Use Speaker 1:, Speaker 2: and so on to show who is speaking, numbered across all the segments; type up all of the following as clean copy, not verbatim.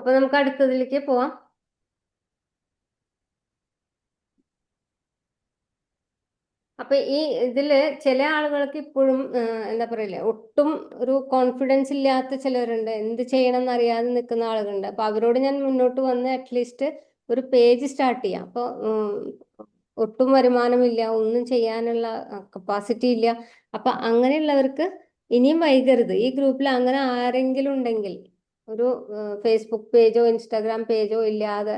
Speaker 1: അപ്പൊ നമുക്ക് അടുത്തതിലേക്ക് പോവാം. അപ്പൊ ഈ ഇതില് ചില ആളുകൾക്ക് ഇപ്പോഴും എന്താ പറയില്ലേ, ഒട്ടും ഒരു കോൺഫിഡൻസ് ഇല്ലാത്ത ചിലരുണ്ട്, എന്ത് ചെയ്യണം എന്നറിയാതെ നിൽക്കുന്ന ആളുകളുണ്ട്. അപ്പൊ അവരോട് ഞാൻ മുന്നോട്ട് വന്ന് അറ്റ്ലീസ്റ്റ് ഒരു പേജ് സ്റ്റാർട്ട് ചെയ്യാം. അപ്പൊ ഒട്ടും വരുമാനമില്ല, ഒന്നും ചെയ്യാനുള്ള കപ്പാസിറ്റി ഇല്ല. അപ്പൊ അങ്ങനെയുള്ളവർക്ക് ഇനിയും വൈകരുത്. ഈ ഗ്രൂപ്പിൽ അങ്ങനെ ആരെങ്കിലും ഉണ്ടെങ്കിൽ, ഒരു ഫേസ്ബുക്ക് പേജോ ഇൻസ്റ്റാഗ്രാം പേജോ ഇല്ലാതെ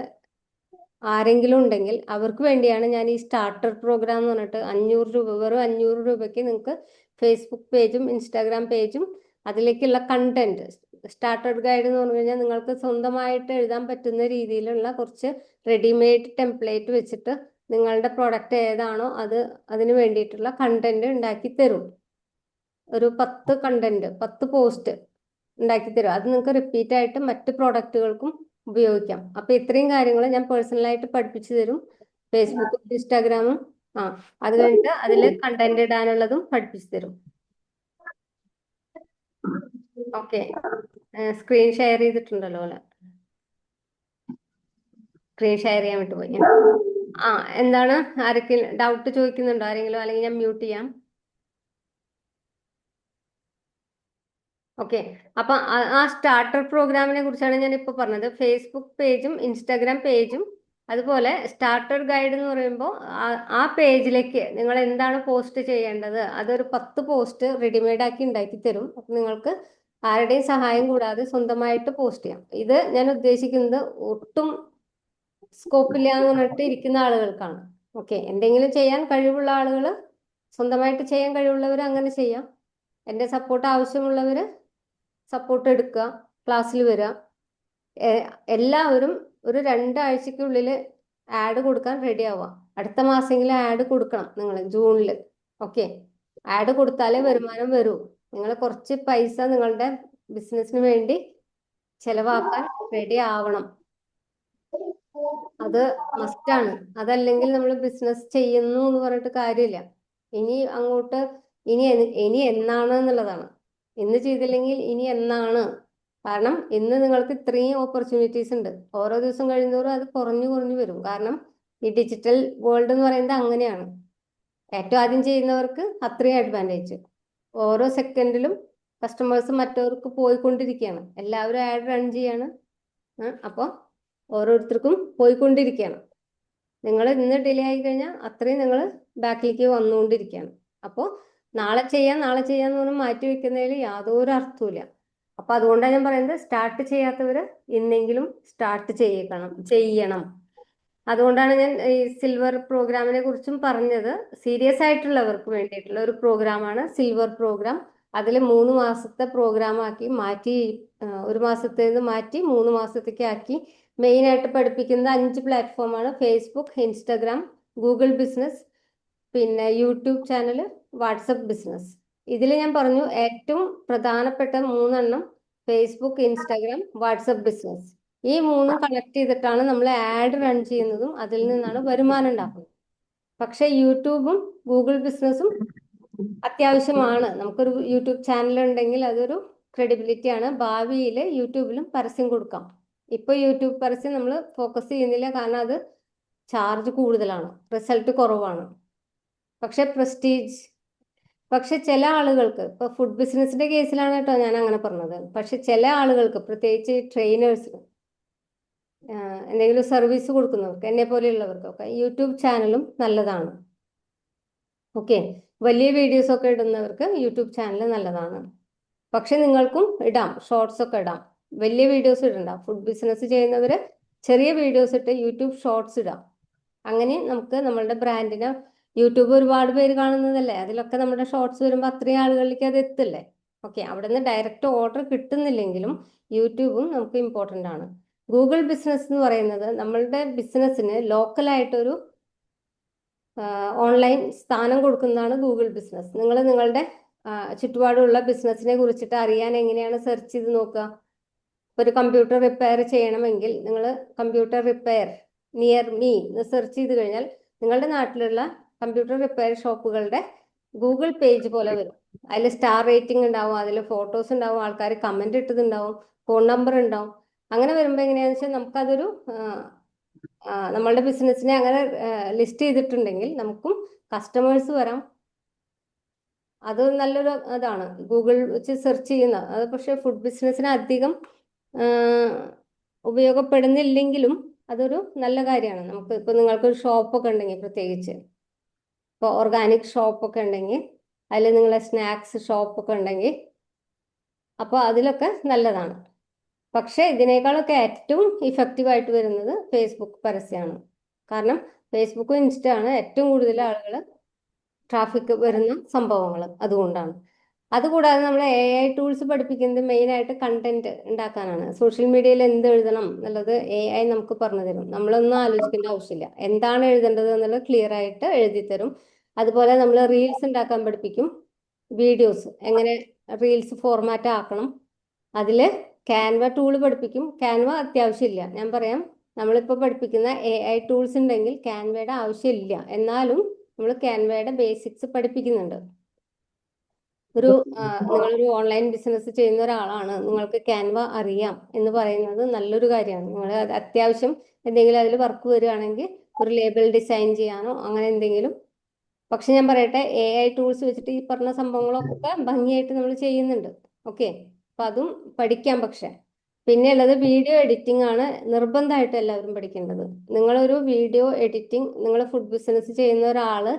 Speaker 1: ആരെങ്കിലും ഉണ്ടെങ്കിൽ അവർക്ക് വേണ്ടിയാണ് ഞാൻ ഈ സ്റ്റാർട്ടർ പ്രോഗ്രാം എന്ന് പറഞ്ഞിട്ട് 500 രൂപ, വെറും 500 രൂപയ്ക്ക് നിങ്ങൾക്ക് ഫേസ്ബുക്ക് പേജും ഇൻസ്റ്റാഗ്രാം പേജും അതിലേക്കുള്ള കണ്ടന്റ്, സ്റ്റാർട്ടർ ഗൈഡ് എന്ന് പറഞ്ഞു കഴിഞ്ഞാൽ നിങ്ങൾക്ക് സ്വന്തമായിട്ട് എഴുതാൻ പറ്റുന്ന രീതിയിലുള്ള കുറച്ച് റെഡിമെയ്ഡ് ടെംപ്ലേറ്റ് വെച്ചിട്ട് നിങ്ങളുടെ പ്രോഡക്റ്റ് ഏതാണോ അതിന് വേണ്ടിയിട്ടുള്ള കണ്ടന്റ് ഉണ്ടാക്കി തരും. ഒരു 10 പോസ്റ്റ് ഉണ്ടാക്കി തരും. അത് നിങ്ങൾക്ക് റിപ്പീറ്റ് ആയിട്ട് മറ്റ് പ്രോഡക്റ്റുകൾക്കും ഉപയോഗിക്കാം. അപ്പൊ ഇത്രയും കാര്യങ്ങൾ ഞാൻ പേഴ്സണലായിട്ട് പഠിപ്പിച്ചു തരും. ഫേസ്ബുക്കും ഇൻസ്റ്റാഗ്രാമും അത് കഴിഞ്ഞിട്ട് അതിൽ കണ്ടന്റ് ഇടാനുള്ളതും പഠിപ്പിച്ചു തരും. ഓക്കെ, സ്ക്രീൻ ഷെയർ ചെയ്തിട്ടുണ്ടല്ലോ അല്ലെ? സ്ക്രീൻ ഷെയർ ചെയ്യാൻ വിട്ടുപോയി. എന്താണ്, ആരെങ്കിലും ഡൗട്ട് ചോദിക്കുന്നുണ്ടോ ആരെങ്കിലും? അല്ലെങ്കിൽ ഞാൻ മ്യൂട്ട് ചെയ്യാം. ഓക്കെ, അപ്പൊ ആ സ്റ്റാർട്ടർ പ്രോഗ്രാമിനെ കുറിച്ചാണ് ഞാൻ ഇപ്പൊ പറഞ്ഞത്. ഫേസ്ബുക്ക് പേജും ഇൻസ്റ്റാഗ്രാം പേജും അതുപോലെ സ്റ്റാർട്ടർ ഗൈഡ് എന്ന് പറയുമ്പോൾ ആ പേജിലേക്ക് നിങ്ങൾ എന്താണ് പോസ്റ്റ് ചെയ്യേണ്ടത്, അതൊരു 10 പോസ്റ്റ് റെഡിമെയ്ഡ് ആക്കി ഉണ്ടാക്കി തരും. അപ്പൊ നിങ്ങൾക്ക് ആരുടെയും സഹായം കൂടാതെ സ്വന്തമായിട്ട് പോസ്റ്റ് ചെയ്യാം. ഇത് ഞാൻ ഉദ്ദേശിക്കുന്നത് ഒട്ടും സ്കോപ്പില്ല എന്ന് പറഞ്ഞിട്ട് ഇരിക്കുന്ന ആളുകൾക്കാണ്. ഓക്കെ, എന്തെങ്കിലും ചെയ്യാൻ കഴിവുള്ള ആളുകൾ, സ്വന്തമായിട്ട് ചെയ്യാൻ കഴിവുള്ളവർ അങ്ങനെ ചെയ്യാം. എൻ്റെ സപ്പോർട്ട് ആവശ്യമുള്ളവർ സപ്പോർട്ട് എടുക്കുക, ക്ലാസ്സിൽ വരിക. എല്ലാവരും ഒരു 2 ആഴ്ചക്കുള്ളിൽ ആഡ് കൊടുക്കാൻ റെഡി ആവുക. അടുത്ത മാസമെങ്കിലും ആഡ് കൊടുക്കണം നിങ്ങൾ, ജൂണിൽ. ഓക്കെ, ആഡ് കൊടുത്താലേ വരുമാനം വരൂ. നിങ്ങൾ കുറച്ച് പൈസ നിങ്ങളുടെ ബിസിനസ്സിന് വേണ്ടി ചെലവാക്കാൻ റെഡി ആവണം. അത് മസ്റ്റാണ്. അതല്ലെങ്കിൽ നമ്മൾ ബിസിനസ് ചെയ്യുന്നു എന്ന് പറഞ്ഞിട്ട് കാര്യമില്ല. ഇനി അങ്ങോട്ട് ഇനി എന്നാണ് എന്നുള്ളതാണ്. ഇന്ന് ചെയ്തില്ലെങ്കിൽ ഇനി എന്നാണ്. കാരണം ഇന്ന് നിങ്ങൾക്ക് ഇത്രയും ഓപ്പർച്യൂണിറ്റീസ് ഉണ്ട്. ഓരോ ദിവസം കഴിയുന്നതോറും അത് കുറഞ്ഞു കുറഞ്ഞു വരും. കാരണം ഈ ഡിജിറ്റൽ വേൾഡ് എന്ന് പറയുന്നത് അങ്ങനെയാണ്. ഏറ്റവും ആദ്യം ചെയ്യുന്നവർക്ക് അത്രയും അഡ്വാൻറ്റേജ്. ഓരോ സെക്കൻഡിലും കസ്റ്റമേഴ്സ് മറ്റവർക്ക് പോയിക്കൊണ്ടിരിക്കുകയാണ്. എല്ലാവരും ആഡ് റൺ ചെയ്യാണ്. അപ്പോൾ ഓരോരുത്തർക്കും പോയിക്കൊണ്ടിരിക്കുകയാണ്. നിങ്ങൾ ഇന്ന് ഡിലേ ആയി കഴിഞ്ഞാൽ അത്രയും നിങ്ങൾ ബാക്കിലേക്ക് വന്നുകൊണ്ടിരിക്കുകയാണ്. അപ്പോൾ നാളെ ചെയ്യാന്ന് പറഞ്ഞ് മാറ്റി വെക്കുന്നതിൽ യാതൊരു അർത്ഥവുമില്ല. അപ്പൊ അതുകൊണ്ടാണ് ഞാൻ പറയുന്നത്, സ്റ്റാർട്ട് ചെയ്യാത്തവര് ഇന്നെങ്കിലും സ്റ്റാർട്ട് ചെയ്യണം. അതുകൊണ്ടാണ് ഞാൻ ഈ സിൽവർ പ്രോഗ്രാമിനെ കുറിച്ചും പറഞ്ഞത്. സീരിയസ് ആയിട്ടുള്ളവർക്ക് വേണ്ടിയിട്ടുള്ള ഒരു പ്രോഗ്രാമാണ് സിൽവർ പ്രോഗ്രാം. അതിൽ 3 മാസത്തെ പ്രോഗ്രാം ആക്കി മാറ്റി, 1 മാസത്തേന്ന് മാറ്റി 3 മാസത്തേക്ക് ആക്കി. മെയിൻ ആയിട്ട് പഠിപ്പിക്കുന്ന 5 പ്ലാറ്റ്ഫോമാണ്: ഫേസ്ബുക്ക്, ഇൻസ്റ്റാഗ്രാം, ഗൂഗിൾ ബിസിനസ്, പിന്നെ യൂട്യൂബ് ചാനൽ, വാട്സപ്പ് ബിസിനസ്. ഇതിൽ ഞാൻ പറഞ്ഞു ഏറ്റവും പ്രധാനപ്പെട്ട 3 ഫേസ്ബുക്ക്, ഇൻസ്റ്റാഗ്രാം, വാട്സപ്പ് ബിസിനസ്. ഈ 3 കണക്ട് ചെയ്തിട്ടാണ് നമ്മൾ ആഡ് റൺ ചെയ്യുന്നതും അതിൽ നിന്നാണ് വരുമാനം ഉണ്ടാക്കുന്നത്. പക്ഷെ യൂട്യൂബും ഗൂഗിൾ ബിസിനസ്സും അത്യാവശ്യമാണ്. നമുക്കൊരു യൂട്യൂബ് ചാനൽ ഉണ്ടെങ്കിൽ അതൊരു ക്രെഡിബിലിറ്റി ആണ്. ഭാവിയിൽ യൂട്യൂബിലും പരസ്യം കൊടുക്കാം. ഇപ്പൊ യൂട്യൂബ് പരസ്യം നമ്മൾ ഫോക്കസ് ചെയ്യുന്നില്ല, കാരണം അത് ചാർജ് കൂടുതലാണ്, റിസൾട്ട് കുറവാണ്. പക്ഷെ ചില ആളുകൾക്ക്, ഇപ്പൊ ഫുഡ് ബിസിനസിന്റെ കേസിലാണ് കേട്ടോ ഞാൻ അങ്ങനെ പറഞ്ഞത്. പക്ഷെ ചില ആളുകൾക്ക്, പ്രത്യേകിച്ച് ട്രെയിനേഴ്സിന്, എന്തെങ്കിലും സർവീസ് കൊടുക്കുന്നവർക്ക്, എന്നെ പോലെയുള്ളവർക്കൊക്കെ യൂട്യൂബ് ചാനലും നല്ലതാണ്. ഓക്കെ, വലിയ വീഡിയോസ് ഒക്കെ ഇടുന്നവർക്ക് യൂട്യൂബ് ചാനൽ നല്ലതാണ്. പക്ഷെ നിങ്ങൾക്കും ഇടാം, ഷോർട്സ് ഒക്കെ ഇടാം. വലിയ വീഡിയോസ് ഇടണ്ട. ഫുഡ് ബിസിനസ് ചെയ്യുന്നവര് ചെറിയ വീഡിയോസ് ഇട്ട് യൂട്യൂബ് ഷോർട്സ് ഇടാം. അങ്ങനെ നമുക്ക് നമ്മളുടെ ബ്രാൻഡിനെ, യൂട്യൂബ് ഒരുപാട് പേര് കാണുന്നതല്ലേ, അതിലൊക്കെ നമ്മുടെ ഷോർട്സ് വരുമ്പോൾ അത്രയും ആളുകളിലേക്ക് അത് എത്തില്ലേ. ഓക്കെ, അവിടെ നിന്ന് ഡയറക്റ്റ് ഓർഡർ കിട്ടുന്നില്ലെങ്കിലും യൂട്യൂബും നമുക്ക് ഇമ്പോർട്ടൻ്റ് ആണ്. ഗൂഗിൾ ബിസിനസ് എന്ന് പറയുന്നത് നമ്മളുടെ ബിസിനസ്സിന് ലോക്കലായിട്ടൊരു ഓൺലൈൻ സ്ഥാനം കൊടുക്കുന്നതാണ് ഗൂഗിൾ ബിസിനസ്. നിങ്ങൾ നിങ്ങളുടെ ചുറ്റുപാടുള്ള ബിസിനസ്സിനെ കുറിച്ചിട്ട് അറിയാൻ എങ്ങനെയാണ് സെർച്ച് ചെയ്ത് നോക്കുക? ഒരു കമ്പ്യൂട്ടർ റിപ്പയർ ചെയ്യണമെങ്കിൽ നിങ്ങൾ കമ്പ്യൂട്ടർ റിപ്പയർ നിയർ മീ എന്ന് സെർച്ച് ചെയ്ത് കഴിഞ്ഞാൽ നിങ്ങളുടെ നാട്ടിലുള്ള കമ്പ്യൂട്ടർ റിപ്പയർ ഷോപ്പുകളുടെ ഗൂഗിൾ പേജ് പോലെ വരും. അതിൽ സ്റ്റാർ റേറ്റിംഗ് ഉണ്ടാവും, അതിൽ ഫോട്ടോസ് ഉണ്ടാവും, ആൾക്കാർ കമന്റ് ഇട്ടതുണ്ടാവും, ഫോൺ നമ്പർ ഉണ്ടാവും. അങ്ങനെ വരുമ്പോൾ എങ്ങനെയാണെന്ന് വെച്ചാൽ നമുക്കതൊരു നമ്മളുടെ ബിസിനസ്സിനെ അങ്ങനെ ലിസ്റ്റ് ചെയ്തിട്ടുണ്ടെങ്കിൽ നമുക്കും കസ്റ്റമേഴ്സ് വരാം. അത് നല്ലൊരു ഇതാണ് ഗൂഗിൾ വെച്ച് സെർച്ച് ചെയ്യുന്ന. അത് പക്ഷേ ഫുഡ് ബിസിനസ്സിന് അധികം ഉപയോഗപ്പെടുന്നില്ലെങ്കിലും അതൊരു നല്ല കാര്യമാണ്. നമുക്ക് ഇപ്പൊ നിങ്ങൾക്കൊരു ഷോപ്പൊക്കെ ഉണ്ടെങ്കിൽ, പ്രത്യേകിച്ച് ഇപ്പോൾ ഓർഗാനിക് ഷോപ്പൊക്കെ ഉണ്ടെങ്കിൽ, അതിൽ നിങ്ങളെ സ്നാക്സ് ഷോപ്പൊക്കെ ഉണ്ടെങ്കിൽ, അപ്പോൾ അതിലൊക്കെ നല്ലതാണ്. പക്ഷെ ഇതിനേക്കാളൊക്കെ ഏറ്റവും ഇഫക്റ്റീവായിട്ട് വരുന്നത് ഫേസ്ബുക്ക് പരസ്യമാണ്. കാരണം ഫേസ്ബുക്കും ഇൻസ്റ്റ ആണ് ഏറ്റവും കൂടുതൽ ആളുകൾ ട്രാഫിക് വരുന്ന സംഭവങ്ങൾ. അതുകൊണ്ടാണ്. അതുകൂടാതെ നമ്മൾ AI ടൂൾസ് പഠിപ്പിക്കുന്നത് മെയിനായിട്ട് കണ്ടന്റ് ഉണ്ടാക്കാനാണ്. സോഷ്യൽ മീഡിയയിൽ എന്ത് എഴുതണം എന്നുള്ളത് AI നമുക്ക് പറഞ്ഞു തരും. നമ്മളൊന്നും ആലോചിക്കേണ്ട ആവശ്യമില്ല. എന്താണ് എഴുതേണ്ടത് എന്നുള്ളത് ക്ലിയർ ആയിട്ട് എഴുതി തരും. അതുപോലെ നമ്മൾ റീൽസ് ഉണ്ടാക്കാൻ പഠിപ്പിക്കും. വീഡിയോസ് എങ്ങനെ റീൽസ് ഫോർമാറ്റ് ആക്കണം, അതിൽ ക്യാൻവ ടൂൾ പഠിപ്പിക്കും. ക്യാൻവ അത്യാവശ്യമില്ല, ഞാൻ പറയാം. നമ്മളിപ്പോൾ പഠിപ്പിക്കുന്ന AI ടൂൾസ് ഉണ്ടെങ്കിൽ ക്യാൻവയുടെ ആവശ്യമില്ല. എന്നാലും നമ്മൾ ക്യാൻവയുടെ ബേസിക്സ് പഠിപ്പിക്കുന്നുണ്ട്. നിങ്ങളൊരു ഓൺലൈൻ ബിസിനസ് ചെയ്യുന്ന ഒരാളാണ്, നിങ്ങൾക്ക് ക്യാൻവ അറിയാം എന്ന് പറയുന്നത് നല്ലൊരു കാര്യമാണ്. നിങ്ങൾ അത്യാവശ്യം എന്തെങ്കിലും അതിൽ വർക്ക് വരികയാണെങ്കിൽ ഒരു ലേബൽ ഡിസൈൻ ചെയ്യാനോ അങ്ങനെ എന്തെങ്കിലും. പക്ഷെ ഞാൻ പറയട്ടെ, AI ടൂൾസ് വെച്ചിട്ട് ഈ പറഞ്ഞ സംഭവങ്ങളൊക്കെ ഭംഗിയായിട്ട് നമ്മൾ ചെയ്യുന്നുണ്ട്. ഓക്കെ, അപ്പൊ അതും പഠിക്കാം. പക്ഷെ പിന്നെ ഉള്ളത് വീഡിയോ എഡിറ്റിംഗ് ആണ് നിർബന്ധമായിട്ട് എല്ലാവരും പഠിക്കേണ്ടത്. നിങ്ങളൊരു വീഡിയോ എഡിറ്റിംഗ്, നിങ്ങൾ ഫുഡ് ബിസിനസ് ചെയ്യുന്ന ഒരാള്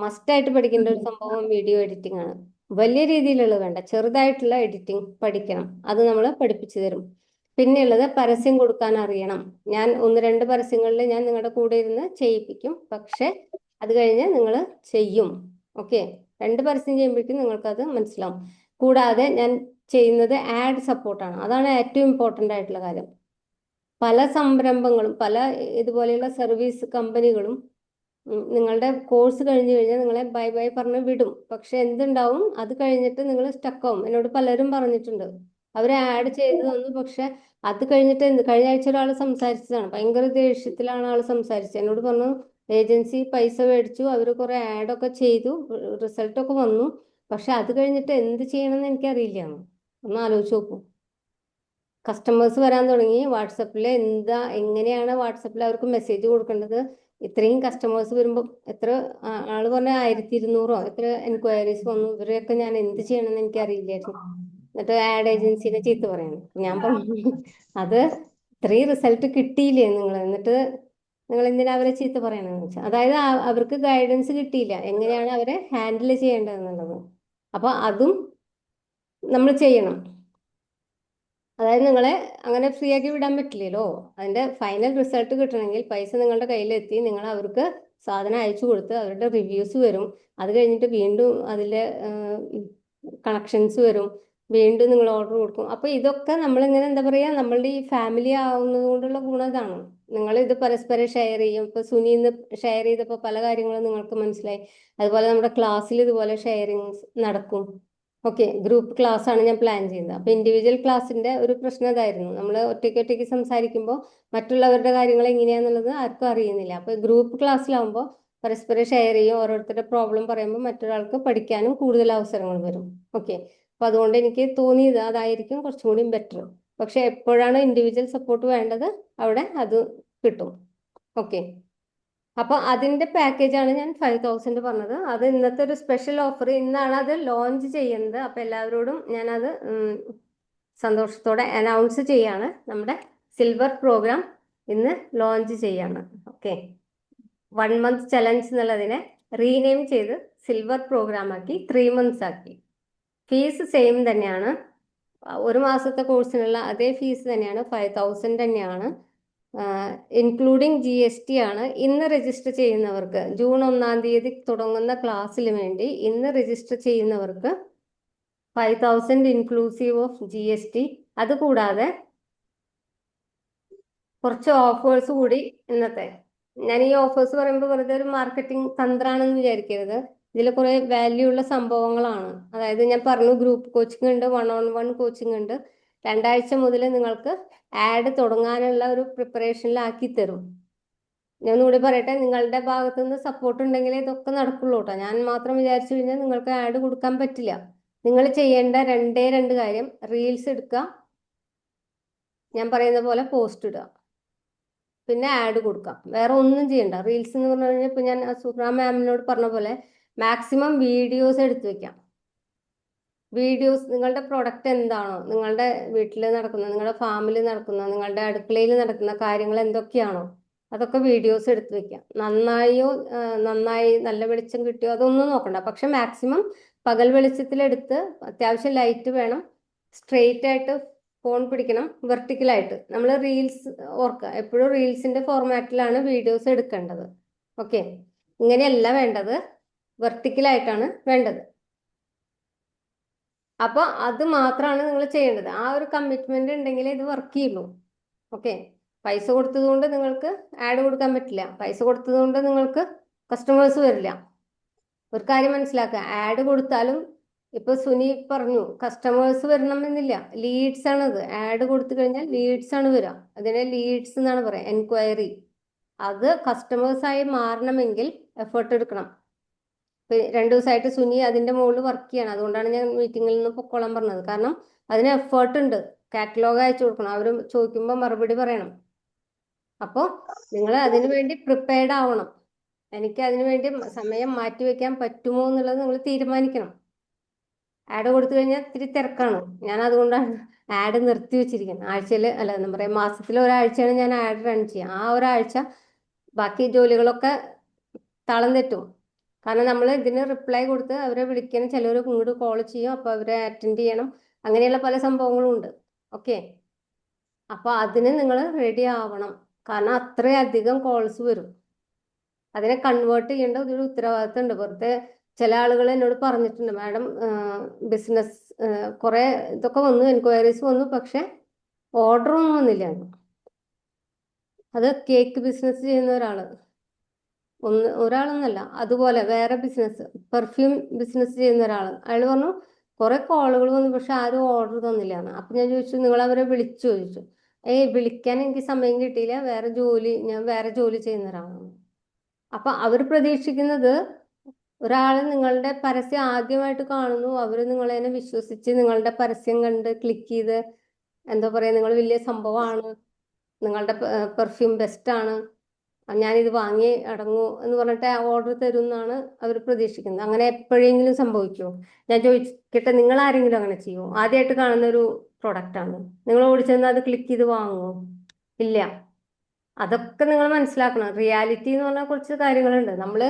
Speaker 1: മസ്റ്റായിട്ട് പഠിക്കേണ്ട ഒരു സംഭവം വീഡിയോ എഡിറ്റിംഗ് ആണ്. വലിയ രീതിയിലുള്ളത് വേണ്ട, ചെറുതായിട്ടുള്ള എഡിറ്റിംഗ് പഠിക്കണം. അത് നമ്മൾ പഠിപ്പിച്ചു തരും. പിന്നെയുള്ളത് പരസ്യം കൊടുക്കാൻ അറിയണം. ഞാൻ 1-2 പരസ്യങ്ങളിൽ ഞാൻ നിങ്ങളുടെ കൂടെ ഇരുന്ന് ചെയ്യിപ്പിക്കും. പക്ഷെ അത് കഴിഞ്ഞ് നിങ്ങൾ ചെയ്യും. ഓക്കെ, 2 പരസ്യം ചെയ്യുമ്പോഴേക്കും നിങ്ങൾക്കത് മനസ്സിലാവും. കൂടാതെ ഞാൻ ചെയ്യുന്നത് ആഡ് സപ്പോർട്ടാണ്. അതാണ് ഏറ്റവും ഇമ്പോർട്ടൻ്റ് ആയിട്ടുള്ള കാര്യം. പല സംരംഭങ്ങളും പല ഇതുപോലെയുള്ള സർവീസ് കമ്പനികളും നിങ്ങളുടെ കോഴ്സ് കഴിഞ്ഞു കഴിഞ്ഞാൽ നിങ്ങളെ ബൈ ബൈ പറഞ്ഞ് വിടും. പക്ഷെ എന്തുണ്ടാവും, അത് കഴിഞ്ഞിട്ട് നിങ്ങൾ സ്റ്റക്കാവും. എന്നോട് പലരും പറഞ്ഞിട്ടുണ്ട്, അവർ ആഡ് ചെയ്തു തന്നു, പക്ഷെ അത് കഴിഞ്ഞിട്ട് കഴിഞ്ഞ ആഴ്ച ഒരാൾ സംസാരിച്ചതാണ്, ഭയങ്കര ദേഷ്യത്തിലാണ് ആൾ സംസാരിച്ചത്. എന്നോട് പറഞ്ഞു, ഏജൻസി പൈസ മേടിച്ചു, അവർ കുറെ ആഡൊക്കെ ചെയ്തു, റിസൾട്ടൊക്കെ വന്നു, പക്ഷെ അത് കഴിഞ്ഞിട്ട് എന്ത് ചെയ്യണമെന്ന് എനിക്കറിയില്ല. ഒന്ന് ആലോചിച്ച് നോക്കൂ. കസ്റ്റമേഴ്സ് വരാൻ തുടങ്ങി വാട്സപ്പിൽ. എങ്ങനെയാണ് വാട്സപ്പിൽ അവർക്ക് മെസ്സേജ് കൊടുക്കേണ്ടത്? ഇത്രയും കസ്റ്റമേഴ്സ് വരുമ്പോൾ എത്ര ആള് പറഞ്ഞ 1200 എത്ര എൻക്വയറീസ് വന്നു. ഇവരെയൊക്കെ ഞാൻ എന്ത് ചെയ്യണമെന്ന് എനിക്കറിയില്ലായിരുന്നു. എന്നിട്ട് ആഡ് ഏജൻസിനെ ചീത്ത പറയണം. ഞാൻ പറഞ്ഞു, അത് ഇത്രയും റിസൾട്ട് കിട്ടിയില്ലേ നിങ്ങൾ, എന്നിട്ട് നിങ്ങൾ എന്തിനാ അവരെ ചീത്ത പറയണമെന്ന് വെച്ചാൽ, അതായത് അവർക്ക് ഗൈഡൻസ് കിട്ടിയില്ല എങ്ങനെയാണ് അവരെ ഹാൻഡിൽ ചെയ്യേണ്ടതെന്നുള്ളത്. അപ്പൊ അതും നമ്മൾ ചെയ്യണം. അതായത് നിങ്ങളെ അങ്ങനെ ഫ്രീ ആക്കി വിടാൻ പറ്റില്ലല്ലോ. അതിന്റെ ഫൈനൽ റിസൾട്ട് കിട്ടണമെങ്കിൽ പൈസ നിങ്ങളുടെ കയ്യിലെത്തി, നിങ്ങൾ അവർക്ക് സാധനം അയച്ചു കൊടുത്ത് അവരുടെ റിവ്യൂസ് വരും. അത് കഴിഞ്ഞിട്ട് വീണ്ടും അതിലെ കണക്ഷൻസ് വരും. വീണ്ടും നിങ്ങൾ ഓർഡർ കൊടുക്കും. അപ്പൊ ഇതൊക്കെ നമ്മളിങ്ങനെ എന്താ പറയാ, നമ്മളുടെ ഈ ഫാമിലി ആവുന്നത് കൊണ്ടുള്ള ഗുണം ഇതാണ്. നിങ്ങൾ ഇത് പരസ്പരം ഷെയർ ചെയ്യും. ഇപ്പൊ സുനിന്ന് ഷെയർ ചെയ്തപ്പോൾ പല കാര്യങ്ങളും നിങ്ങൾക്ക് മനസ്സിലായി. അതുപോലെ നമ്മുടെ ക്ലാസ്സിൽ ഇതുപോലെ ഷെയറിങ്സ് നടക്കും. ഓക്കെ, ഗ്രൂപ്പ് ക്ലാസ് ആണ് ഞാൻ പ്ലാൻ ചെയ്യുന്നത്. അപ്പൊ ഇൻഡിവിജ്വൽ ക്ലാസ്സിന്റെ ഒരു പ്രശ്നം ഇതായിരുന്നു, നമ്മൾ ഒറ്റയ്ക്ക് സംസാരിക്കുമ്പോൾ മറ്റുള്ളവരുടെ കാര്യങ്ങൾ എങ്ങനെയാന്നുള്ളത് ആർക്കും അറിയുന്നില്ല. അപ്പൊ ഗ്രൂപ്പ് ക്ലാസ്സിലാവുമ്പോൾ പരസ്പരം ഷെയർ ചെയ്യും. ഓരോരുത്തരുടെ പ്രോബ്ലം പറയുമ്പോൾ മറ്റൊരാൾക്ക് പഠിക്കാനും കൂടുതൽ അവസരങ്ങൾ വരും. ഓക്കെ, അപ്പൊ അതുകൊണ്ട് എനിക്ക് തോന്നിയത് അതായിരിക്കും കുറച്ചും കൂടി ബെറ്റർ. പക്ഷെ എപ്പോഴാണ് ഇൻഡിവിജ്വൽ സപ്പോർട്ട് വേണ്ടത്, അവിടെ അത് കിട്ടും. ഓക്കെ, അപ്പൊ അതിന്റെ പാക്കേജാണ് ഞാൻ 5000 പറഞ്ഞത്. അത് ഇന്നത്തെ ഒരു സ്പെഷ്യൽ ഓഫർ, ഇന്നാണ് അത് ലോഞ്ച് ചെയ്യുന്നത്. അപ്പൊ എല്ലാവരോടും ഞാനത് സന്തോഷത്തോടെ അനൗൺസ് ചെയ്യാണ്. നമ്മുടെ സിൽവർ പ്രോഗ്രാം ഇന്ന് ലോഞ്ച് ചെയ്യാണ്. ഓക്കെ, 1 മന്ത് ചലഞ്ച് എന്നുള്ളതിനെ റീനെയിം ചെയ്ത് സിൽവർ പ്രോഗ്രാം ആക്കി 3 മന്ത്സ് ആക്കി. ഫീസ് സെയിം തന്നെയാണ്. 1 മാസത്തെ കോഴ്സിനുള്ള അതേ ഫീസ് തന്നെയാണ്, 5000 തന്നെയാണ്. ഇൻക്ലൂഡിങ് GST ആണ്. ഇന്ന് രജിസ്റ്റർ ചെയ്യുന്നവർക്ക്, ജൂൺ 1-ാം തീയതി തുടങ്ങുന്ന ക്ലാസ്സിന് വേണ്ടി ഇന്ന് രജിസ്റ്റർ ചെയ്യുന്നവർക്ക് 5000 ഇൻക്ലൂസീവ് ഓഫ് GST. അതുകൂടാതെ കുറച്ച് ഓഫേഴ്സ് കൂടി ഇന്നത്തെ. ഞാൻ ഈ ഓഫേഴ്സ് പറയുമ്പോൾ വെറുതെ ഒരു മാർക്കറ്റിംഗ് തന്ത്രാണെന്ന് വിചാരിക്കരുത്. ഇതിൽ കുറെ വാല്യൂ ഉള്ള സംഭവങ്ങളാണ്. അതായത് ഞാൻ പറഞ്ഞു, ഗ്രൂപ്പ് കോച്ചിങ് ഉണ്ട്, 1-on-1 കോച്ചിങ് ഉണ്ട്. 2 ആഴ്ച മുതൽ നിങ്ങൾക്ക് ആഡ് തുടങ്ങാനുള്ള ഒരു പ്രിപ്പറേഷനിലാക്കി തരും. ഞാൻ ഒന്നുകൂടി പറയട്ടെ, നിങ്ങളുടെ ഭാഗത്തു നിന്ന് സപ്പോർട്ട് ഉണ്ടെങ്കിലേ ഇതൊക്കെ നടക്കുള്ളൂ കേട്ടോ. ഞാൻ മാത്രം വിചാരിച്ചു കഴിഞ്ഞാൽ നിങ്ങൾക്ക് ആഡ് കൊടുക്കാൻ പറ്റില്ല. നിങ്ങൾ ചെയ്യേണ്ട 2 കാര്യം, റീൽസ് എടുക്കുക, ഞാൻ പറയുന്ന പോലെ പോസ്റ്റ് ഇടുക, പിന്നെ ആഡ് കൊടുക്കാം, വേറെ ഒന്നും ചെയ്യണ്ട. റീൽസ് എന്ന് പറഞ്ഞു കഴിഞ്ഞാൽ ഇപ്പൊ ഞാൻ സുപ്ര മാമിനോട് പറഞ്ഞ പോലെ മാക്സിമം വീഡിയോസ് എടുത്തു വെക്കാം. വീഡിയോസ്, നിങ്ങളുടെ പ്രൊഡക്റ്റ് എന്താണോ, നിങ്ങളുടെ വീട്ടിൽ നടക്കുന്ന, നിങ്ങളുടെ ഫാമിൽ നടക്കുന്ന, നിങ്ങളുടെ അടുക്കളയിൽ നടക്കുന്ന കാര്യങ്ങൾ എന്തൊക്കെയാണോ അതൊക്കെ വീഡിയോസ് എടുത്തു വെക്കാം. നന്നായോ നന്നായി നല്ല വെളിച്ചം കിട്ടിയോ അതൊന്നും നോക്കണ്ട, പക്ഷെ മാക്സിമം പകൽ വെളിച്ചത്തിലെടുത്ത്, അത്യാവശ്യം ലൈറ്റ് വേണം, സ്ട്രെയിറ്റ് ആയിട്ട് ഫോൺ പിടിക്കണം, വെർട്ടിക്കലായിട്ട്. നമ്മൾ റീൽസ് ഓർക്കുക, എപ്പോഴും റീൽസിന്റെ ഫോർമാറ്റിലാണ് വീഡിയോസ് എടുക്കേണ്ടത്. ഓക്കെ, ഇങ്ങനെയല്ല വേണ്ടത്, വെർട്ടിക്കലായിട്ടാണ് വേണ്ടത്. അപ്പൊ അത് മാത്രമാണ് നിങ്ങൾ ചെയ്യേണ്ടത്. ആ ഒരു കമ്മിറ്റ്മെന്റ് ഉണ്ടെങ്കിൽ ഇത് വർക്ക് ചെയ്യുള്ളൂ. ഓക്കെ, പൈസ കൊടുത്തതുകൊണ്ട് നിങ്ങൾക്ക് ആഡ് കൊടുക്കാൻ പറ്റില്ല, പൈസ കൊടുത്തതുകൊണ്ട് നിങ്ങൾക്ക് കസ്റ്റമേഴ്സ് വരില്ല. ഒരു കാര്യം മനസ്സിലാക്കുക, ആഡ് കൊടുത്താലും ഇപ്പൊ സുനി പറഞ്ഞു കസ്റ്റമേഴ്സ് വരണമെന്നില്ല, ലീഡ്സ് ആണത്. ആഡ് കൊടുത്തു കഴിഞ്ഞാൽ ലീഡ്സ് ആണ് വരിക, അതിനെ ലീഡ്സ് എന്നാണ് പറയാം, എൻക്വയറി. അത് കസ്റ്റമേഴ്സ് ആയി മാറണമെങ്കിൽ എഫേർട്ട് എടുക്കണം. 2 ദിവസമായിട്ട് സുനി അതിന്റെ മുകളിൽ വർക്ക് ചെയ്യണം, അതുകൊണ്ടാണ് ഞാൻ മീറ്റിങ്ങിൽ നിന്ന് പൊക്കോളാൻ പറഞ്ഞത്. കാരണം അതിന് എഫേർട്ട് ഉണ്ട്, കാറ്റലോഗ് അയച്ചു കൊടുക്കണം, അവർ ചോദിക്കുമ്പോൾ മറുപടി പറയണം. അപ്പോൾ നിങ്ങൾ അതിനു വേണ്ടി പ്രിപ്പയർഡ് ആവണം. എനിക്ക് അതിനു വേണ്ടി സമയം മാറ്റി വെക്കാൻ പറ്റുമോ എന്നുള്ളത് നിങ്ങൾ തീരുമാനിക്കണം. ആഡ് കൊടുത്തു കഴിഞ്ഞാൽ ഇത്തിരി തിരക്കാണ്, ഞാൻ അതുകൊണ്ടാണ് ആഡ് നിർത്തി വെച്ചിരിക്കുന്നത്. ആഴ്ചയിൽ അല്ല, എന്താ പറയുക, മാസത്തിൽ ഒരാഴ്ചയാണ് ഞാൻ ആഡ് റൺ ചെയ്യുക. ആ ഒരാഴ്ച ബാക്കി ജോലികളൊക്കെ താളം തെറ്റും. കാരണം നമ്മൾ ഇതിന് റിപ്ലൈ കൊടുത്ത് അവരെ വിളിക്കണം, ചിലർ ഇങ്ങോട്ട് കോൾ ചെയ്യും, അപ്പോൾ അവരെ അറ്റൻഡ് ചെയ്യണം, അങ്ങനെയുള്ള പല സംഭവങ്ങളും ഉണ്ട്. ഓക്കെ, അപ്പോൾ അതിന് നിങ്ങൾ റെഡി ആവണം, കാരണം അത്രയധികം കോൾസ് വരും. അതിനെ കൺവേർട്ട് ചെയ്യേണ്ട ഒരു ഉത്തരവാദിത്തം ഉണ്ട്. വെറുതെ ചില ആളുകൾ എന്നോട് പറഞ്ഞിട്ടുണ്ട്, മാഡം ബിസിനസ് കുറെ ഇതൊക്കെ വന്നു, എൻക്വയറീസ് വന്നു, പക്ഷെ ഓർഡർ ഒന്നും വന്നില്ല. അത് കേക്ക് ബിസിനസ് ചെയ്യുന്ന ഒരാളൊന്നല്ല, അതുപോലെ വേറെ ബിസിനസ്, പെർഫ്യൂം ബിസിനസ് ചെയ്യുന്ന ഒരാൾ, അയാൾ പറഞ്ഞു കുറെ കോളുകൾ വന്നു പക്ഷെ ആരും ഓർഡർ തന്നില്ല എന്ന്. അപ്പൊ ഞാൻ ചോദിച്ചു, നിങ്ങൾ അവരെ വിളിച്ചു ചോദിച്ചു. വിളിക്കാൻ എനിക്ക് സമയം കിട്ടിയില്ല, ഞാൻ വേറെ ജോലി ചെയ്യുന്ന ഒരാളാണ്. അപ്പൊ അവർ പ്രതീക്ഷിക്കുന്നത്, ഒരാൾ നിങ്ങളുടെ പരസ്യം ആദ്യമായിട്ട് കാണുന്നു, അവർ നിങ്ങളെ വിശ്വസിച്ച് നിങ്ങളുടെ പരസ്യം കണ്ട് ക്ലിക്ക് ചെയ്ത്, എന്താ പറയാ, നിങ്ങൾ വലിയ സംഭവമാണ്, നിങ്ങളുടെ പെർഫ്യൂം ബെസ്റ്റ് ആണ്, ഞാനിത് വാങ്ങി അടങ്ങൂ എന്ന് പറഞ്ഞിട്ട് ഓർഡർ തരും എന്നാണ് അവർ പ്രതീക്ഷിക്കുന്നത്. അങ്ങനെ എപ്പോഴെങ്കിലും സംഭവിക്കുമോ? ഞാൻ ചോദിക്കട്ടെ, നിങ്ങൾ ആരെങ്കിലും അങ്ങനെ ചെയ്യുമോ? ആദ്യമായിട്ട് കാണുന്ന ഒരു പ്രൊഡക്റ്റാണ്, നിങ്ങൾ ഓടിച്ചെന്ന് അത് ക്ലിക്ക് ചെയ്ത് വാങ്ങുമോ? ഇല്ല. അതൊക്കെ നിങ്ങൾ മനസ്സിലാക്കണം. റിയാലിറ്റി എന്ന് പറഞ്ഞാൽ കുറച്ച് കാര്യങ്ങളുണ്ട്. നമ്മൾ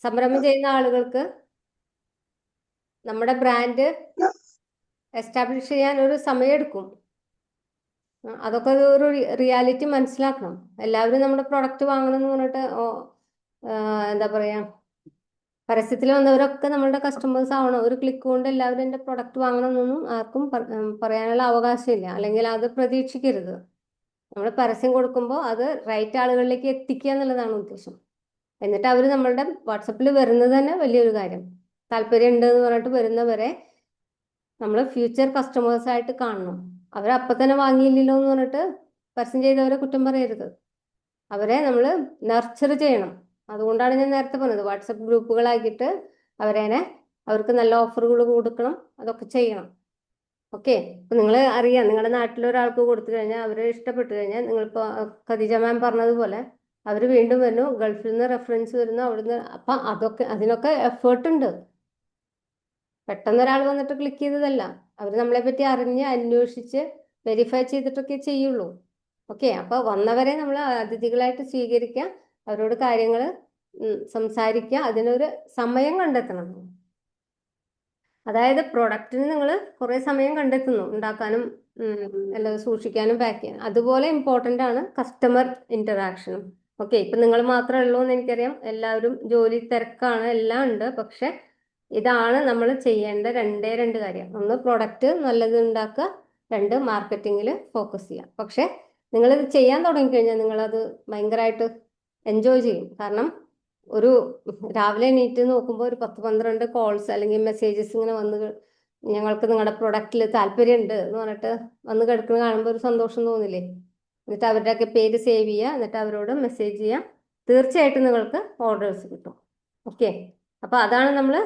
Speaker 1: സംരംഭം ചെയ്യുന്ന ആളുകൾക്ക് നമ്മുടെ ബ്രാൻഡ് എസ്റ്റാബ്ലിഷ് ചെയ്യാൻ ഒരു സമയമെടുക്കും. അതൊക്കെ ഒരു റിയാലിറ്റി മനസ്സിലാക്കണം. എല്ലാവരും നമ്മുടെ പ്രൊഡക്റ്റ് വാങ്ങണം എന്ന് പറഞ്ഞിട്ട് എന്താ പറയാ, പരസ്യത്തിൽ വന്നവരൊക്കെ നമ്മളുടെ കസ്റ്റമേഴ്സ് ആവണം, ഒരു ക്ലിക്ക് കൊണ്ട് എല്ലാവരും എൻ്റെ പ്രൊഡക്റ്റ് വാങ്ങണം എന്നൊന്നും ആർക്കും പറയാനുള്ള അവകാശമില്ല, അല്ലെങ്കിൽ അത് പ്രതീക്ഷിക്കരുത്. നമ്മൾ പരസ്യം കൊടുക്കുമ്പോൾ അത് റൈറ്റ് ആളുകളിലേക്ക് എത്തിക്കുക എന്നുള്ളതാണ് ഉദ്ദേശം. എന്നിട്ട് അവർ നമ്മളുടെ വാട്സപ്പിൽ വരുന്നത് തന്നെ വലിയൊരു കാര്യം. താല്പര്യം ഉണ്ട് എന്ന് പറഞ്ഞിട്ട് വരുന്നവരെ നമ്മൾ ഫ്യൂച്ചർ കസ്റ്റമേഴ്സ് ആയിട്ട് കാണണം. അവരപ്പം തന്നെ വാങ്ങിയില്ലല്ലോ എന്ന് പറഞ്ഞിട്ട് പരസ്യം ചെയ്തവരെ കുറ്റം പറയരുത്. അവരെ നമ്മൾ നർച്ചർ ചെയ്യണം. അതുകൊണ്ടാണ് ഞാൻ നേരത്തെ പറഞ്ഞത്, വാട്സപ്പ് ഗ്രൂപ്പുകളാക്കിയിട്ട് അവർക്ക് നല്ല ഓഫറുകൾ കൊടുക്കണം, അതൊക്കെ ചെയ്യണം. ഓക്കെ, ഇപ്പൊ നിങ്ങൾ അറിയാം, നിങ്ങളുടെ നാട്ടിലൊരാൾക്ക് കൊടുത്തു കഴിഞ്ഞാൽ അവർ ഇഷ്ടപ്പെട്ടു കഴിഞ്ഞാൽ, നിങ്ങളിപ്പോൾ ഖദീജ മാം പറഞ്ഞതുപോലെ അവർ വീണ്ടും വരുന്നു, ഗൾഫിൽ നിന്ന് റെഫറൻസ് വരുന്നു, അവിടുന്ന്. അപ്പൊ അതിനൊക്കെ എഫേർട്ട് ഉണ്ട്. പെട്ടെന്ന് ഒരാൾ വന്നിട്ട് ക്ലിക്ക് ചെയ്തതല്ല, അവർ നമ്മളെ പറ്റി അറിഞ്ഞ് അന്വേഷിച്ച് വെരിഫൈ ചെയ്തിട്ടൊക്കെ ചെയ്യുള്ളൂ. ഓക്കെ, അപ്പൊ വന്നവരെ നമ്മൾ അതിഥികളായിട്ട് സ്വീകരിക്കുക, അവരോട് കാര്യങ്ങൾ സംസാരിക്കുക, അതിനൊരു സമയം കണ്ടെത്തണം. അതായത് പ്രൊഡക്റ്റിന് നിങ്ങൾ കുറെ സമയം കണ്ടെത്തുന്നു, ഉണ്ടാക്കാനും എല്ലാം സൂക്ഷിക്കാനും പാക്ക് ചെയ്യാനും. അതുപോലെ ഇമ്പോർട്ടൻ്റ് ആണ് കസ്റ്റമർ ഇന്ററാക്ഷനും. ഓക്കെ, ഇപ്പൊ നിങ്ങൾ മാത്രമേ ഉള്ളൂ എന്ന് എനിക്കറിയാം, എല്ലാവരും ജോലി തിരക്കാണ്, എല്ലാം ഉണ്ട്. പക്ഷെ ഇതാണ് നമ്മൾ ചെയ്യേണ്ട രണ്ട് കാര്യം. ഒന്ന്, പ്രൊഡക്റ്റ് നല്ലത് ഉണ്ടാക്കുക, 2, മാർക്കറ്റിങ്ങിൽ ഫോക്കസ് ചെയ്യുക. പക്ഷെ നിങ്ങളിത് ചെയ്യാൻ തുടങ്ങിക്കഴിഞ്ഞാൽ നിങ്ങളത് ഭയങ്കരമായിട്ട് എൻജോയ് ചെയ്യും. കാരണം ഒരു രാവിലെ എണീറ്റ് നോക്കുമ്പോൾ ഒരു 10-12 കോൾസ് അല്ലെങ്കിൽ മെസ്സേജസ് ഇങ്ങനെ ഞങ്ങൾക്ക് നിങ്ങളുടെ പ്രൊഡക്റ്റിൽ താല്പര്യമുണ്ട് എന്ന് പറഞ്ഞിട്ട് വന്ന് കിടക്കുന്ന കാണുമ്പോൾ ഒരു സന്തോഷം തോന്നില്ലേ? എന്നിട്ട് അവരുടെയൊക്കെ പേര് സേവ് ചെയ്യുക, എന്നിട്ട് അവരോട് മെസ്സേജ് ചെയ്യാം, തീർച്ചയായിട്ടും നിങ്ങൾക്ക് ഓർഡേഴ്സ് കിട്ടും. ഓക്കെ, അപ്പൊ അതാണ് നമ്മൾ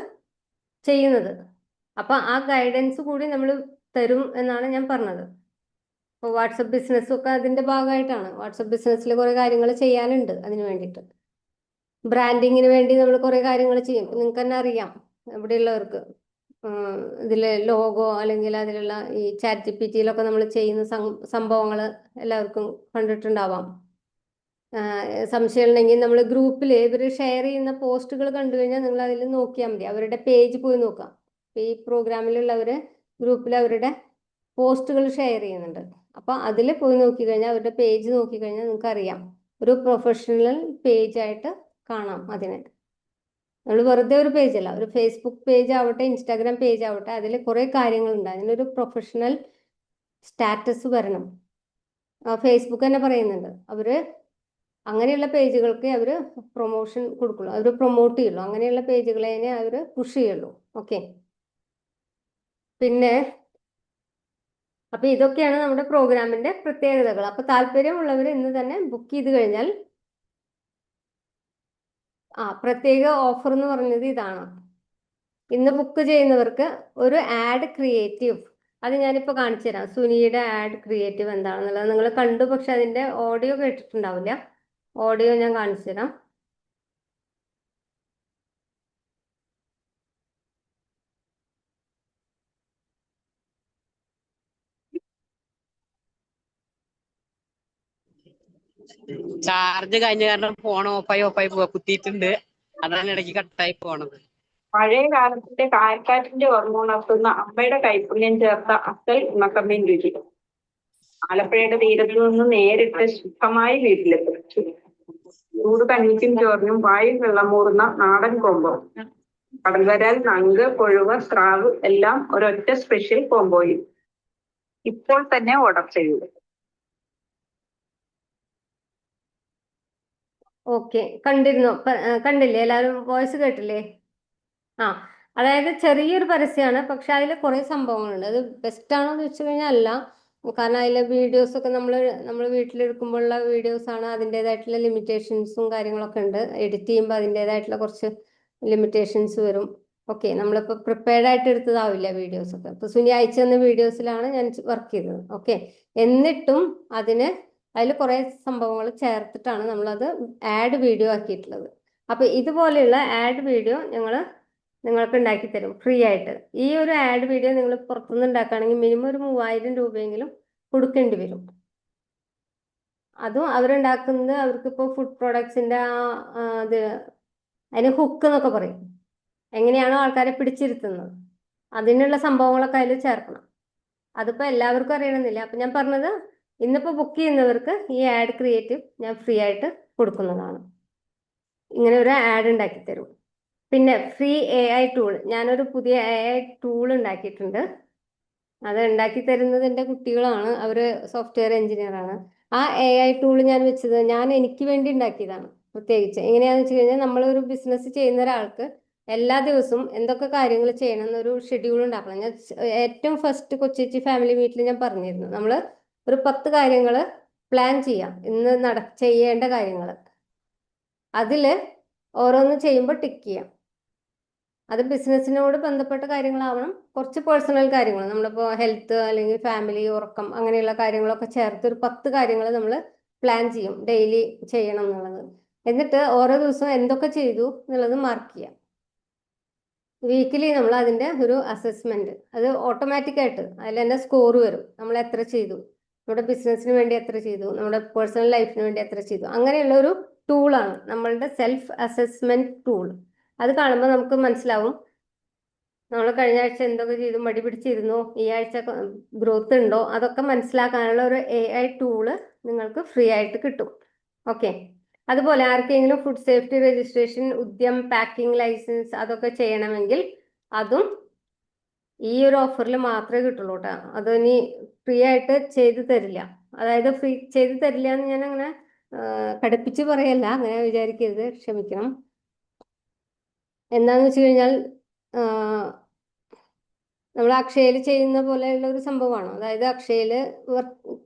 Speaker 1: ചെയ്യുന്നത്. അപ്പൊ ആ ഗൈഡൻസ് കൂടി നമ്മൾ തരും എന്നാണ് ഞാൻ പറഞ്ഞത്. ഇപ്പോൾ വാട്സപ്പ് ബിസിനസ്സും ഒക്കെ അതിന്റെ ഭാഗമായിട്ടാണ്. വാട്സപ്പ് ബിസിനസ്സിൽ കുറെ കാര്യങ്ങൾ ചെയ്യാനുണ്ട് അതിന് വേണ്ടിയിട്ട്. ബ്രാൻഡിങ്ങിന് വേണ്ടി നമ്മൾ കുറെ കാര്യങ്ങൾ ചെയ്യും. നിങ്ങൾക്ക് തന്നെ അറിയാം, ഇവിടെയുള്ളവർക്ക് ഇതിലെ ലോഗോ അല്ലെങ്കിൽ അതിലുള്ള ഈ ചാറ്റ് ജിപിടിയിലൊക്കെ നമ്മൾ ചെയ്യുന്ന സംഭവങ്ങൾ എല്ലാവർക്കും കണ്ടിട്ടുണ്ടാവാം. സംശയം ഉണ്ടെങ്കിൽ നമ്മൾ ഗ്രൂപ്പിൽ ഇവർ ഷെയർ ചെയ്യുന്ന പോസ്റ്റുകൾ കണ്ടു കഴിഞ്ഞാൽ നിങ്ങൾ അതിൽ നോക്കിയാൽ മതി. അവരുടെ പേജ് പോയി നോക്കാം. ഈ പ്രോഗ്രാമിലുള്ളവർ ഗ്രൂപ്പിൽ അവരുടെ പോസ്റ്റുകൾ ഷെയർ ചെയ്യുന്നുണ്ട്. അപ്പൊ അതിൽ പോയി നോക്കിക്കഴിഞ്ഞാൽ അവരുടെ പേജ് നോക്കിക്കഴിഞ്ഞാൽ നിങ്ങൾക്ക് അറിയാം, ഒരു പ്രൊഫഷണൽ പേജായിട്ട് കാണാം അതിനെ. നമ്മൾ വെറുതെ ഒരു പേജ് അല്ല, ഒരു ഫേസ്ബുക്ക് പേജ് ആവട്ടെ ഇൻസ്റ്റാഗ്രാം പേജ് ആവട്ടെ, അതിൽ കുറെ കാര്യങ്ങളുണ്ട്. അതിനൊരു പ്രൊഫഷണൽ സ്റ്റാറ്റസ് വരണം. ഫേസ്ബുക്ക് തന്നെ പറയുന്നുണ്ട്, അവര് അങ്ങനെയുള്ള പേജുകൾക്ക് അവർ പ്രൊമോഷൻ കൊടുക്കുള്ളൂ, അവർ പ്രൊമോട്ട് ചെയ്യുള്ളൂ. അങ്ങനെയുള്ള പേജുകളെ അവർ പുഷ് ചെയ്യുള്ളൂ. ഓക്കെ, പിന്നെ അപ്പൊ ഇതൊക്കെയാണ് നമ്മുടെ പ്രോഗ്രാമിന്റെ പ്രത്യേകതകൾ. അപ്പൊ താല്പര്യമുള്ളവർ ഇന്ന് തന്നെ ബുക്ക് ചെയ്ത് കഴിഞ്ഞാൽ, പ്രത്യേക ഓഫർ എന്ന് പറഞ്ഞത് ഇതാണ്. ഇന്ന് ബുക്ക് ചെയ്യുന്നവർക്ക് ഒരു ആഡ് ക്രിയേറ്റീവ്, അത് ഞാനിപ്പോൾ കാണിച്ചു തരാം. സുനിയുടെ ആഡ് ക്രിയേറ്റീവ് എന്താണെന്നുള്ളത് നിങ്ങൾ കണ്ടു, പക്ഷെ അതിന്റെ ഓഡിയോ കേട്ടിട്ടുണ്ടാവില്ല. ഓഡിയോ ഞാൻ കാണിച്ചു തരാം.
Speaker 2: ചാർജ് കഴിഞ്ഞ കാരണം ഫോൺ ഓഫായി പോവാ, കുത്തിയിട്ടുണ്ട്. അതാണ് ഇടയ്ക്ക് കട്ടായി പോണത്.
Speaker 3: പഴയ കാലത്തിന്റെ കായക്കാറ്റിന്റെ ഓർമ്മ ഉണർത്തുന്ന അമ്മയുടെ കൈപ്പുണ്യം ചേർത്ത അസൽ ഉണക്കമ്മീൻ രുചി. ആലപ്പുഴയുടെ തീരത്തു നിന്ന് നേരിട്ട് ശുദ്ധമായി വീട്ടിലെത്തും. ചൂട് കഞ്ഞിക്കും ചോറിനും വായിൽ വെള്ളമൂറുന്ന നാടൻ കോമ്പോ. കടൽവരാൽ, നങ്ക്, കൊഴുവ, സ്രാവ് എല്ലാം ഒരൊറ്റ സ്പെഷ്യൽ കോമ്പോയിൽ. ഇപ്പോൾ തന്നെ ഓർഡർ ചെയ്യൂ.
Speaker 1: ഓക്കെ, കണ്ടിരുന്നോ? കണ്ടില്ലേ? എല്ലാവരും വോയിസ് കേട്ടില്ലേ? അതായത് ചെറിയൊരു പരസ്യമാണ്, പക്ഷെ അതിൽ കുറെ സംഭവങ്ങളുണ്ട്. അത് ബെസ്റ്റ് ആണോ എന്ന് വെച്ച് കഴിഞ്ഞാൽ അല്ല. കാരണം അതിലെ വീഡിയോസ് ഒക്കെ നമ്മൾ വീട്ടിലെടുക്കുമ്പോഴുള്ള വീഡിയോസ് ആണ്. അതിൻ്റെതായിട്ടുള്ള ലിമിറ്റേഷൻസും കാര്യങ്ങളൊക്കെ ഉണ്ട്. എഡിറ്റ് ചെയ്യുമ്പോൾ അതിൻ്റെതായിട്ടുള്ള കുറച്ച് ലിമിറ്റേഷൻസ് വരും. ഓക്കെ, നമ്മളിപ്പോൾ പ്രിപ്പയർഡ് ആയിട്ട് എടുത്തതാവില്ല വീഡിയോസ് ഒക്കെ. ഇപ്പൊ സുനി അയച്ചു തന്ന വീഡിയോസിലാണ് ഞാൻ വർക്ക് ചെയ്തത്. ഓക്കെ, എന്നിട്ടും അതിൽ കുറെ സംഭവങ്ങൾ ചേർത്തിട്ടാണ് നമ്മളത് ആഡ് വീഡിയോ ആക്കിയിട്ടുള്ളത്. അപ്പൊ ഇതുപോലെയുള്ള ആഡ് വീഡിയോ നിങ്ങൾക്ക് ഉണ്ടാക്കി തരും ഫ്രീ ആയിട്ട്. ഈ ഒരു ആഡ് വീഡിയോ നിങ്ങൾ പുറത്തുനിന്ന് ഉണ്ടാക്കുകയാണെങ്കിൽ മിനിമം ഒരു 3000 രൂപയെങ്കിലും കൊടുക്കേണ്ടി വരും. അതും അവരുണ്ടാക്കുന്നത്, അവർക്കിപ്പോൾ ഫുഡ് പ്രോഡക്ട്സിന്റെ അതിന് ഹുക്ക് എന്നൊക്കെ പറയും. എങ്ങനെയാണോ ആൾക്കാരെ പിടിച്ചിരുത്തുന്നത്, അതിനുള്ള സംഭവങ്ങളൊക്കെ അതിൽ ചേർക്കണം. അതിപ്പോൾ എല്ലാവർക്കും അറിയണമെന്നില്ല. അപ്പം ഞാൻ പറഞ്ഞത്, ഇന്നിപ്പോൾ ബുക്ക് ചെയ്യുന്നവർക്ക് ഈ ആഡ് ക്രിയേറ്റീവ് ഞാൻ ഫ്രീ ആയിട്ട് കൊടുക്കുന്നതാണ്. ഇങ്ങനെ ഒരു ആഡ് ഉണ്ടാക്കി തരും. പിന്നെ ഫ്രീ AI ടൂൾ, ഞാനൊരു പുതിയ AI ടൂൾ ഉണ്ടാക്കിയിട്ടുണ്ട്. അത് ഉണ്ടാക്കി തരുന്നത് എൻ്റെ കുട്ടികളാണ്. അവർ സോഫ്റ്റ്വെയർ എഞ്ചിനീയർ ആണ്. ആ AI ടൂൾ ഞാൻ വെച്ചത് ഞാൻ എനിക്ക് വേണ്ടി ഉണ്ടാക്കിയതാണ്. പ്രത്യേകിച്ച് എങ്ങനെയാണെന്ന് വെച്ച് കഴിഞ്ഞാൽ, നമ്മളൊരു ബിസിനസ് ചെയ്യുന്ന ഒരാൾക്ക് എല്ലാ ദിവസവും എന്തൊക്കെ കാര്യങ്ങൾ ചെയ്യണം എന്നൊരു ഷെഡ്യൂൾ ഉണ്ടാക്കണം. ഞാൻ ഏറ്റവും ഫസ്റ്റ് കൊച്ചേച്ചി ഫാമിലി മീറ്റിൽ ഞാൻ പറഞ്ഞിരുന്നു, നമ്മൾ ഒരു 10 കാര്യങ്ങൾ പ്ലാൻ ചെയ്യാം, ഇന്ന് ചെയ്യേണ്ട കാര്യങ്ങൾ. അതിൽ ഓരോന്ന് ചെയ്യുമ്പോൾ ടിക്ക് ചെയ്യാം. അത് ബിസിനസ്സിനോട് ബന്ധപ്പെട്ട കാര്യങ്ങളാവണം, കുറച്ച് പേഴ്സണൽ കാര്യങ്ങൾ, നമ്മളിപ്പോൾ ഹെൽത്ത് അല്ലെങ്കിൽ ഫാമിലി, ഉറക്കം, അങ്ങനെയുള്ള കാര്യങ്ങളൊക്കെ ചേർത്ത് ഒരു 10 കാര്യങ്ങൾ നമ്മൾ പ്ലാൻ ചെയ്യും ഡെയിലി ചെയ്യണം എന്നുള്ളത്. എന്നിട്ട് ഓരോ ദിവസവും എന്തൊക്കെ ചെയ്തു എന്നുള്ളത് മാർക്ക് ചെയ്യാം. വീക്കിലി നമ്മൾ അതിൻ്റെ ഒരു അസസ്മെന്റ്, അത് ഓട്ടോമാറ്റിക്കായിട്ട് അതിൽ തന്നെ സ്കോർ വരും. നമ്മൾ എത്ര ചെയ്തു, നമ്മുടെ ബിസിനസ്സിന് വേണ്ടി എത്ര ചെയ്തു, നമ്മുടെ പേഴ്സണൽ ലൈഫിന് വേണ്ടി എത്ര ചെയ്തു, അങ്ങനെയുള്ള ഒരു ടൂളാണ് നമ്മളുടെ സെൽഫ് അസസ്മെന്റ് ടൂൾ. അത് കാണുമ്പോൾ നമുക്ക് മനസ്സിലാവും നമ്മൾ കഴിഞ്ഞ ആഴ്ച എന്തൊക്കെ ചെയ്തു, മടി പിടിച്ചിരുന്നോ, ഈ ആഴ്ച ഗ്രോത്ത് ഉണ്ടോ, അതൊക്കെ മനസ്സിലാക്കാനുള്ള ഒരു AI ടൂള് നിങ്ങൾക്ക് ഫ്രീ ആയിട്ട് കിട്ടും. ഓക്കെ, അതുപോലെ ആർക്കെങ്കിലും food safety registration, Udyam, packing licence അതൊക്കെ ചെയ്യണമെങ്കിൽ അതും ഈ ഒരു ഓഫറിൽ മാത്രമേ കിട്ടുള്ളൂ കേട്ടോ. അത് ഇനി ഫ്രീ ആയിട്ട് ചെയ്തു തരില്ല. അതായത് ഫ്രീ ചെയ്തു തരില്ല എന്ന് ഞാൻ അങ്ങനെ കടുപ്പിച്ച് പറയല്ല, അങ്ങനെ വിചാരിക്കരുത്, ക്ഷമിക്കണം. എന്താന്ന് വെച്ച് കഴിഞ്ഞാൽ നമ്മൾ അക്ഷയയിൽ ചെയ്യുന്ന പോലെയുള്ള ഒരു സംഭവമാണ്. അതായത് അക്ഷയയിൽ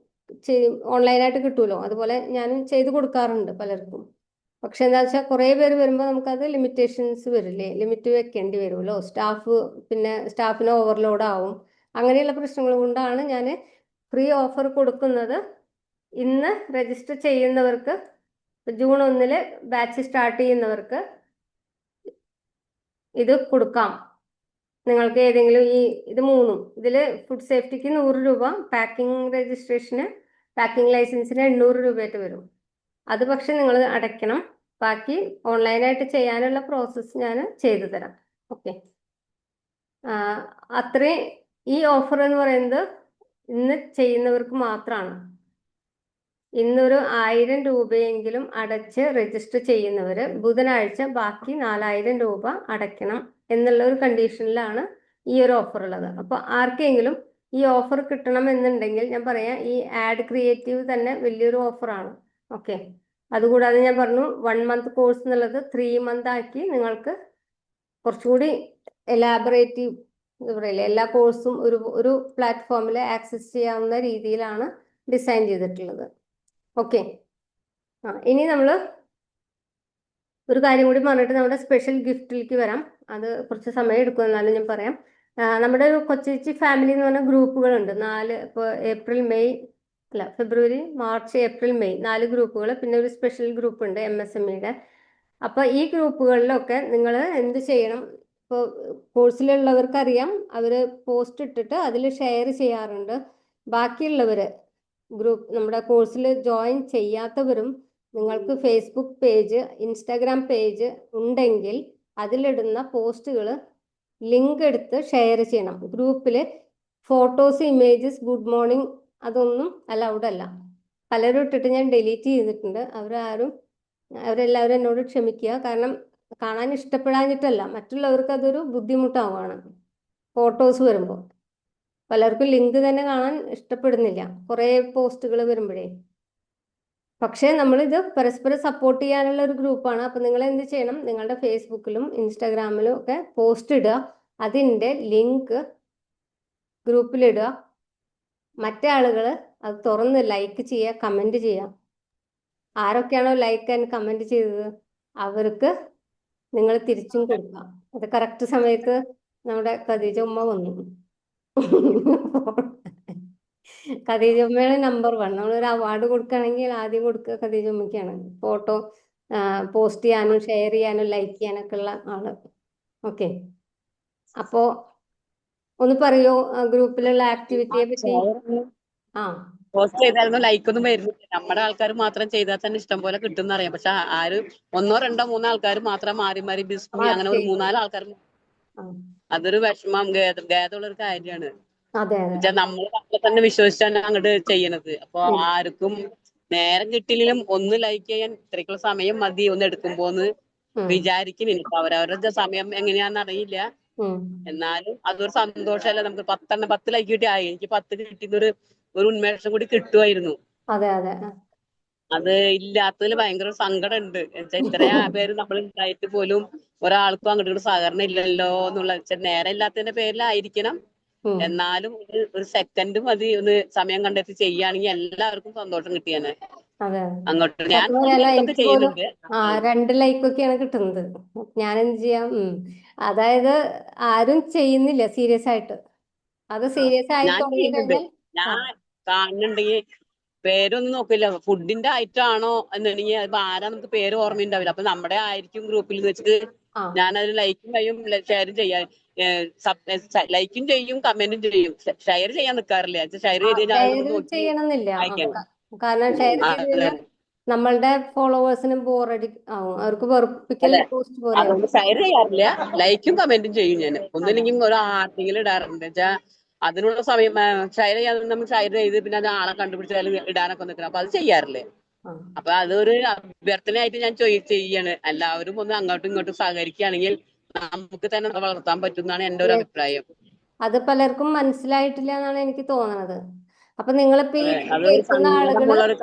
Speaker 1: ഓൺലൈനായിട്ട് കിട്ടുമല്ലോ, അതുപോലെ ഞാനും ചെയ്ത് കൊടുക്കാറുണ്ട് പലർക്കും. പക്ഷെ എന്താ വെച്ചാൽ കുറേ പേര് വരുമ്പോൾ നമുക്കത് ലിമിറ്റേഷൻസ് വരില്ലേ, ലിമിറ്റ് വെക്കേണ്ടി വരുമല്ലോ. സ്റ്റാഫിന് ഓവർലോഡ് ആവും. അങ്ങനെയുള്ള പ്രശ്നങ്ങൾ കൊണ്ടാണ് ഞാൻ ഫ്രീ ഓഫർ കൊടുക്കുന്നത് ഇന്ന് രജിസ്റ്റർ ചെയ്യുന്നവർക്ക്, ജൂൺ 1 ബാച്ച് സ്റ്റാർട്ട് ചെയ്യുന്നവർക്ക് ഇത് കൊടുക്കാം. നിങ്ങൾക്ക് ഏതെങ്കിലും ഇത് മൂന്നും, ഇതിൽ ഫുഡ് സേഫ്റ്റിക്ക് 100 രൂപ, പാക്കിംഗ് രജിസ്ട്രേഷന്, പാക്കിംഗ് ലൈസൻസിന് 800 രൂപയായിട്ട് വരും. അത് പക്ഷെ നിങ്ങൾ അടയ്ക്കണം. ബാക്കി ഓൺലൈനായിട്ട് ചെയ്യാനുള്ള പ്രോസസ്സ് ഞാൻ ചെയ്തു തരാം. ഓക്കെ, അത്രയും ഈ ഓഫർ എന്ന് പറയുന്നത് ഇന്ന് ചെയ്യുന്നവർക്ക് മാത്രമാണ്. ഇന്നൊരു 1000 രൂപയെങ്കിലും അടച്ച് രജിസ്റ്റർ ചെയ്യുന്നവർ ബുധനാഴ്ച ബാക്കി 4000 രൂപ അടയ്ക്കണം എന്നുള്ള ഒരു കണ്ടീഷനിലാണ് ഈ ഒരു ഓഫർ ഉള്ളത്. അപ്പോൾ ആർക്കെങ്കിലും ഈ ഓഫർ കിട്ടണം എന്നുണ്ടെങ്കിൽ ഞാൻ പറയാം, ഈ ആഡ് ക്രിയേറ്റീവ് തന്നെ വലിയൊരു ഓഫറാണ്. ഓക്കെ, അതുകൂടാതെ ഞാൻ പറഞ്ഞു 1 മന്ത് കോഴ്സ് എന്നുള്ളത് 3 മന്ത് ആക്കി നിങ്ങൾക്ക് കുറച്ചുകൂടി എലാബറേറ്റീവ് എന്താ പറയില്ലേ, എല്ലാ കോഴ്സും ഒരു പ്ലാറ്റ്ഫോമിൽ ആക്സസ് ചെയ്യാവുന്ന രീതിയിലാണ് ഡിസൈൻ ചെയ്തിട്ടുള്ളത്. ഓക്കെ, ഇനി നമ്മൾ ഒരു കാര്യം കൂടി പറഞ്ഞിട്ട് നമ്മുടെ സ്പെഷ്യൽ ഗിഫ്റ്റിലേക്ക് വരാം. അത് കുറച്ച് സമയം എടുക്കും, എന്നാലും ഞാൻ പറയാം. നമ്മുടെ ഒരു കൊച്ചേച്ചി ഫാമിലി എന്ന് പറഞ്ഞ ഗ്രൂപ്പുകളുണ്ട്. 4 ഇപ്പോൾ ഫെബ്രുവരി, മാർച്ച്, ഏപ്രിൽ, മെയ് 4 ഗ്രൂപ്പുകൾ. പിന്നെ ഒരു സ്പെഷ്യൽ ഗ്രൂപ്പ് ഉണ്ട് MSMEയുടെ. അപ്പോൾ ഈ ഗ്രൂപ്പുകളിലൊക്കെ നിങ്ങൾ എന്ത് ചെയ്യണം? ഇപ്പോൾ കോഴ്സിലുള്ളവർക്കറിയാം, അവർ പോസ്റ്റ് ഇട്ടിട്ട് അതിൽ ഷെയർ ചെയ്യാറുണ്ട്. ബാക്കിയുള്ളവർ നമ്മുടെ കോഴ്സിൽ ജോയിൻ ചെയ്യാത്തവരും നിങ്ങൾക്ക് ഫേസ്ബുക്ക് പേജ്, ഇൻസ്റ്റാഗ്രാം പേജ് ഉണ്ടെങ്കിൽ അതിലിടുന്ന പോസ്റ്റുകൾ ലിങ്ക് എടുത്ത് ഷെയർ ചെയ്യണം. ഗ്രൂപ്പിൽ ഫോട്ടോസ്, ഇമേജസ്, ഗുഡ് മോർണിംഗ് അതൊന്നും അലൗഡ് അല്ല. പലരും ഇട്ടിട്ട് ഞാൻ ഡിലീറ്റ് ചെയ്തിട്ടുണ്ട്. അവരെല്ലാവരും എന്നോട് ക്ഷമിക്കുക. കാരണം കാണാൻ ഇഷ്ടപ്പെടാഞ്ഞിട്ടല്ല, മറ്റുള്ളവർക്ക് അതൊരു ബുദ്ധിമുട്ടാവുകയാണ്. ഫോട്ടോസ് വരുമ്പോൾ പലർക്കും ലിങ്ക് തന്നെ കാണാൻ ഇഷ്ടപ്പെടുന്നില്ല, കുറേ പോസ്റ്റുകൾ വരുമ്പോഴേ. പക്ഷേ നമ്മളിത് പരസ്പരം സപ്പോർട്ട് ചെയ്യാനുള്ള ഒരു ഗ്രൂപ്പാണ്. അപ്പം നിങ്ങൾ എന്ത് ചെയ്യണം? നിങ്ങളുടെ ഫേസ്ബുക്കിലും ഇൻസ്റ്റാഗ്രാമിലും ഒക്കെ പോസ്റ്റ് ഇടുക, അതിൻ്റെ ലിങ്ക് ഗ്രൂപ്പിലിടുക. മറ്റേ ആളുകൾ അത് തുറന്ന് ലൈക്ക് ചെയ്യുക, കമൻറ്റ് ചെയ്യുക. ആരൊക്കെയാണോ ലൈക്ക് ആൻഡ് കമൻറ്റ് ചെയ്തത് അവർക്ക് നിങ്ങൾ തിരിച്ചും കൊടുക്കുക. അത് കറക്റ്റ് സമയത്ത് നമ്മുടെ ഖദീജ ഉമ്മ വന്നു. ഖദീജ ഉമ്മയാണ് നമ്പർ 1. നമ്മളൊരു അവാർഡ് കൊടുക്കുകയാണെങ്കിൽ ആദ്യം കൊടുക്കുക ഖദീജ ഉമ്മയ്ക്കാണ്. ഫോട്ടോ പോസ്റ്റ് ചെയ്യാനും ഷെയർ ചെയ്യാനും ലൈക്ക് ചെയ്യാനൊക്കെ ഉള്ള ആള്. ഓക്കെ, അപ്പോ ഒന്ന് പറയോ ഗ്രൂപ്പിലുള്ള ആക്ടിവിറ്റിയെ പറ്റി?
Speaker 2: പോസ്റ്റ് ചെയ്തായിരുന്നു, ലൈക്ക് ഒന്നും വരുന്നില്ല. നമ്മുടെ ആൾക്കാർ മാത്രം ചെയ്താൽ തന്നെ ഇഷ്ടം പോലെ കിട്ടും അറിയാം. പക്ഷെ 1, 2, 3 ആൾക്കാർ മാത്രം മാറി മാറി ബിസ്മി അങ്ങനെ ഒരു 3-4 ആൾക്കാർ, അതൊരു വിഷമം, ഖേദമുള്ള ഒരു കാര്യമാണ്. നമ്മൾ നമ്മളെ തന്നെ വിശ്വസിച്ചാണ് അങ്ങോട്ട് ചെയ്യണത്. അപ്പൊ ആർക്കും നേരം കിട്ടിയില്ലെങ്കിലും ഒന്ന് ലൈക്ക് ചെയ്യാൻ ഇത്രയ്ക്കുള്ള സമയം മതി ഒന്ന് എടുക്കുമ്പോന്ന് വിചാരിക്കുന്നില്ല. അവരവരുടെ സമയം എങ്ങനെയാന്ന് അറിയില്ല. എന്നാലും അതൊരു സന്തോഷമല്ല. നമുക്ക് 10 ലൈക്ക് കിട്ടിയായി, എനിക്ക് 10 കിട്ടിയൊരു ഉന്മേഷം കൂടി കിട്ടുമായിരുന്നു. അത് ഇല്ലാത്തതിൽ ഭയങ്കര സങ്കടം ഉണ്ട്. ഇത്രയും പേര് നമ്മൾ ഉണ്ടായിട്ട് പോലും ഒരാൾക്കും അങ്ങോട്ട് സഹകരണം ഇല്ലല്ലോ എന്നുള്ള നേരം ഇല്ലാത്തതിന്റെ പേരിലായിരിക്കണം. എന്നാലും ഒരു സെക്കൻഡ് മതി ഒന്ന് സമയം കണ്ടെത്തി ചെയ്യുകയാണെങ്കിൽ എല്ലാവർക്കും സന്തോഷം കിട്ടിയാണ്. അങ്ങോട്ട് ഞാൻ ചെയ്യുന്നുണ്ട്.
Speaker 1: 2 ലൈക്കൊക്കെയാണ് കിട്ടുന്നത്. ഞാൻ എന്ത് ചെയ്യാം? അതായത് ആരും ചെയ്യുന്നില്ല സീരിയസ് ആയിട്ട്. അത് സീരിയസ് ആയി തുടങ്ങിക്കഴിഞ്ഞാൽ
Speaker 2: ഞാൻ കാണുന്നുണ്ടെങ്കിൽ പേരൊന്നും നോക്കില്ല, ഫുഡിന്റെ ഐറ്റം ആണോ എന്നുണ്ടെങ്കിൽ അത് ആരാ നമുക്ക് പേര് ഓർമ്മയുണ്ടാവില്ല. അപ്പൊ നമ്മുടെ ആയിരിക്കും ഗ്രൂപ്പിൽ വെച്ചിട്ട് ഞാനത് ലൈക്കും ചെയ്യും, ഷെയറും ചെയ്യാൻ ലൈക്കും ചെയ്യും, കമന്റും ചെയ്യും. ഷെയർ ചെയ്യാൻ നിൽക്കാറില്ല. ഷെയർ
Speaker 1: ചെയ്യണമെന്നില്ല. കാരണം ഷെയർ ചെയ്ത് നമ്മളുടെ ഫോളോവേഴ്സിനും ബോറടി ആവും, അവർക്ക് വെറുപ്പിക്കൽ പോസ്റ്റ് പോലെ.
Speaker 2: അതുകൊണ്ട് ഷെയർ ചെയ്യാറില്ല, ലൈക്കും കമന്റും ചെയ്യും ഞാൻ. ഒന്നില്ലെങ്കിൽ ഒരു ആർട്ടിക്കൽ ഇടാറുണ്ട്. വെച്ചാൽ അതിനുള്ള സമയം ഷെയർ ചെയ്യാൻ നമ്മൾ ഷെയർ ചെയ്ത് പിന്നെ അത് ആളെ കണ്ടുപിടിച്ചാൽ ഇടാനൊക്കെ നിൽക്കണം. അപ്പൊ അത് ചെയ്യാറില്ലേ. അപ്പൊ അതൊരു അഭ്യർത്ഥനയായിട്ട് ഞാൻ ചെയ്യാണ്. എല്ലാവരും ഒന്ന് അങ്ങോട്ടും ഇങ്ങോട്ടും സഹകരിക്കുകയാണെങ്കിൽ നമുക്ക് തന്നെ വളർത്താൻ പറ്റും എന്നാണ് എന്റെ ഒരു അഭിപ്രായം.
Speaker 1: അത് പലർക്കും മനസ്സിലായിട്ടില്ല എന്നാണ് എനിക്ക് തോന്നുന്നത്. അപ്പൊ നിങ്ങളിപ്പോ ഈ കേൾക്കുന്ന ആളുകള്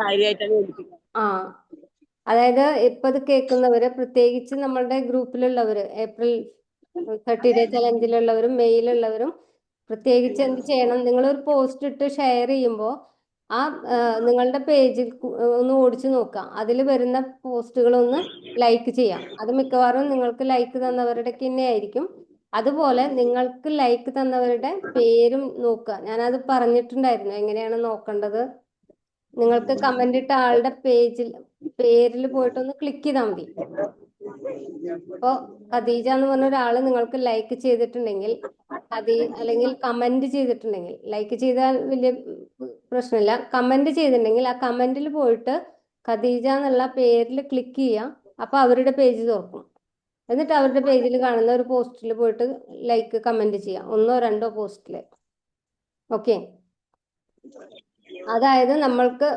Speaker 1: അതായത് ഇപ്പൊ ഇത് കേൾക്കുന്നവര്, പ്രത്യേകിച്ച് നമ്മളുടെ ഗ്രൂപ്പിലുള്ളവര്, ഏപ്രിൽ 30 ഡേ ചലഞ്ചിലുള്ളവരും മെയിലുള്ളവരും പ്രത്യേകിച്ച് എന്ത് ചെയ്യണം? നിങ്ങളൊരു പോസ്റ്റ് ഇട്ട് ഷെയർ ചെയ്യുമ്പോൾ നിങ്ങളുടെ പേജിൽ ഒന്ന് ഓടിച്ചു നോക്കാം. അതിൽ വരുന്ന പോസ്റ്റുകളൊന്ന് ലൈക്ക് ചെയ്യാം. അത് മിക്കവാറും നിങ്ങൾക്ക് ലൈക്ക് തന്നവരുടെ തന്നെ ആയിരിക്കും. അതുപോലെ നിങ്ങൾക്ക് ലൈക്ക് തന്നവരുടെ പേരും നോക്കുക. ഞാനത് പറഞ്ഞിട്ടുണ്ടായിരുന്നു എങ്ങനെയാണ് നോക്കേണ്ടത്. നിങ്ങൾക്ക് കമന്റ് ഇട്ട ആളുടെ പേരിൽ പോയിട്ടൊന്ന് ക്ലിക്ക് ചെയ്താൽ മതി. ഇപ്പോ ഖദീജ എന്ന് പറഞ്ഞ ഒരാള് നിങ്ങൾക്ക് ലൈക്ക് ചെയ്തിട്ടുണ്ടെങ്കിൽ അല്ലെങ്കിൽ കമന്റ് ചെയ്തിട്ടുണ്ടെങ്കിൽ, ലൈക്ക് ചെയ്താൽ വലിയ പ്രശ്നമില്ല, കമന്റ് ചെയ്തിട്ടുണ്ടെങ്കിൽ ആ കമന്റിൽ പോയിട്ട് ഖദീജ എന്നുള്ള പേരിൽ ക്ലിക്ക് ചെയ്യാം. അപ്പൊ അവരുടെ പേജ് തുറക്കും. എന്നിട്ട് അവരുടെ പേജിൽ കാണുന്ന ഒരു പോസ്റ്റിൽ പോയിട്ട് ലൈക്ക് കമന്റ് ചെയ്യാം, 1 2 പോസ്റ്റില്. ഓക്കെ, അതായത് നമ്മൾക്ക്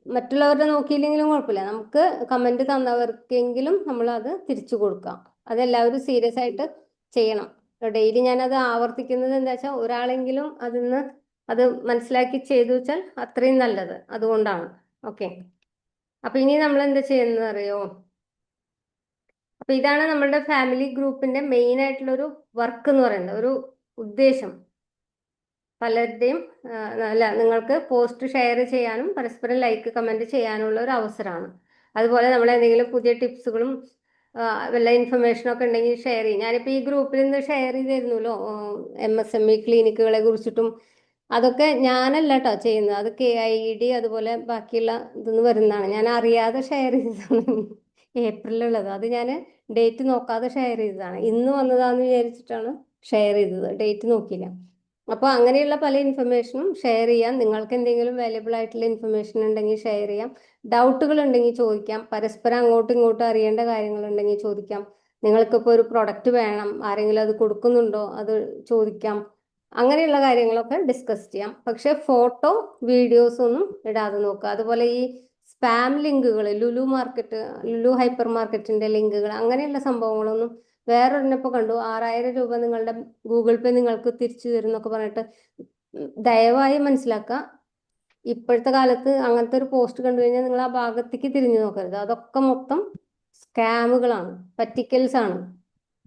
Speaker 1: മറ്റുള്ളവരുടെ നോക്കിയില്ലെങ്കിലും കുഴപ്പമില്ല, നമുക്ക് കമന്റ് തന്നവർക്കെങ്കിലും നമ്മൾ അത് തിരിച്ചു കൊടുക്കാം. അതെല്ലാവരും സീരിയസ് ആയിട്ട് ചെയ്യണം. ഡെയിലി ഞാനത് ആവർത്തിക്കുന്നത് എന്താ വെച്ചാൽ ഒരാളെങ്കിലും അത് മനസ്സിലാക്കി ചെയ്തു വെച്ചാൽ അത്രയും നല്ലത്. അതുകൊണ്ടാണ്. ഓക്കെ, അപ്പൊ ഇനി നമ്മൾ എന്താ ചെയ്യുന്നത് അറിയോ? അപ്പൊ ഇതാണ് നമ്മളുടെ ഫാമിലി ഗ്രൂപ്പിന്റെ മെയിൻ ആയിട്ടുള്ള ഒരു വർക്ക് എന്ന് പറയുന്നത്, ഒരു ഉദ്ദേശം. പലരുടെയും അല്ല, നിങ്ങൾക്ക് പോസ്റ്റ് ഷെയർ ചെയ്യാനും പരസ്പരം ലൈക്ക് കമന്റ് ചെയ്യാനുള്ള ഒരു അവസരമാണ്. അതുപോലെ നമ്മൾ എന്തെങ്കിലും പുതിയ ടിപ്സുകളും വല്ല ഇൻഫർമേഷനും ഒക്കെ ഉണ്ടെങ്കിൽ ഷെയർ ചെയ്യും. ഞാനിപ്പോൾ ഈ ഗ്രൂപ്പിൽ നിന്ന് ഷെയർ ചെയ്തിരുന്നല്ലോ MSME ക്ലിനിക്കുകളെ കുറിച്ചിട്ടും. അതൊക്കെ ഞാനല്ല കേട്ടോ ചെയ്യുന്നത്, അത് KIED അതുപോലെ ബാക്കിയുള്ള ഇതൊന്ന് വരുന്നതാണ്. ഞാൻ അറിയാതെ ഷെയർ ചെയ്തതാണ് ഏപ്രിലുള്ളത്. അത് ഞാൻ ഡേറ്റ് നോക്കാതെ ഷെയർ ചെയ്തതാണ്. ഇന്ന് വന്നതാന്ന് വിചാരിച്ചിട്ടാണ് ഷെയർ ചെയ്തത്, ഡേറ്റ് നോക്കിയില്ല. അപ്പോൾ അങ്ങനെയുള്ള പല ഇൻഫർമേഷനും ഷെയർ ചെയ്യാം. നിങ്ങൾക്ക് എന്തെങ്കിലും വാല്യബിൾ ആയിട്ടുള്ള ഇൻഫർമേഷൻ ഉണ്ടെങ്കിൽ ഷെയർ ചെയ്യാം. ഡൗട്ടുകൾ ഉണ്ടെങ്കിൽ ചോദിക്കാം. പരസ്പരം അങ്ങോട്ടും ഇങ്ങോട്ടും അറിയേണ്ട കാര്യങ്ങൾ ഉണ്ടെങ്കിൽ ചോദിക്കാം. നിങ്ങൾക്കിപ്പോൾ ഒരു പ്രൊഡക്റ്റ് വേണം, ആരെങ്കിലും അത് കൊടുക്കുന്നുണ്ടോ, അത് ചോദിക്കാം. അങ്ങനെയുള്ള കാര്യങ്ങളൊക്കെ ഡിസ്കസ് ചെയ്യാം. പക്ഷെ ഫോട്ടോ വീഡിയോസ് ഒന്നും ഇടാതെ നോക്കുക. അതുപോലെ ഈ സ്പാം ലിങ്കുകൾ, ലുലു ഹൈപ്പർ മാർക്കറ്റിന്റെ ലിങ്കുകൾ, അങ്ങനെയുള്ള സംഭവങ്ങളൊന്നും വേറൊരെണ്ണിപ്പോൾ കണ്ടു, 6000 രൂപ നിങ്ങളുടെ ഗൂഗിൾ പേ നിങ്ങൾക്ക് തിരിച്ചു തരും എന്നൊക്കെ പറഞ്ഞിട്ട്. ദയവായി മനസ്സിലാക്കുക, ഇപ്പോഴത്തെ കാലത്ത് അങ്ങനത്തെ ഒരു പോസ്റ്റ് കണ്ടു കഴിഞ്ഞാൽ നിങ്ങൾ ആ ഭാഗത്തേക്ക് തിരിഞ്ഞു നോക്കരുത്. അതൊക്കെ മൊത്തം സ്കാമുകളാണ്, പറ്റിക്കൽസ് ആണ്.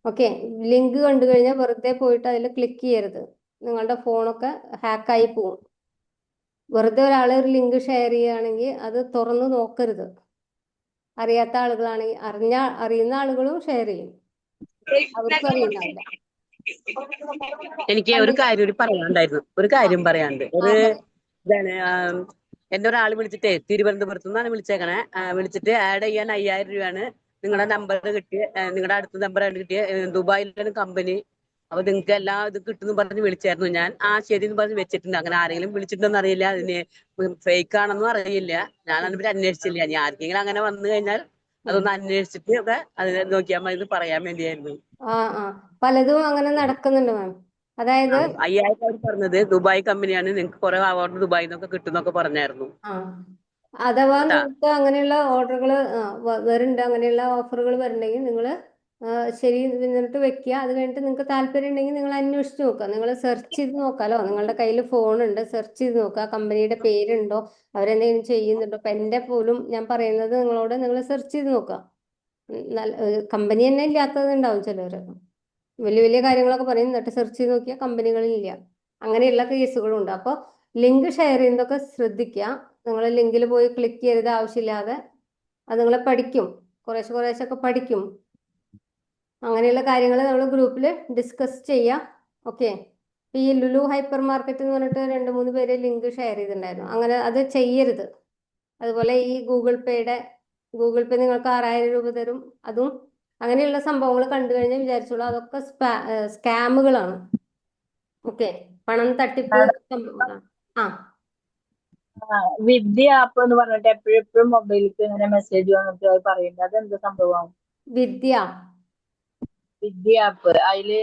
Speaker 1: ഓക്കെ, ലിങ്ക് കണ്ടു കഴിഞ്ഞാൽ വെറുതെ പോയിട്ട് അതിൽ ക്ലിക്ക് ചെയ്യരുത്. നിങ്ങളുടെ ഫോണൊക്കെ ഹാക്കായി പോകും. വെറുതെ ഒരാൾ ഒരു ലിങ്ക് ഷെയർ ചെയ്യുകയാണെങ്കിൽ അത് തുറന്നു നോക്കരുത്. അറിയാത്ത ആളുകളാണെങ്കിൽ, അറിയുന്ന ആളുകളും ഷെയർ ചെയ്യും, അവർക്കും അറിയുന്നുണ്ടാവില്ല.
Speaker 2: എനിക്ക് ഒരു കാര്യം പറയാനുണ്ടായിരുന്നു. ഒരു കാര്യം പറയാനുണ്ട്. ഇതാണ്, എന്നെ ഒരാൾ വിളിച്ചിട്ടേ, തിരുവനന്തപുരത്ത് നിന്നാണ് വിളിച്ചേക്കണേ. വിളിച്ചിട്ട് ആഡ് ചെയ്യാൻ 5000 രൂപയാണ്. നിങ്ങളുടെ നമ്പർ കിട്ടിയ, നിങ്ങളുടെ അടുത്ത നമ്പറാണ് കിട്ടിയ, ദുബായിലാണ് കമ്പനി. അപ്പൊ നിങ്ങൾക്ക് എല്ലാം ഇത് കിട്ടുന്നു പറഞ്ഞ് വിളിച്ചായിരുന്നു. ഞാൻ ശരി എന്ന് പറഞ്ഞ് വെച്ചിട്ടുണ്ട്. അങ്ങനെ ആരെങ്കിലും വിളിച്ചിട്ടുണ്ടോന്ന് അറിയില്ല, അതിന് ഫേക്ക് ആണെന്നും അറിയില്ല. ഞാൻ അതിനെ അന്വേഷിച്ചില്ല. ഞാൻ ആർക്കെങ്കിലും അങ്ങനെ വന്നു കഴിഞ്ഞാൽ അതൊന്ന് അന്വേഷിച്ചിട്ട് ഒക്കെ അതിനെ നോക്കിയാൽ മതി എന്ന് പറയാൻ വേണ്ടിയായിരുന്നു.
Speaker 1: പലതും അങ്ങനെ നടക്കുന്നുണ്ട് മാം. അതായത്
Speaker 2: 5000 പറഞ്ഞത് ദുബായ് കമ്പനിയാണ്, നിങ്ങൾക്ക് കുറെ അവാർഡ് ദുബായിൽ നിന്നൊക്കെ കിട്ടുന്നൊക്കെ പറഞ്ഞായിരുന്നു.
Speaker 1: അഥവാ നിങ്ങൾക്ക് അങ്ങനെയുള്ള ഓർഡറുകൾ വരുന്നുണ്ട്, അങ്ങനെയുള്ള ഓഫറുകൾ വരുന്നുണ്ടെങ്കിൽ നിങ്ങൾ ശരി എന്നിട്ട് വെക്കുക. അത് കഴിഞ്ഞിട്ട് നിങ്ങൾക്ക് താല്പര്യം ഉണ്ടെങ്കിൽ നിങ്ങൾ അന്വേഷിച്ച് നോക്കുക. നിങ്ങൾ സെർച്ച് ചെയ്ത് നോക്കാമല്ലോ, നിങ്ങളുടെ കയ്യിൽ ഫോണുണ്ട്, സെർച്ച് ചെയ്ത് നോക്കുക. കമ്പനിയുടെ പേരുണ്ടോ, അവരെന്തെങ്കിലും ചെയ്യുന്നുണ്ടോ. ഇപ്പം എൻ്റെ പോലും ഞാൻ പറയുന്നത് നിങ്ങളോട്, നിങ്ങൾ സെർച്ച് ചെയ്ത് നോക്കുക. കമ്പനി തന്നെ ഇല്ലാത്തതുണ്ടാവും ചിലർ, വലിയ വലിയ കാര്യങ്ങളൊക്കെ പറയും, എന്നിട്ട് സെർച്ച് ചെയ്ത് നോക്കിയാൽ കമ്പനികളിലില്ല. അങ്ങനെയുള്ള കേസുകളും ഉണ്ട്. അപ്പോൾ ലിങ്ക് ഷെയർ ചെയ്യുന്നതൊക്കെ ശ്രദ്ധിക്കുക. നിങ്ങൾ ലിങ്കിൽ പോയി ക്ലിക്ക് ചെയ്ത് ആവശ്യമില്ലാതെ, അത് നിങ്ങളെ പഠിക്കും, കുറേശ്ശൊക്കെ പഠിക്കും. അങ്ങനെയുള്ള കാര്യങ്ങൾ നമ്മൾ ഗ്രൂപ്പിൽ ഡിസ്കസ് ചെയ്യാം. ഓക്കെ, ഈ ലുലു ഹൈപ്പർ മാർക്കറ്റ് എന്ന് പറഞ്ഞിട്ട് 2 3 പേര് ലിങ്ക് ഷെയർ ചെയ്തിട്ടുണ്ടായിരുന്നു. അങ്ങനെ അത് ചെയ്യരുത്. അതുപോലെ ഈ ഗൂഗിൾ പേ നിങ്ങൾക്ക് 6000 രൂപ തരും, അതും അങ്ങനെയുള്ള സംഭവങ്ങൾ കണ്ടു കഴിഞ്ഞാൽ വിചാരിച്ചോളൂ അതൊക്കെ സ്കാമുകളാണ്. ഓക്കെ, പണം തട്ടിപ്പ് സംഭവങ്ങളാണ്.
Speaker 4: വിദ്യ ആപ്പ് എന്ന് പറഞ്ഞിട്ട് എപ്പോഴും മൊബൈലിലേക്ക് ഇങ്ങനെ മെസ്സേജ് വന്നിട്ട് അത് പറയുന്നത്, അതെന്ത് സംഭവമാണ്?
Speaker 1: വിദ്യ
Speaker 4: ആപ്പ്, അതില്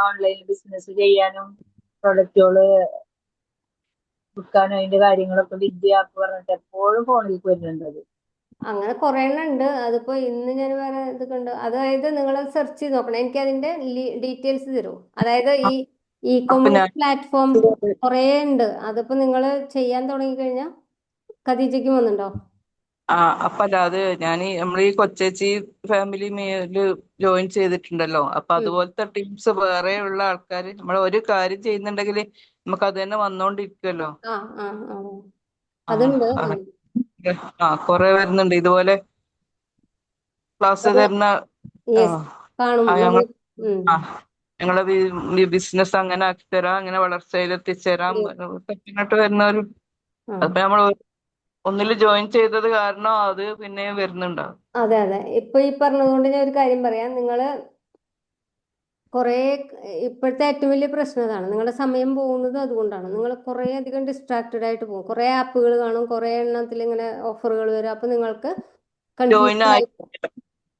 Speaker 4: ഓൺലൈൻ ബിസിനസ് ചെയ്യാനും പ്രൊഡക്റ്റുകള് വിൽക്കാനും അതിന്റെ കാര്യങ്ങളൊക്കെ വിദ്യ ആപ്പ് പറഞ്ഞിട്ട് എപ്പോഴും ഫോണിലേക്ക് വരുന്നുണ്ട്.
Speaker 1: അങ്ങനെ കുറെ എണ്ണം ഉണ്ട്. അതിപ്പോ ഇന്ന് ഞാൻ വേറെ ഇത് കണ്ടു. അതായത് നിങ്ങൾ സെർച്ച് ചെയ്ത് നോക്കണം. എനിക്ക് അതിന്റെ ഡീറ്റെയിൽസ് തരും. അതായത് ഈ കൊമേഴ്സ് പ്ലാറ്റ്ഫോം കുറെ ഉണ്ട്. അതിപ്പോ നിങ്ങൾ ചെയ്യാൻ തുടങ്ങി കഴിഞ്ഞാൽ ഖദീജയ്ക്ക് വന്നിട്ടുണ്ടോ?
Speaker 5: അപ്പൊ അല്ലാതെ ഞാൻ നമ്മൾ ഈ കൊച്ചേച്ചി ഫാമിലി മേല് ജോയിൻ ചെയ്തിട്ടുണ്ടല്ലോ. അപ്പൊ അതുപോലത്തെ ടീംസ് വേറെ ഉള്ള ആൾക്കാർ നമ്മൾ ഒരു കാര്യം ചെയ്യുന്നുണ്ടെങ്കിൽ നമുക്ക് അത് തന്നെ വന്നോണ്ടിരിക്കുമല്ലോ.
Speaker 1: അതുണ്ട്.
Speaker 5: കൊറേ വരുന്നുണ്ട് ഇതുപോലെ ക്ലാസ് തരുന്ന.
Speaker 1: കാണും. ഉം.
Speaker 5: ആ ഞങ്ങളെ ബിസിനസ് അങ്ങനെ ആക്കി തരാം, അങ്ങനെ വളർച്ചയിലെത്തിച്ചേരാം ഇങ്ങോട്ട് വരുന്നവര്.
Speaker 1: ആ.
Speaker 5: അതിപ്പോ നമ്മൾ ഒന്നിൽ ജോയിൻ ചെയ്തത് കാരണം അത് പിന്നെ വരുന്നുണ്ടാവും.
Speaker 1: അതെ അതെ. ഇപ്പൊ ഈ പറഞ്ഞതുകൊണ്ട് ഞാൻ ഒരു കാര്യം പറയാം. നിങ്ങള് കുറേ ഇപ്പോഴത്തെ ഏറ്റവും വലിയ പ്രശ്നം അതാണ്. നിങ്ങളുടെ സമയം പോകുന്നത് അതുകൊണ്ടാണ്. നിങ്ങൾ കുറേ അധികം ഡിസ്ട്രാക്റ്റഡ് ആയിട്ട് പോകും. കുറേ ആപ്പുകൾ കാണും, കുറേ എണ്ണത്തിൽ ഇങ്ങനെ ഓഫറുകൾ വരും. അപ്പൊ നിങ്ങൾക്ക്
Speaker 5: ജോയിൻ
Speaker 1: കൺഫ്യൂഷൻ
Speaker 5: ആയി
Speaker 1: ആയി പോകും.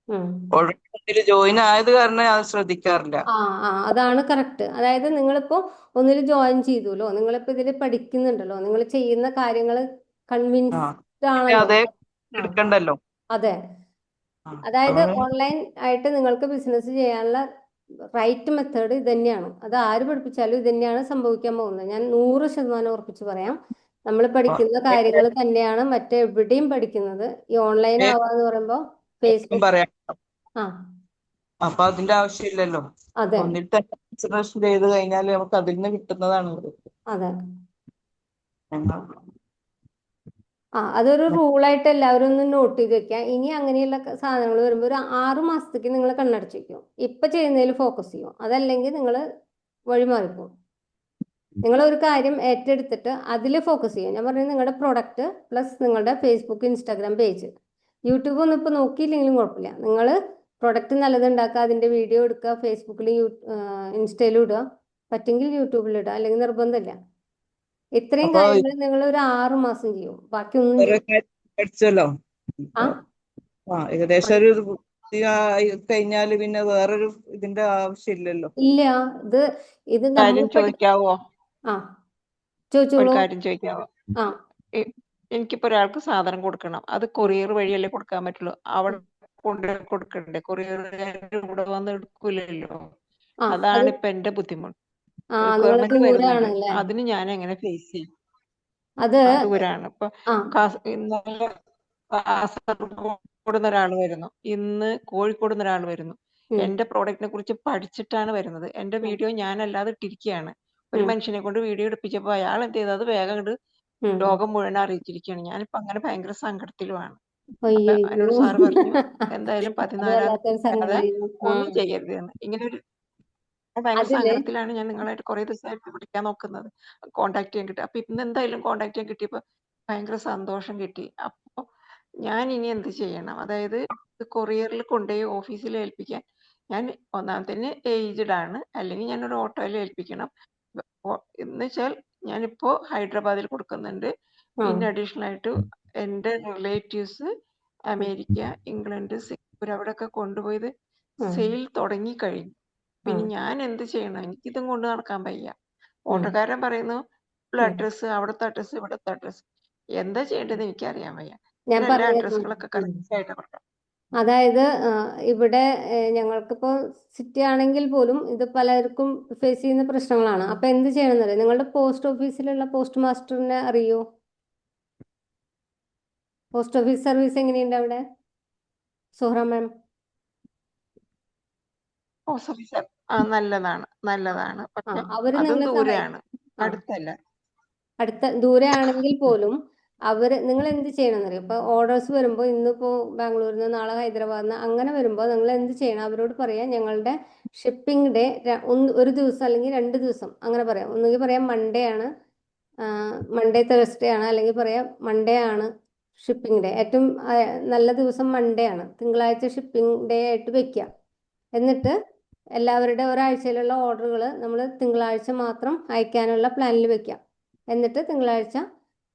Speaker 1: ഉം.
Speaker 5: ഓൾറെഡി ജോയിൻ ആയത് കാരണം അത് ശ്രദ്ധിക്കാറില്ല.
Speaker 1: അതാണ് കറക്റ്റ്. അതായത് നിങ്ങളിപ്പോ ഒന്നിൽ ജോയിൻ ചെയ്തുല്ലോ, നിങ്ങളിപ്പോ ഇതിൽ പഠിക്കുന്നുണ്ടല്ലോ, നിങ്ങൾ ചെയ്യുന്ന കാര്യങ്ങൾ
Speaker 5: ആ
Speaker 1: കൺവിൻസ്ഡ്
Speaker 5: പിന്നെ
Speaker 1: ആണല്ലോ.
Speaker 5: അതേ
Speaker 1: ആ
Speaker 5: എടുക്കണ്ടല്ലോ.
Speaker 1: അതെ.
Speaker 5: ആ,
Speaker 1: അതായത്
Speaker 5: അതുകൊണ്ട്
Speaker 1: ഓൺലൈൻ ആയിട്ട് നിങ്ങൾക്ക് ബിസിനസ് ചെയ്യാനുള്ള റൈറ്റ് മെത്തേഡ് ഇത് തന്നെയാണ്. അത് ആര് പഠിപ്പിച്ചാലും ഇത് തന്നെയാണ് സംഭവിക്കാൻ പോകുന്നത്. ഞാൻ 100% ഉറപ്പിച്ച് പറയാം. നമ്മൾ പഠിക്കുന്ന കാര്യങ്ങൾ തന്നെയാണ് മറ്റെവിടെയും പഠിക്കുന്നത്. ഈ ഓൺലൈൻ ആവാന്ന് പറയുമ്പോൾ ഫേസ്ബുക്ക്.
Speaker 5: പറയാം.
Speaker 1: ആ
Speaker 5: അപ്പൊ അതിന്റെ ആവശ്യമില്ലല്ലോ.
Speaker 1: അതെ
Speaker 5: ഒന്നിൽ തന്നെ കോൺസെൻട്രേഷൻ ചെയ്ത് കഴിഞ്ഞാൽ നമുക്ക് അതിൽ നിന്ന് കിട്ടുന്നതാണ്
Speaker 1: അതെ.
Speaker 5: ഞങ്ങൾ
Speaker 1: അതൊരു റൂളായിട്ട് എല്ലാവരും ഒന്ന് നോട്ട് ചെയ്ത് വെക്കുക. ഇനി അങ്ങനെയുള്ള സാധനങ്ങൾ വരുമ്പോൾ ഒരു 6 മാസത്തേക്ക് നിങ്ങൾ കണ്ണടച്ച് വെക്കും. ഇപ്പൊ ചെയ്യുന്നതിൽ ഫോക്കസ് ചെയ്യും. അതല്ലെങ്കിൽ നിങ്ങൾ വഴിമാറിപ്പോകും. നിങ്ങൾ ഒരു കാര്യം ഏറ്റെടുത്തിട്ട് അതിൽ ഫോക്കസ് ചെയ്യും. ഞാൻ പറഞ്ഞത് നിങ്ങളുടെ പ്രൊഡക്റ്റ് പ്ലസ് നിങ്ങളുടെ ഫേസ്ബുക്ക്, ഇൻസ്റ്റാഗ്രാം പേജ്. യൂട്യൂബ് ഒന്നും ഇപ്പൊ നോക്കിയില്ലെങ്കിലും കുഴപ്പമില്ല. നിങ്ങൾ പ്രൊഡക്റ്റ് നല്ലതുണ്ടാക്കുക, അതിന്റെ വീഡിയോ എടുക്കുക, ഫേസ്ബുക്കിൽ ഇൻസ്റ്റയിലും ഇടുക, പറ്റെങ്കിൽ യൂട്യൂബിൽ ഇടുക, അല്ലെങ്കിൽ നിർബന്ധമില്ല. ഇത്രയും
Speaker 5: അപ്പൊ
Speaker 1: കാര്യങ്ങൾ നിങ്ങൾ ഒരു 6 മാസം ചെയ്യും. ബാക്കി ഒന്നും
Speaker 5: ഓരോ
Speaker 1: ചെയ്യും.
Speaker 5: കാര്യം പഠിച്ചല്ലോ.
Speaker 1: ആ
Speaker 5: ഏകദേശം ഒരു ഇത് ആയി കഴിഞ്ഞാല് പിന്നെ വേറൊരു ഇതിന്റെ ആവശ്യമില്ലല്ലോ.
Speaker 1: ഇല്ല. ഇത് ഇത് നമ്മൾ
Speaker 6: കാര്യം ചോദിക്കാവോ?
Speaker 1: ആ
Speaker 6: ഒരു
Speaker 1: ചോദിച്ചോളൂ.
Speaker 6: കാര്യം ചോദിക്കാവോ?
Speaker 1: ആ
Speaker 6: എനിക്കിപ്പോ ഒരാൾക്ക് സാധനം കൊടുക്കണം. അത് കൊറിയർ വഴിയല്ലേ കൊടുക്കാൻ പറ്റുള്ളൂ. അവിടെ കൊണ്ട് കൊടുക്കണ്ടേ? കൊറിയറുകാർ ഇവിടെ വന്ന് എടുക്കൂലല്ലോ.
Speaker 1: അത്
Speaker 6: അതാണ് ഇപ്പൊ എന്റെ ബുദ്ധിമുട്ട്.
Speaker 1: നിങ്ങൾ
Speaker 6: റിക്വയർമെന്റ് വരുന്നുണ്ട്.
Speaker 1: ദൂരാണല്ലേ?
Speaker 6: അതിന് ഞാൻ എങ്ങനെ ഫേസ് ചെയ്യും?
Speaker 1: അത്
Speaker 6: ദൂരാണ്. ഇപ്പൊ
Speaker 1: ആ
Speaker 6: ഇന്നലെ കാസർഗോഡ് ഒരാൾ വരുന്നു, ഇന്ന് കോഴിക്കോട് ഒരാൾ വരുന്നു. എന്റെ പ്രോഡക്റ്റിനെ കുറിച്ച് പഠിച്ചിട്ടാണ് വരുന്നത്. എന്റെ വീഡിയോ ഞാനല്ലാതെ ഇട്ടിരിക്കുകയാണ്. ഒരു മനുഷ്യനെ കൊണ്ട് വീഡിയോ എടുപ്പിച്ചപ്പോ അയാൾ എന്ത് ചെയ്തത് അത് വേഗം അങ്ങോട്ട് ലോകം മുഴുവൻ അറിയിച്ചിരിക്കുകയാണ്. ഞാനിപ്പോ അങ്ങനെ ഭയങ്കര സങ്കടത്തിലുമാണ്. അപ്പൊ എന്നോട് സാറ് പറഞ്ഞു എന്തായാലും 14-ാം തീയതി ഒന്നും ചെയ്യരുത് എന്ന്. ഇങ്ങനെ ഒരു ഭയങ്കര സങ്കടത്തിലാണ് ഞാൻ നിങ്ങളായിട്ട് കുറെ ദിവസമായിട്ട് വിളിക്കാൻ നോക്കുന്നത്, കോണ്ടാക്ട് ചെയ്യാൻ കിട്ടി. അപ്പൊ ഇന്ന് എന്തായാലും കോണ്ടാക്ട് ചെയ്യാൻ കിട്ടിയപ്പോ ഭയങ്കര സന്തോഷം കിട്ടി. അപ്പൊ ഞാൻ ഇനി എന്ത് ചെയ്യണം? അതായത് കൊറിയറിൽ കൊണ്ടുപോയി ഓഫീസിൽ ഏൽപ്പിക്കാൻ ഞാൻ ഒന്നാമത്തേന് ഏജ്ഡ് ആണ്, അല്ലെങ്കിൽ ഞാനൊരു ഓട്ടോയിൽ ഏൽപ്പിക്കണം. എന്ന് വെച്ചാൽ ഞാനിപ്പോ ഹൈദരാബാദിൽ കൊടുക്കുന്നുണ്ട്. പിന്നെ അഡീഷണൽ ആയിട്ട് എന്റെ റിലേറ്റീവ്സ് അമേരിക്ക, ഇംഗ്ലണ്ട്, സിംഗപ്പൂർ അവിടെയൊക്കെ കൊണ്ടുപോയത് സെയിൽ തുടങ്ങി കഴിഞ്ഞു. പിന്നെ ഞാൻ എന്ത് ചെയ്യണം? എനിക്കിതും കൊണ്ട് നടക്കാൻ വയ്യ. ഓട്ടോക്കാരൻ പറയുന്നു അഡ്രസ്സ്, അവിടുത്തെ അഡ്രസ്സ്, ഇവിടുത്തെ അഡ്രസ്സ്. എന്താ ചെയ്യേണ്ടത് എനിക്കറിയാൻ വയ്യ.
Speaker 1: ഞാൻ
Speaker 6: എല്ലാ
Speaker 1: പറഞ്ഞു.
Speaker 6: അഡ്രസ്സുകളൊക്കെ കറക്റ്റ് ആയിട്ട് കൊടുക്കാം.
Speaker 1: അതായത് ഇവിടെ ഞങ്ങൾക്കിപ്പോ സിറ്റി ആണെങ്കിൽ പോലും ഇത് പലർക്കും ഫേസ് ചെയ്യുന്ന പ്രശ്നങ്ങളാണ്. അപ്പൊ എന്ത് ചെയ്യണമെന്ന് അറിയാം. നിങ്ങളുടെ പോസ്റ്റ് ഓഫീസിലുള്ള പോസ്റ്റ് മാസ്റ്ററിനെ അറിയോ? പോസ്റ്റ് ഓഫീസ് സർവീസ് എങ്ങനെയുണ്ട് അവിടെ, സുഹ്റ മാം?
Speaker 6: സർവീസ് നല്ലതാണ്, നല്ലതാണ്. പക്ഷെ
Speaker 1: അവര്
Speaker 6: അതും
Speaker 1: നിങ്ങളെ
Speaker 6: ദൂരെയാണ്,
Speaker 1: ആ
Speaker 6: അടുത്തല്ല.
Speaker 1: അടുത്ത ദൂരെ ആണെങ്കിൽ പോലും നിങ്ങൾ എന്ത് ചെയ്യണമെന്നറിയോ? ഇപ്പൊ ഓർഡേഴ്സ് വരുമ്പോൾ ഇന്നിപ്പോ ബാംഗ്ലൂരിൽ നിന്ന്, നാളെ ഹൈദരാബാദിൽ നിന്ന് അങ്ങനെ വരുമ്പോൾ നിങ്ങൾ എന്ത് ചെയ്യണം? അവരോട് പറയാം ഞങ്ങളുടെ ഷിപ്പിംഗ് ഡേ ഒരു ദിവസം അല്ലെങ്കിൽ 2 ദിവസം അങ്ങനെ പറയാം. ഒന്നുകിൽ പറയാം മൺഡേ ആണ്, മൺഡേ തേഴ്സ്ഡേ ആണ്, അല്ലെങ്കിൽ പറയാം മൺഡേ ആണ് ഷിപ്പിംഗ് ഡേ. ഏറ്റവും നല്ല ദിവസം മൺഡേ ആണ്. തിങ്കളാഴ്ച ഷിപ്പിംഗ് ഡേ ആയിട്ട് വെക്കുക. എന്നിട്ട് എല്ലാവരുടെ ഒരാഴ്ചയിലുള്ള ഓർഡറുകൾ നമ്മൾ തിങ്കളാഴ്ച മാത്രം അയക്കാനുള്ള പ്ലാനിൽ വെക്കാം. എന്നിട്ട് തിങ്കളാഴ്ച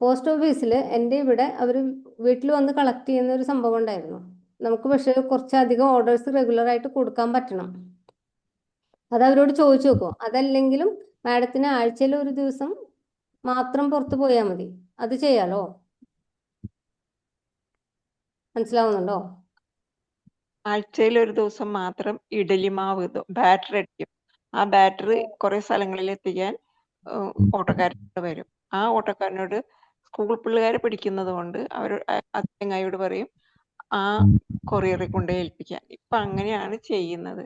Speaker 1: പോസ്റ്റ് ഓഫീസിൽ എൻ്റെ ഇവിടെ അവർ വീട്ടിൽ വന്ന് കളക്ട് ചെയ്യുന്ന ഒരു സംഭവം ഉണ്ടായിരുന്നു. നമുക്ക് പക്ഷേ കുറച്ചധികം ഓർഡേഴ്സ് റെഗുലർ ആയിട്ട് കൊടുക്കാൻ പറ്റണം. അത് അവരോട് ചോദിച്ചു നോക്കും. അതല്ലെങ്കിലും മാഡത്തിന് ആഴ്ചയിൽ ഒരു ദിവസം മാത്രം പുറത്ത് പോയാൽ മതി. അത് ചെയ്യാലോ? മനസ്സിലാവുന്നുണ്ടോ?
Speaker 6: ആഴ്ചയിൽ ഒരു ദിവസം മാത്രം ഇഡലി മാവ് ബാറ്റർ അടിക്കും. ആ ബാറ്റർ കുറെ സ്ഥലങ്ങളിൽ എത്തിക്കാൻ ഓട്ടോക്കാരനോട് വരും. ആ ഓട്ടോക്കാരനോട് സ്കൂൾ പിള്ളേരെ പിടിക്കുന്നത് കൊണ്ട് അവർ അച്ചങ്ങായോട് പറയും ആ കൊറിയറിൽ കൊണ്ട് ഏൽപ്പിക്കാൻ. ഇപ്പൊ അങ്ങനെയാണ് ചെയ്യുന്നത്.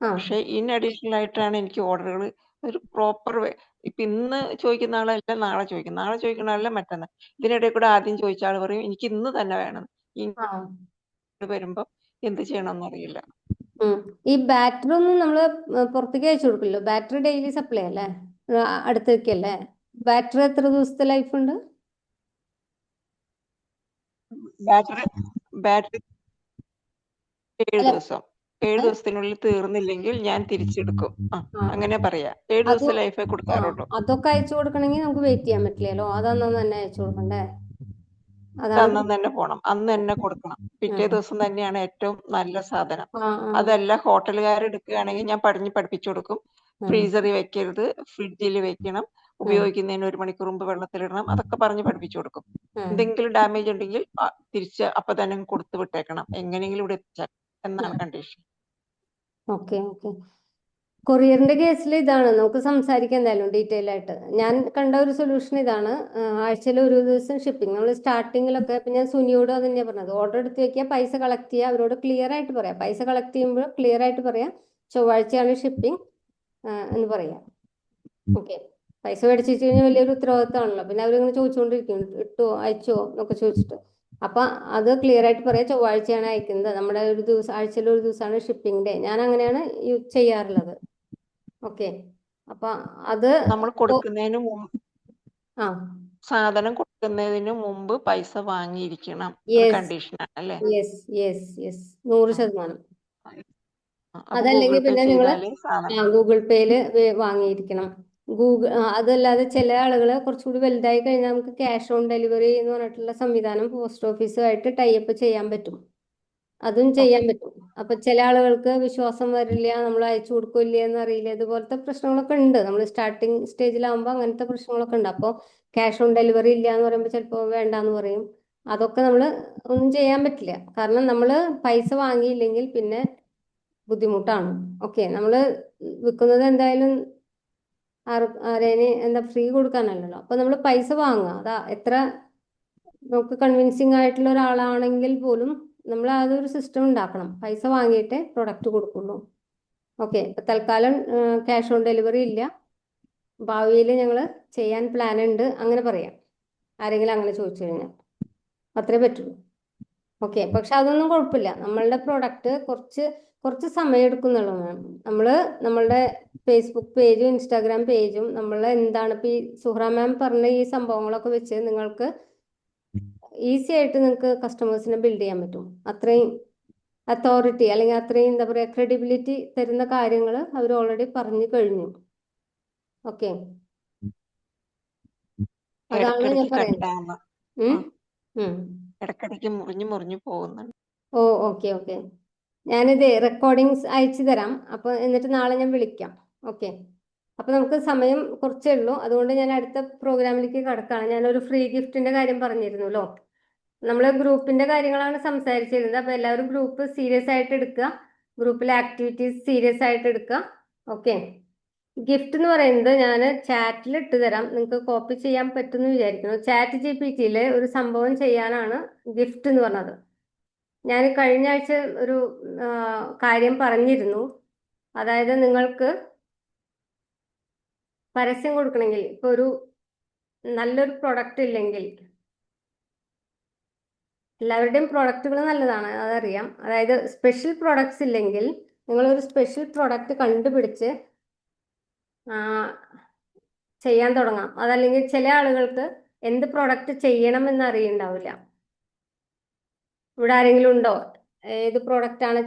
Speaker 6: പക്ഷെ ഇൻ അഡീഷണൽ ആയിട്ടാണ് എനിക്ക് ഓർഡറുകൾ ഒരു പ്രോപ്പർ ഇപ്പൊ ഇന്ന് ചോദിക്കുന്ന ആളല്ല നാളെ ചോദിക്കും, നാളെ ചോദിക്കുന്ന ആളല്ല മറ്റന്നാൾ. ഇതിനിടയിൽ കൂടെ ആദ്യം ചോദിച്ച ആൾ പറയും എനിക്ക് ഇന്ന് തന്നെ വേണം. വരുമ്പോ എന്ത് ചെയ്യണമെന്ന് അറിയില്ല.
Speaker 1: ഉം. ഈ ബാറ്ററി ഒന്നും നമ്മള് പുറത്തേക്ക് അയച്ചു കൊടുക്കില്ലോ. ബാറ്ററി ഡെയിലി സപ്ലൈ അല്ലേ, അടുത്ത് വെക്കല്ലേ. ബാറ്ററി എത്ര ദിവസത്തെ ലൈഫ് ഉണ്ട്?
Speaker 6: ബാറ്ററി ബാറ്ററി 7
Speaker 1: അല്ല,
Speaker 6: ദിവസം. 7 ദിവസത്തിനുള്ളിൽ തീർന്നില്ലെങ്കിൽ ഞാൻ തിരിച്ചെടുക്കും.
Speaker 1: ആ,
Speaker 6: അങ്ങനെ പറയാ. 7
Speaker 1: അത്
Speaker 6: ദിവസം ലൈഫേ
Speaker 1: ആ
Speaker 6: കൊടുക്കാറുള്ളൂ.
Speaker 1: അതൊക്കെ അയച്ചു കൊടുക്കണമെങ്കിൽ നമുക്ക് വെയിറ്റ് ചെയ്യാൻ പറ്റില്ലല്ലോ. അതന്നു തന്നെ അയച്ചു കൊടുക്കണ്ടേ. അതാണ്
Speaker 6: അന്ന് തന്നെ പോണം, അന്ന് തന്നെ കൊടുക്കണം. പിറ്റേ
Speaker 1: ആ
Speaker 6: ദിവസം തന്നെയാണ് ഏറ്റവും നല്ല സാധനം.
Speaker 1: ആ ആ
Speaker 6: അതല്ല ഹോട്ടലുകാർ എടുക്കുകയാണെങ്കിൽ ഞാൻ പഠിപ്പിച്ചു കൊടുക്കും.
Speaker 1: ആ
Speaker 6: ഫ്രീസറിൽ വെക്കരുത്, ഫ്രിഡ്ജിൽ വെക്കണം, ഉപയോഗിക്കുന്നതിന് 1 മണിക്കൂർ മുമ്പ് വെള്ളത്തിലിടണം, അതൊക്കെ പറഞ്ഞ് പഠിപ്പിച്ചു കൊടുക്കും. എന്തെങ്കിലും ഡാമേജ് ഉണ്ടെങ്കിൽ തിരിച്ച് അപ്പൊ തന്നെ കൊടുത്തു വിട്ടേക്കണം, എങ്ങനെയെങ്കിലും ഇവിടെ എത്തിച്ചാൽ എന്നാണ് കണ്ടീഷൻ.
Speaker 1: Okay okay. കൊറിയറിന്റെ കേസിൽ ഇതാണ്, നമുക്ക് സംസാരിക്കാം എന്തായാലും ഡീറ്റെയിൽ ആയിട്ട്. ഞാൻ കണ്ട ഒരു സൊല്യൂഷൻ ഇതാണ്. ആഴ്ചയിൽ ഒരു ദിവസം ഷിപ്പിംഗ്. നമ്മൾ സ്റ്റാർട്ടിങ്ങിലൊക്കെ ഇപ്പം ഞാൻ സുനിയോട് അത് തന്നെയാണ് പറഞ്ഞത്. ഓർഡർ എടുത്ത് വെക്കുക, പൈസ കളക്ട് ചെയ്യുക, അവരോട് ക്ലിയർ ആയിട്ട് പറയാം. പൈസ കളക്ട് ചെയ്യുമ്പോൾ ക്ലിയർ ആയിട്ട് പറയാം, ചൊവ്വാഴ്ചയാണ് ഷിപ്പിംഗ് എന്ന് പറയാം. ഓക്കെ. പൈസ മേടിച്ചു വെച്ച് കഴിഞ്ഞാൽ വലിയൊരു ഉത്തരവാദിത്തമാണല്ലോ. പിന്നെ അവരിങ്ങനെ ചോദിച്ചുകൊണ്ടിരിക്കും, ഇട്ടോ അയച്ചോ എന്നൊക്കെ ചോദിച്ചിട്ട്. അപ്പൊ അത് ക്ലിയർ ആയിട്ട് പറയാം, ചൊവ്വാഴ്ചയാണ് അയക്കുന്നത്, നമ്മുടെ ഒരു ദിവസം, ആഴ്ചയിൽ ഒരു ദിവസമാണ് ഷിപ്പിംഗ് ഡേ. ഞാൻ അങ്ങനെയാണ് ചെയ്യാറുള്ളത്. ഓക്കെ. അപ്പൊ അത്
Speaker 6: നമ്മൾ കൊടുക്കുന്നതിന് മുമ്പ്,
Speaker 1: ആ
Speaker 6: സാധനം കൊടുക്കുന്നതിന് മുമ്പ് പൈസ വാങ്ങിയിരിക്കണം. അത്
Speaker 1: യെസ്
Speaker 6: കണ്ടീഷനാണ് അല്ലേ?
Speaker 1: Yes yes yes 100%.
Speaker 6: അപ്പൊ
Speaker 1: അതല്ലെങ്കിൽ
Speaker 6: ഗൂഗിൾ പേ
Speaker 1: പിന്നെ നിങ്ങൾ
Speaker 6: ചെയ്താലേ സാധനം.
Speaker 1: ഗൂഗിൾ പേയില് വാങ്ങിയിരിക്കണം. അതല്ലാതെ ചില ആളുകൾ കുറച്ചുകൂടി വലുതായി കഴിഞ്ഞാൽ നമുക്ക് ക്യാഷ് ഓൺ ഡെലിവറി എന്ന് പറഞ്ഞിട്ടുള്ള സംവിധാനം പോസ്റ്റ് ഓഫീസുമായിട്ട് ടൈപ്പ് ചെയ്യാൻ പറ്റും. അതും ചെയ്യാൻ പറ്റും. അപ്പൊ ചില ആളുകൾക്ക് വിശ്വാസം വരില്ല, നമ്മൾ അയച്ചു കൊടുക്കില്ല എന്ന് അറിയില്ല, ഇതുപോലത്തെ പ്രശ്നങ്ങളൊക്കെ ഉണ്ട്. നമ്മൾ സ്റ്റാർട്ടിങ് സ്റ്റേജിലാവുമ്പോൾ അങ്ങനത്തെ പ്രശ്നങ്ങളൊക്കെ ഉണ്ട്. അപ്പോൾ ക്യാഷ് ഓൺ ഡെലിവറി ഇല്ല എന്ന് പറയുമ്പോൾ ചിലപ്പോൾ വേണ്ടാന്ന് പറയും. അതൊക്കെ നമ്മൾ ഒന്നും ചെയ്യാൻ പറ്റില്ല. കാരണം നമ്മൾ പൈസ വാങ്ങിയില്ലെങ്കിൽ പിന്നെ ബുദ്ധിമുട്ടാണ്. ഓക്കെ. നമ്മൾ വിൽക്കുന്നത് എന്തായാലും ആരേന് എന്താ ഫ്രീ കൊടുക്കാനല്ലല്ലോ. അപ്പൊ നമ്മൾ പൈസ വാങ്ങുക. അതാ എത്ര നമുക്ക് കൺവിൻസിങ് ആയിട്ടുള്ള ഒരാളാണെങ്കിൽ പോലും നമ്മൾ അതൊരു സിസ്റ്റം ഉണ്ടാക്കണം. പൈസ വാങ്ങിയിട്ടേ പ്രൊഡക്റ്റ് കൊടുക്കുള്ളൂ. ഓക്കെ. ഇപ്പൊ തൽക്കാലം ക്യാഷ് ഓൺ ഡെലിവറി ഇല്ല, ഭാവിയിൽ ഞങ്ങൾ ചെയ്യാൻ പ്ലാൻ ഉണ്ട്, അങ്ങനെ പറയാം. ആരെങ്കിലും അങ്ങനെ ചോദിച്ചു കഴിഞ്ഞാൽ അത്രേ പറ്റുള്ളൂ. ഓക്കെ. പക്ഷെ അതൊന്നും കുഴപ്പമില്ല. നമ്മളുടെ പ്രൊഡക്റ്റ് കുറച്ച് കുറച്ച് സമയം എടുക്കുന്നുള്ളൂ മാം. നമ്മളുടെ ഫേസ്ബുക്ക് പേജും ഇൻസ്റ്റാഗ്രാം പേജും നമ്മൾ എന്താണ് ഇപ്പൊ ഈ സുഹ്റ മാം പറഞ്ഞ ഈ സംഭവങ്ങളൊക്കെ വെച്ച് നിങ്ങൾക്ക് ഈസി ആയിട്ട് നിങ്ങൾക്ക് കസ്റ്റമേഴ്സിനെ ബിൽഡ് ചെയ്യാൻ പറ്റും. അത്രയും അതോറിറ്റി അല്ലെങ്കിൽ അത്രയും എന്താ പറയുക ക്രെഡിബിലിറ്റി തരുന്ന കാര്യങ്ങൾ അവർ ഓൾറെഡി പറഞ്ഞു കഴിഞ്ഞു. ഓക്കെ. അതാണ് ഞാൻ
Speaker 6: ഇടക്കിടക്ക്
Speaker 1: പറയുന്നത്.
Speaker 6: കട്ടാവുന്ന,
Speaker 1: ഉം ഉം
Speaker 6: ഇടക്കിടക്ക് മുറിഞ്ഞു പോകുന്നുണ്ട്.
Speaker 1: ഓ ഓക്കെ ഓക്കെ. ഞാനിത് റെക്കോർഡിങ്സ് അയച്ചു തരാം. അപ്പൊ എന്നിട്ട് നാളെ ഞാൻ വിളിക്കാം. ഓക്കെ. അപ്പൊ നമുക്ക് സമയം കുറച്ചേ ഉള്ളൂ, അതുകൊണ്ട് ഞാൻ അടുത്ത പ്രോഗ്രാമിലേക്ക് കടക്കാണ്. ഞാനൊരു ഫ്രീ ഗിഫ്റ്റിന്റെ കാര്യം പറഞ്ഞിരുന്നല്ലോ. നമ്മൾ ഗ്രൂപ്പിന്റെ കാര്യങ്ങളാണ് സംസാരിച്ചിരുന്നത്. അപ്പൊ എല്ലാവരും ഗ്രൂപ്പ് സീരിയസ് ആയിട്ട് എടുക്കുക, ഗ്രൂപ്പിലെ ആക്ടിവിറ്റീസ് സീരിയസ് ആയിട്ട് എടുക്കുക. ഓക്കെ. ഗിഫ്റ്റ് എന്ന് പറയുന്നത് ഞാൻ ചാറ്റിൽ ഇട്ട് തരാം, നിങ്ങൾക്ക് കോപ്പി ചെയ്യാൻ പറ്റുമെന്ന് വിചാരിക്കുന്നു. ചാറ്റ് GPT ഒരു സംഭവം ചെയ്യാനാണ് ഗിഫ്റ്റ് എന്ന് പറഞ്ഞത്. ഞാൻ കഴിഞ്ഞ ആഴ്ച ഒരു കാര്യം പറഞ്ഞിരുന്നു. അതായത് നിങ്ങൾക്ക് പരസ്യം കൊടുക്കണമെങ്കിൽ ഇപ്പൊ ഒരു നല്ലൊരു പ്രൊഡക്റ്റ് ഇല്ലെങ്കിൽ, എല്ലാവരുടെയും പ്രൊഡക്റ്റുകൾ നല്ലതാണ് അതറിയാം. അതായത് സ്പെഷ്യൽ പ്രൊഡക്ട്സ് ഇല്ലെങ്കിൽ നിങ്ങളൊരു സ്പെഷ്യൽ പ്രൊഡക്റ്റ് കണ്ടുപിടിച്ച് ചെയ്യാൻ തുടങ്ങാം. അതല്ലെങ്കിൽ ചില ആളുകൾക്ക് എന്ത് പ്രൊഡക്റ്റ് ചെയ്യണം എന്ന് അറിയുണ്ടാവില്ല. ഇവിടെ ആരെങ്കിലും ഉണ്ടോ ഏത് പ്രൊഡക്റ്റ് ആണ്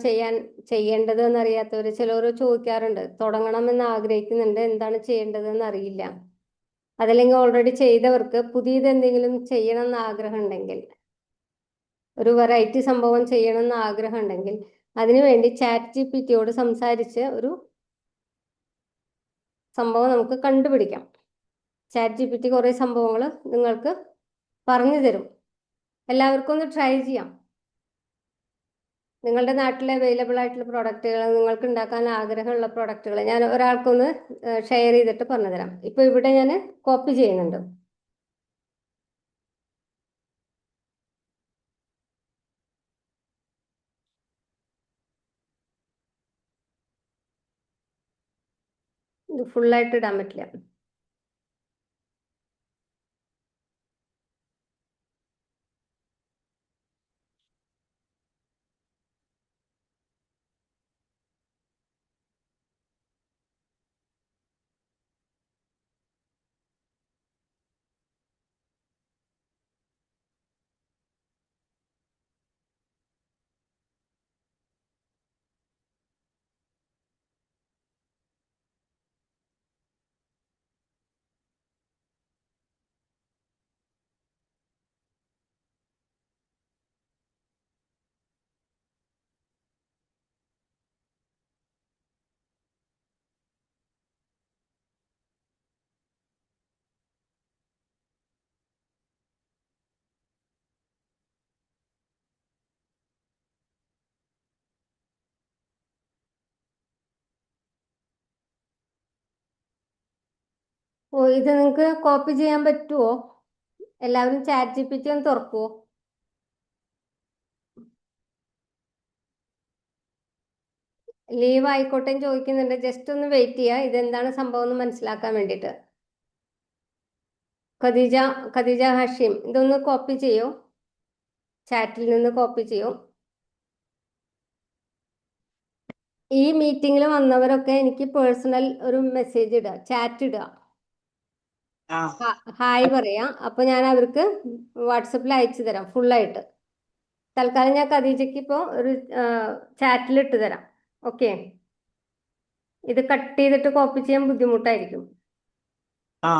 Speaker 1: ചെയ്യേണ്ടത് എന്നറിയാത്തവർ? ചിലർ ചോദിക്കാറുണ്ട്, തുടങ്ങണമെന്ന് ആഗ്രഹിക്കുന്നുണ്ട്, എന്താണ് ചെയ്യേണ്ടത് എന്ന് അറിയില്ല. അതല്ലെങ്കിൽ ഓൾറെഡി ചെയ്തവർക്ക് പുതിയത് എന്തെങ്കിലും ചെയ്യണം എന്ന് ആഗ്രഹം ഉണ്ടെങ്കിൽ, ഒരു വെറൈറ്റി സംഭവം ചെയ്യണം എന്ന് ആഗ്രഹം ഉണ്ടെങ്കിൽ, അതിനുവേണ്ടി ചാറ്റ് GPTയോട് സംസാരിച്ച് ഒരു സംഭവം നമുക്ക് കണ്ടുപിടിക്കാം. ചാറ്റ് GPT കുറേ സംഭവങ്ങൾ നിങ്ങൾക്ക് പറഞ്ഞു തരും. എല്ലാവർക്കും ഒന്ന് ട്രൈ ചെയ്യാം. നിങ്ങളുടെ നാട്ടിൽ അവൈലബിൾ ആയിട്ടുള്ള പ്രൊഡക്റ്റുകൾ, നിങ്ങൾക്ക് ഉണ്ടാക്കാൻ ആഗ്രഹമുള്ള പ്രൊഡക്റ്റുകൾ ഞാൻ ഒരാൾക്കൊന്ന് ഷെയർ ചെയ്തിട്ട് പറഞ്ഞുതരാം. ഇപ്പൊ ഇവിടെ ഞാൻ കോപ്പി ചെയ്യുന്നുണ്ട്. ഇത് ഫുള്ളായിട്ട് ഇടാൻ പറ്റില്ല. ഓ, ഇത് നിങ്ങൾക്ക് കോപ്പി ചെയ്യാൻ പറ്റുമോ? എല്ലാവരും ചാറ്റ് GPT ഒന്ന് തുറക്കുവോ? ലീവ് ആയിക്കോട്ടെ എന്ന് ചോദിക്കുന്നുണ്ട്. ജസ്റ്റ് ഒന്ന് വെയിറ്റ് ചെയ്യുക, ഇതെന്താണ് സംഭവം എന്ന് മനസ്സിലാക്കാൻ വേണ്ടിയിട്ട്. ഖദീജ ഖദീജ ഹാഷിം, ഇതൊന്ന് കോപ്പി ചെയ്യൂ, ചാറ്റിൽ നിന്ന് കോപ്പി ചെയ്യൂ. ഈ മീറ്റിംഗിൽ വന്നവരൊക്കെ എനിക്ക് പേഴ്സണൽ ഒരു മെസ്സേജ് ഇടുക, ചാറ്റ് ഇടുക,
Speaker 5: ആ
Speaker 1: ഹായ് പറയാ. അപ്പൊ ഞാൻ അവർക്ക് വാട്സപ്പിൽ അയച്ചു തരാം ഫുള്ളായിട്ട്. തൽക്കാലം ഞാൻ ഖദീജയ്ക്ക് ഇപ്പോൾ ഒരു ചാറ്റിൽ ഇട്ട് തരാം. ഓക്കെ, ഇത് കട്ട് ചെയ്തിട്ട് കോപ്പി ചെയ്യാൻ ബുദ്ധിമുട്ടായിരിക്കും.
Speaker 5: ആ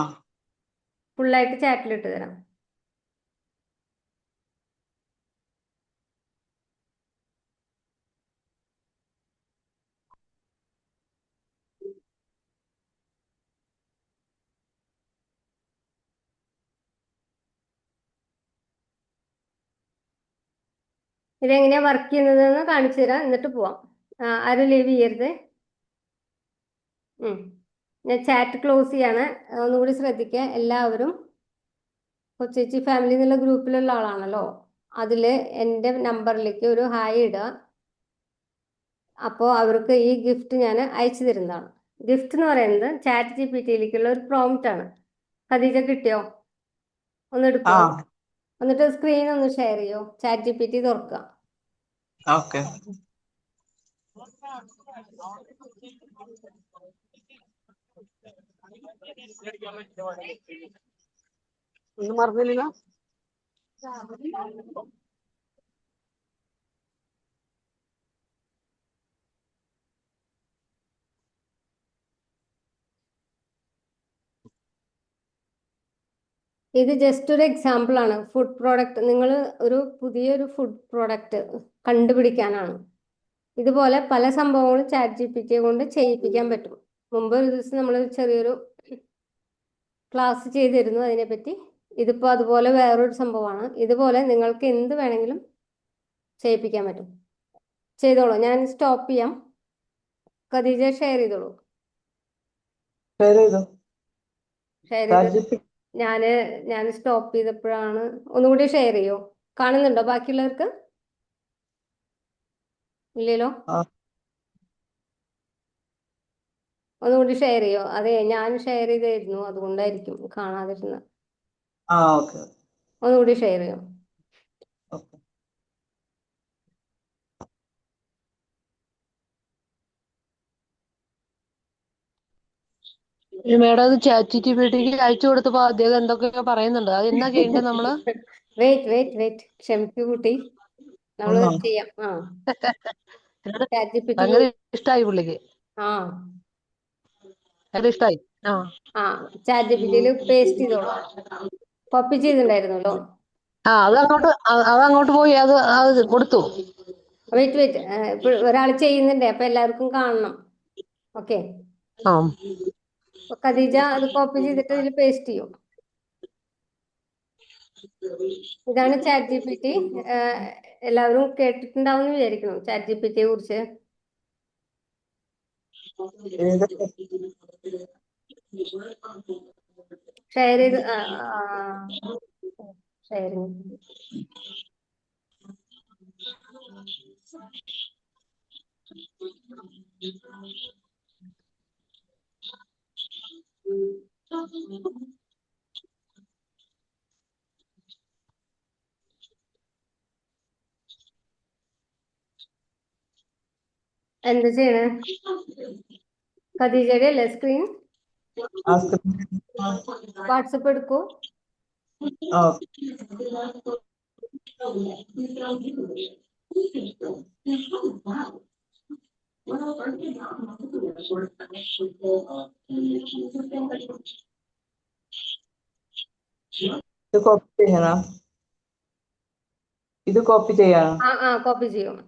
Speaker 1: ഫുള്ളായിട്ട് ചാറ്റിൽ ഇട്ട് തരാം. ഇതെങ്ങനെയാ വർക്ക് ചെയ്യുന്നതെന്ന് കാണിച്ചു തരാം, എന്നിട്ട് പോവാം. ആരും ലീവ് ചെയ്യരുത്. ഞാൻ ചാറ്റ് ക്ലോസ് ചെയ്യാണ്. ഒന്നുകൂടി ശ്രദ്ധിക്കുക എല്ലാവരും. കൊച്ചേച്ചി ഫാമിലി എന്നുള്ള ഗ്രൂപ്പിലുള്ള ആളാണല്ലോ, അതിൽ എൻ്റെ നമ്പറിലേക്ക് ഒരു ഹായ് ഇടുക. അപ്പോൾ അവർക്ക് ഈ ഗിഫ്റ്റ് ഞാൻ അയച്ചു തരുന്നതാണ്. ഗിഫ്റ്റ് എന്ന് പറയുന്നത് ചാറ്റ് GPTയിലേക്കുള്ള ഒരു പ്രോംപ്റ്റ് ആണ്. ഖദീജ കിട്ടിയോ? ഒന്ന്
Speaker 5: ആ
Speaker 1: എടുക്കുമോ? എന്നിട്ട് സ്ക്രീൻ ഒന്ന് ഷെയർ ചെയ്യോ, ചാറ്റ് GPT തുറക്കുക.
Speaker 5: ഓക്കെ.
Speaker 2: ഒന്നും മറന്നില്ല.
Speaker 1: ഇത് ജസ്റ്റ് ഒരു എക്സാമ്പിൾ ആണ്. ഫുഡ് പ്രോഡക്റ്റ്, നിങ്ങൾ ഒരു പുതിയൊരു ഫുഡ് പ്രോഡക്റ്റ് കണ്ടുപിടിക്കാനാണ്. ഇതുപോലെ പല സംഭവങ്ങളും ചാറ്റ് GPT കൊണ്ട് ചെയ്യിപ്പിക്കാൻ പറ്റും. മുമ്പ് ഒരു ദിവസം നമ്മൾ ചെറിയൊരു ക്ലാസ് ചെയ്തിരുന്നു അതിനെപ്പറ്റി. ഇതിപ്പോൾ അതുപോലെ വേറൊരു സംഭവമാണ്. ഇതുപോലെ നിങ്ങൾക്ക് എന്ത് വേണമെങ്കിലും ചെയ്യിപ്പിക്കാൻ പറ്റും. ചെയ്തോളൂ, ഞാൻ സ്റ്റോപ്പ് ചെയ്യാം. ഖദീജ ഷെയർ ചെയ്തോളൂ.
Speaker 5: ഷെയർ ചെയ്തു.
Speaker 1: ഷെയർ
Speaker 5: ചാറ്റ്
Speaker 1: ചെയ്ത്
Speaker 5: ജിപി
Speaker 1: ഞാൻ സ്റ്റോപ്പ് ചെയ്തപ്പോഴാണ്. ഒന്നുകൂടി ഷെയർ ചെയ്യോ? കാണുന്നുണ്ടോ ബാക്കിയുള്ളവർക്ക്? ഇല്ലല്ലോ.
Speaker 5: ആ
Speaker 1: ഒന്നുകൂടി ഷെയർ ചെയ്യോ? അതെ, ഞാൻ ഷെയർ ചെയ്തായിരുന്നു, അതുകൊണ്ടായിരിക്കും കാണാതിരുന്നത്.
Speaker 5: ആ ഓക്കെ
Speaker 1: ഒന്നുകൂടി ഷെയർ ചെയ്യോ?
Speaker 5: ഓക്കെ.
Speaker 7: മേഡം അത് ചാറ്റ് ജിപിടിക്ക് അയച്ചു കൊടുത്തപ്പോ അദ്ദേഹം എന്തൊക്കെയോ പറയുന്നുണ്ട്. അത് എന്നാ ചെയ്യേണ്ടത് നമ്മള്?
Speaker 1: വെയിറ്റ് ക്ഷമിക്കൂ കുട്ടി, നമ്മൾ
Speaker 5: ഒന്നോ
Speaker 1: ചെയ്യാം.
Speaker 7: എന്നോട്
Speaker 1: ചാറ്റ് GPT.
Speaker 7: ഭയങ്കര ഇഷ്ടായി പുള്ളിക്ക്.
Speaker 1: ആ
Speaker 7: ഭയങ്കര ഇഷ്ടായി.
Speaker 1: ആ ചാറ്റ് GPTയിൽ പേസ്റ്റ് ചെയ്തോളൂ. കോപ്പി ചെയ്തിട്ടുണ്ടായിരുന്നല്ലോ.
Speaker 7: അതങ്ങോട്ട് പോയി അത് കൊടുത്തു.
Speaker 1: വെയിറ്റ് ഇപ്പോൾ ഒരാൾ ചെയ്യുന്നുണ്ട്, അപ്പൊ എല്ലാവർക്കും കാണണം. ഓക്കെ,
Speaker 7: ആ
Speaker 1: ഖദീജ അത് കോപ്പി ചെയ്തിട്ട് ഇതിൽ പേസ്റ്റ് ചെയ്യും. ഇതാണ് ചാറ്റ് GPT. എല്ലാവരും കേട്ടിട്ടുണ്ടാവും എന്ന് വിചാരിക്കുന്നു ചാറ്റ് GPTയെ കുറിച്ച്. ഷെയർ ചെയ്ത് ഷെയറിങ് എന്താ ചെയ്യണേ? ഖദീജയുടെ അല്ലേ സ്ക്രീൻ?
Speaker 5: ആ സ്ക്രീൻ
Speaker 1: വാട്സപ്പ് എടുക്കൂ.
Speaker 5: ആ ഇത് കോപ്പി ചെയ്യണം. ഇത് കോപ്പി ചെയ്യണം.
Speaker 1: കോപ്പി ചെയ്യും.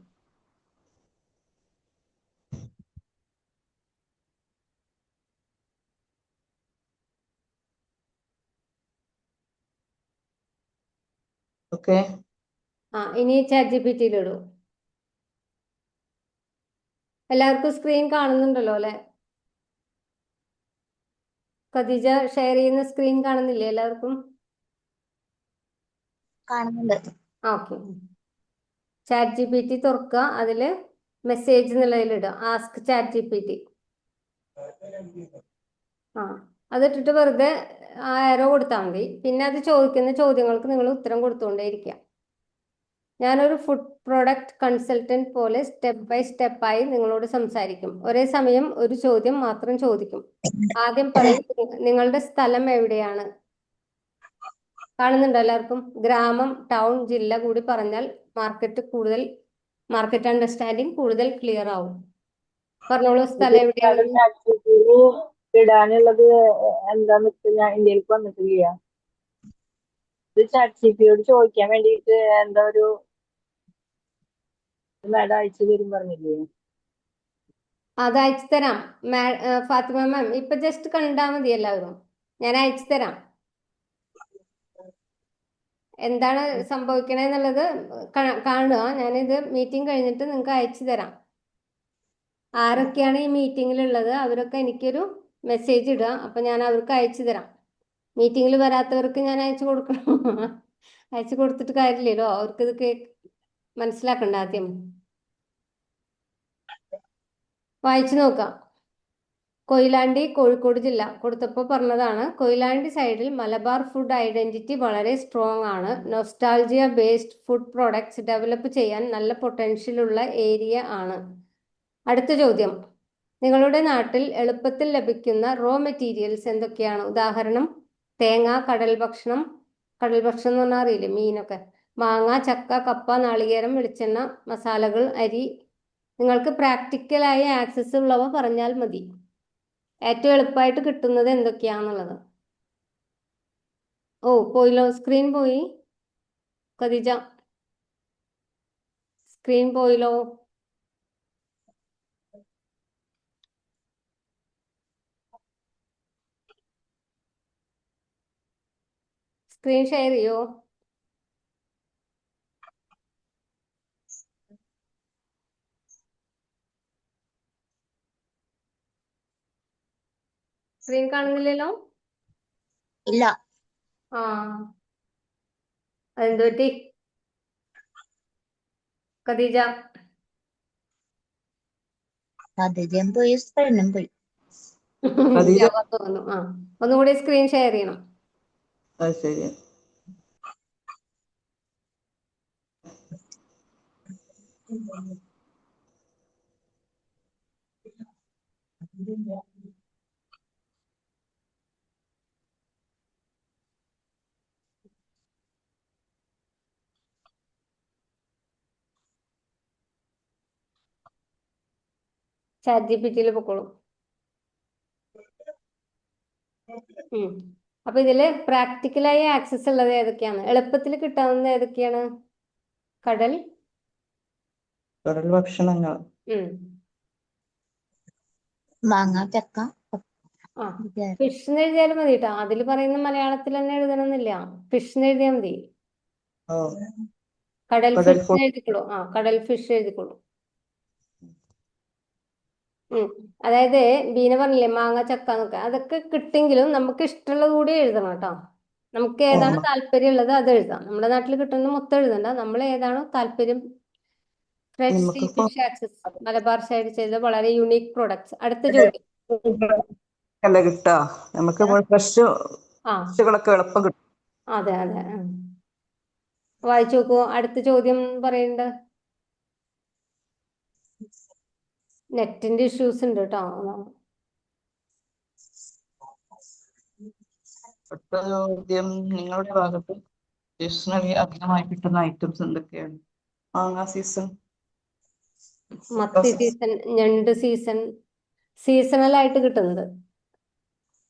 Speaker 5: ഓക്കെ.
Speaker 1: ഇനി ചാറ്റ് GPTയിൽ ഇടൂ. എല്ലാവർക്കും സ്ക്രീൻ കാണുന്നുണ്ടല്ലോ അല്ലെ? ഖദീജ ഷെയർ ചെയ്യുന്ന സ്ക്രീൻ കാണുന്നില്ലേ എല്ലാവർക്കും?
Speaker 8: കാണുന്നുണ്ട്.
Speaker 1: Okay. Chat G P T തുറക്കുക, അതില് മെസ്സേജ് എന്നുള്ളതിലിടുക, ask chat G P T. ആ, അതിട്ടിട്ട് വെറുതെ ആ ആരോ കൊടുത്താൽ മതി. പിന്നെ അത് ചോദിക്കുന്ന ചോദ്യങ്ങൾക്ക് നിങ്ങൾ ഉത്തരം കൊടുത്തുകൊണ്ടേയിരിക്കുക. ഞാനൊരു ഫുഡ് പ്രോഡക്റ്റ് കൺസൾട്ടന്റ് പോലെ സ്റ്റെപ്പ് ബൈ സ്റ്റെപ്പായി നിങ്ങളോട് സംസാരിക്കും. ഒരേ സമയം ഒരു ചോദ്യം മാത്രം ചോദിക്കും. ആദ്യം പറയും, നിങ്ങളുടെ സ്ഥലം എവിടെയാണ്? കാണുന്നുണ്ടോ എല്ലാവർക്കും? ഗ്രാമം, ടൗൺ, ജില്ല കൂടി പറഞ്ഞാൽ മാർക്കറ്റ് അണ്ടർസ്റ്റാൻഡിങ് കൂടുതൽ ക്ലിയർ ആവും. പറഞ്ഞോളൂ, സ്ഥലം എവിടെയാണ്?
Speaker 4: ഇടാനുള്ളത് എന്താന്ന് വെച്ചാൽ ഞാൻ ഇന്ത്യയിലേക്ക് വന്നിട്ടില്ല. ഇത് ചാറ്റ് ജി പി യോട് ചോദിക്കാൻ വേണ്ടിയിട്ട് എന്താ ഒരു മാഡം അയച്ചു തരും പറഞ്ഞില്ലേ?
Speaker 1: അത് അയച്ചു തരാം. ഫാത്തിമ മാം ഇപ്പൊ ജസ്റ്റ് കണ്ടാൽ മതി എല്ലാവരും. ഞാൻ അയച്ചു തരാം. എന്താണ് സംഭവിക്കണേന്നുള്ളത് കാണുക. ഞാനിത് മീറ്റിംഗ് കഴിഞ്ഞിട്ട് നിങ്ങൾക്ക് അയച്ചു തരാം. ആരൊക്കെയാണ് ഈ മീറ്റിങ്ങിലുള്ളത് അവരൊക്കെ എനിക്കൊരു മെസ്സേജ് ഇടുക, അപ്പൊ ഞാൻ അവർക്ക് അയച്ചു തരാം. മീറ്റിങ്ങിൽ വരാത്തവർക്ക് ഞാൻ അയച്ചു കൊടുക്കണം. അയച്ചു കൊടുത്തിട്ട് കാര്യമില്ലല്ലോ, അവർക്ക് ഇത് മനസ്സിലാക്കണ്ട. ആദ്യം വായിച്ചു നോക്കാം. കൊയിലാണ്ടി, കോഴിക്കോട് ജില്ല കൊടുത്തപ്പോൾ പറഞ്ഞതാണ്, കൊയിലാണ്ടി സൈഡിൽ മലബാർ ഫുഡ് ഐഡന്റിറ്റി വളരെ സ്ട്രോങ് ആണ്. Nostalgia based food products develop ചെയ്യാൻ നല്ല പൊട്ടൻഷ്യൽ ഉള്ള ഏരിയ ആണ്. അടുത്ത ചോദ്യം, നിങ്ങളുടെ നാട്ടിൽ എളുപ്പത്തിൽ ലഭിക്കുന്ന റോ മെറ്റീരിയൽസ് എന്തൊക്കെയാണ്? ഉദാഹരണം, തേങ്ങ, കടൽ ഭക്ഷണം എന്ന് പറഞ്ഞാൽ അറിയില്ലേ, മീനൊക്കെ, മാങ്ങ, ചക്ക, കപ്പ, നാളികേരം, വെളിച്ചെണ്ണ, മസാലകൾ, അരി. നിങ്ങൾക്ക് പ്രാക്ടിക്കലായ ആക്സസ് ഉള്ളവ പറഞ്ഞാൽ മതി. ഏറ്റവും എളുപ്പമായിട്ട് കിട്ടുന്നത് എന്തൊക്കെയാണെന്നുള്ളത്. ഓ പോയില്ലോ, സ്ക്രീൻ പോയി. ഖദീജ, സ്ക്രീൻ പോയില്ലോ. സ്ക്രീൻ ഷെയർ ചെയ്യോ? സ്ക്രീൻ കാണുന്നില്ലല്ലോ?
Speaker 8: ഇല്ല.
Speaker 1: ആ, അതെന്ത് പറ്റി ഖദീജ?
Speaker 8: സാധ്യതയും പോയി, സ്പെല്ലും പോയി.
Speaker 5: ഖദീജ,
Speaker 1: തോന്നുന്നു. ആ, ഒന്നുകൂടി സ്ക്രീൻ ഷെയർ ചെയ്യണം.
Speaker 5: അത് ശരി.
Speaker 1: ചാറ്റ് ജി പി ടിയിൽ പൊക്കോളും. അപ്പൊ ഇതില് പ്രാക്ടിക്കലായി ആക്സസ് ഉള്ളത് ഏതൊക്കെയാണ്? എളുപ്പത്തിൽ കിട്ടാവുന്ന ഏതൊക്കെയാണ്? കടൽ
Speaker 5: ഭക്ഷണങ്ങൾ,
Speaker 8: മാങ്ങ, ചക്ക.
Speaker 1: ആ, ഫിഷ് എന്ന് എഴുതിയാലും മതി കേട്ടോ. അതിൽ പറയുന്ന മലയാളത്തിൽ തന്നെ എഴുതണമെന്നില്ല. ഫിഷ് എന്ന് എഴുതിയാൽ മതി. കടൽ ഫിഷ് എഴുതിക്കോളൂ. ആ, കടൽ ഫിഷ് എഴുതിക്കോളൂ. അതായത് ബീന പറഞ്ഞില്ലേ മാങ്ങ, ചക്ക എന്നൊക്കെ, അതൊക്കെ കിട്ടെങ്കിലും നമുക്ക് ഇഷ്ടമുള്ളത് കൂടി എഴുതണം കേട്ടോ. നമുക്ക് ഏതാണ് താല്പര്യം ഉള്ളത് അത് എഴുതാം. നമ്മുടെ നാട്ടിൽ കിട്ടുന്ന മൊത്തം എഴുതണ്ട, നമ്മൾ ഏതാണോ താല്പര്യം. Fresh see fish access Malabar side ചെയ്ത വളരെ യുണീക് പ്രോഡക്ട്സ്. അടുത്ത ചോദ്യം.
Speaker 5: അല്ല കിട്ടാ നമുക്ക് ഫ്രഷുകളൊക്കെ എളുപ്പം കിട്ടും.
Speaker 1: അതെ അതെ, വായിച്ചു നോക്കൂ. അടുത്ത ചോദ്യം പറയണ്ട. നെറ്റിന്റെ ഇഷ്യൂസ് ഉണ്ട് കേട്ടോ.
Speaker 5: അടുത്ത ചോദ്യം, നിങ്ങളുടെ ഭാഗത്ത് സീസണലി അധികമായി കിട്ടുന്ന ഐറ്റംസ് എന്തൊക്കെയാണ്? മാങ്ങ സീസൺ,
Speaker 1: മത്തി സീസൺ, ഞണ്ട് സീസൺ, സീസണൽ ആയിട്ട് കിട്ടുന്നത്.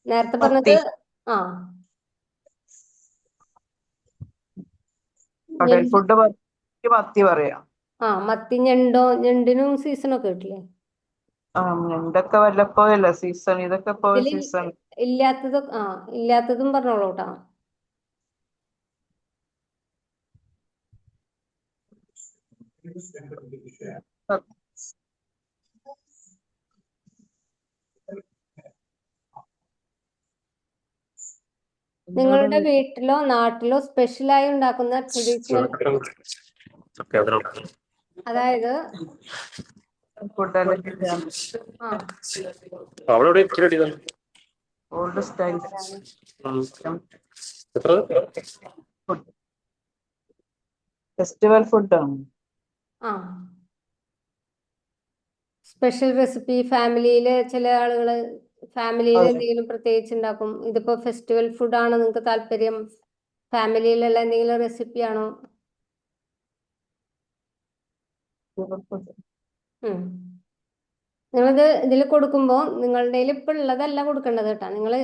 Speaker 1: നേരത്തെ പറഞ്ഞത് ആ
Speaker 5: കടൽ ഫുഡ് മത്തി പറയാം.
Speaker 1: ആ, മത്തി, ഞണ്ടിനും സീസണൊക്കെ കിട്ടില്ലേ?
Speaker 5: ഞണ്ടൊക്കെ വല്ലപ്പോഴല്ല സീസൺ, ഇതൊക്കെ സീസൺ.
Speaker 1: ഇല്ലാത്തതും പറഞ്ഞോളൂ കേട്ടോ. നിങ്ങളുടെ വീട്ടിലോ നാട്ടിലോ സ്പെഷ്യലായി ഉണ്ടാക്കുന്ന ട്രഡീഷണൽ അതായത്
Speaker 5: ഫുഡ് അല്ലെങ്കിൽ
Speaker 1: ആ
Speaker 5: ഓൾഡ് സ്റ്റൈൽസ് ഫുഡ്, ഫെസ്റ്റിവൽ ഫുഡാണ്.
Speaker 1: ആ സ്പെഷ്യൽ റെസിപ്പി ഫാമിലിയില് ചില ആളുകള് ഫാമിലിയിൽ
Speaker 5: അതെ.
Speaker 1: എന്തെങ്കിലും പ്രത്യേകിച്ച് ഉണ്ടാക്കും. ഇതിപ്പോ ഫെസ്റ്റിവൽ ഫുഡാണ് നിങ്ങൾക്ക് താല്പര്യം, ഫാമിലിയിലുള്ള എന്തെങ്കിലും റെസിപ്പി ആണോ? നിങ്ങളിത് ഇതിൽ കൊടുക്കുമ്പോൾ നിങ്ങളുടെ കയ്യിൽ ഇപ്പൊ ഉള്ളതല്ല കൊടുക്കേണ്ടത് കേട്ടോ. നിങ്ങൾ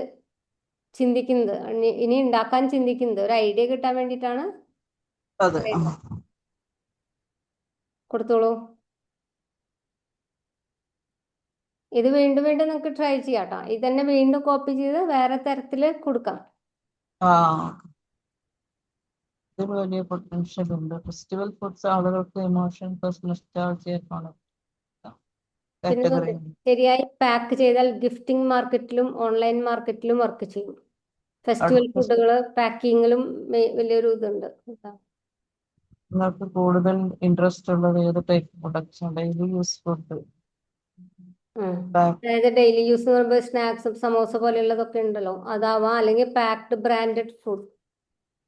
Speaker 1: ചിന്തിക്കുന്നത് ഇനി ഉണ്ടാക്കാൻ ചിന്തിക്കുന്നത് ഒരു ഐഡിയ കിട്ടാൻ വേണ്ടിയിട്ടാണ്
Speaker 5: അതെ.
Speaker 1: കൊടുത്തോളൂ. ഇത് വീണ്ടും വീണ്ടും നിങ്ങൾക്ക് ട്രൈ ചെയ്യാം കേട്ടോ. ഇത് തന്നെ വീണ്ടും കോപ്പി ചെയ്ത് വേറെ തരത്തില് കൊടുക്കാം.
Speaker 5: ആ ഇതിൽ വലിയ പൊട്ടൻഷ്യൽ ഉണ്ട്. ഫെസ്റ്റിവൽ ഫുഡ്സ് ആളുകൾക്ക് ഇമോഷൻ പ്ലസ് നൊസ്റ്റാൾജിയാണ്
Speaker 1: പിന്നെ
Speaker 5: കാറ്റഗറി.
Speaker 1: നോക്ക്, ശരിയായി പാക്ക് ചെയ്താൽ ഗിഫ്റ്റിംഗ് മാർക്കറ്റിലും ഓൺലൈൻ മാർക്കറ്റിലും വർക്ക് ചെയ്യും. ഫെസ്റ്റിവൽ ഫുഡുകൾ പാക്കിങ്ങിലും വലിയൊരു ഇതുണ്ട് കേട്ടോ.
Speaker 5: നിങ്ങൾക്ക് കൂടുതൽ ഇൻട്രസ്റ്റ് ഉള്ളത് ഏത് type products? Daily use food,
Speaker 1: അതായത് ഡെയിലി യൂസ് എന്ന് പറയുമ്പോൾ സ്നാക്സ് സമോസ പോലെയുള്ളതൊക്കെ ഉണ്ടല്ലോ, അതാവാം. അല്ലെങ്കിൽ പാക്ഡ് ബ്രാൻഡഡ് ഫുഡ്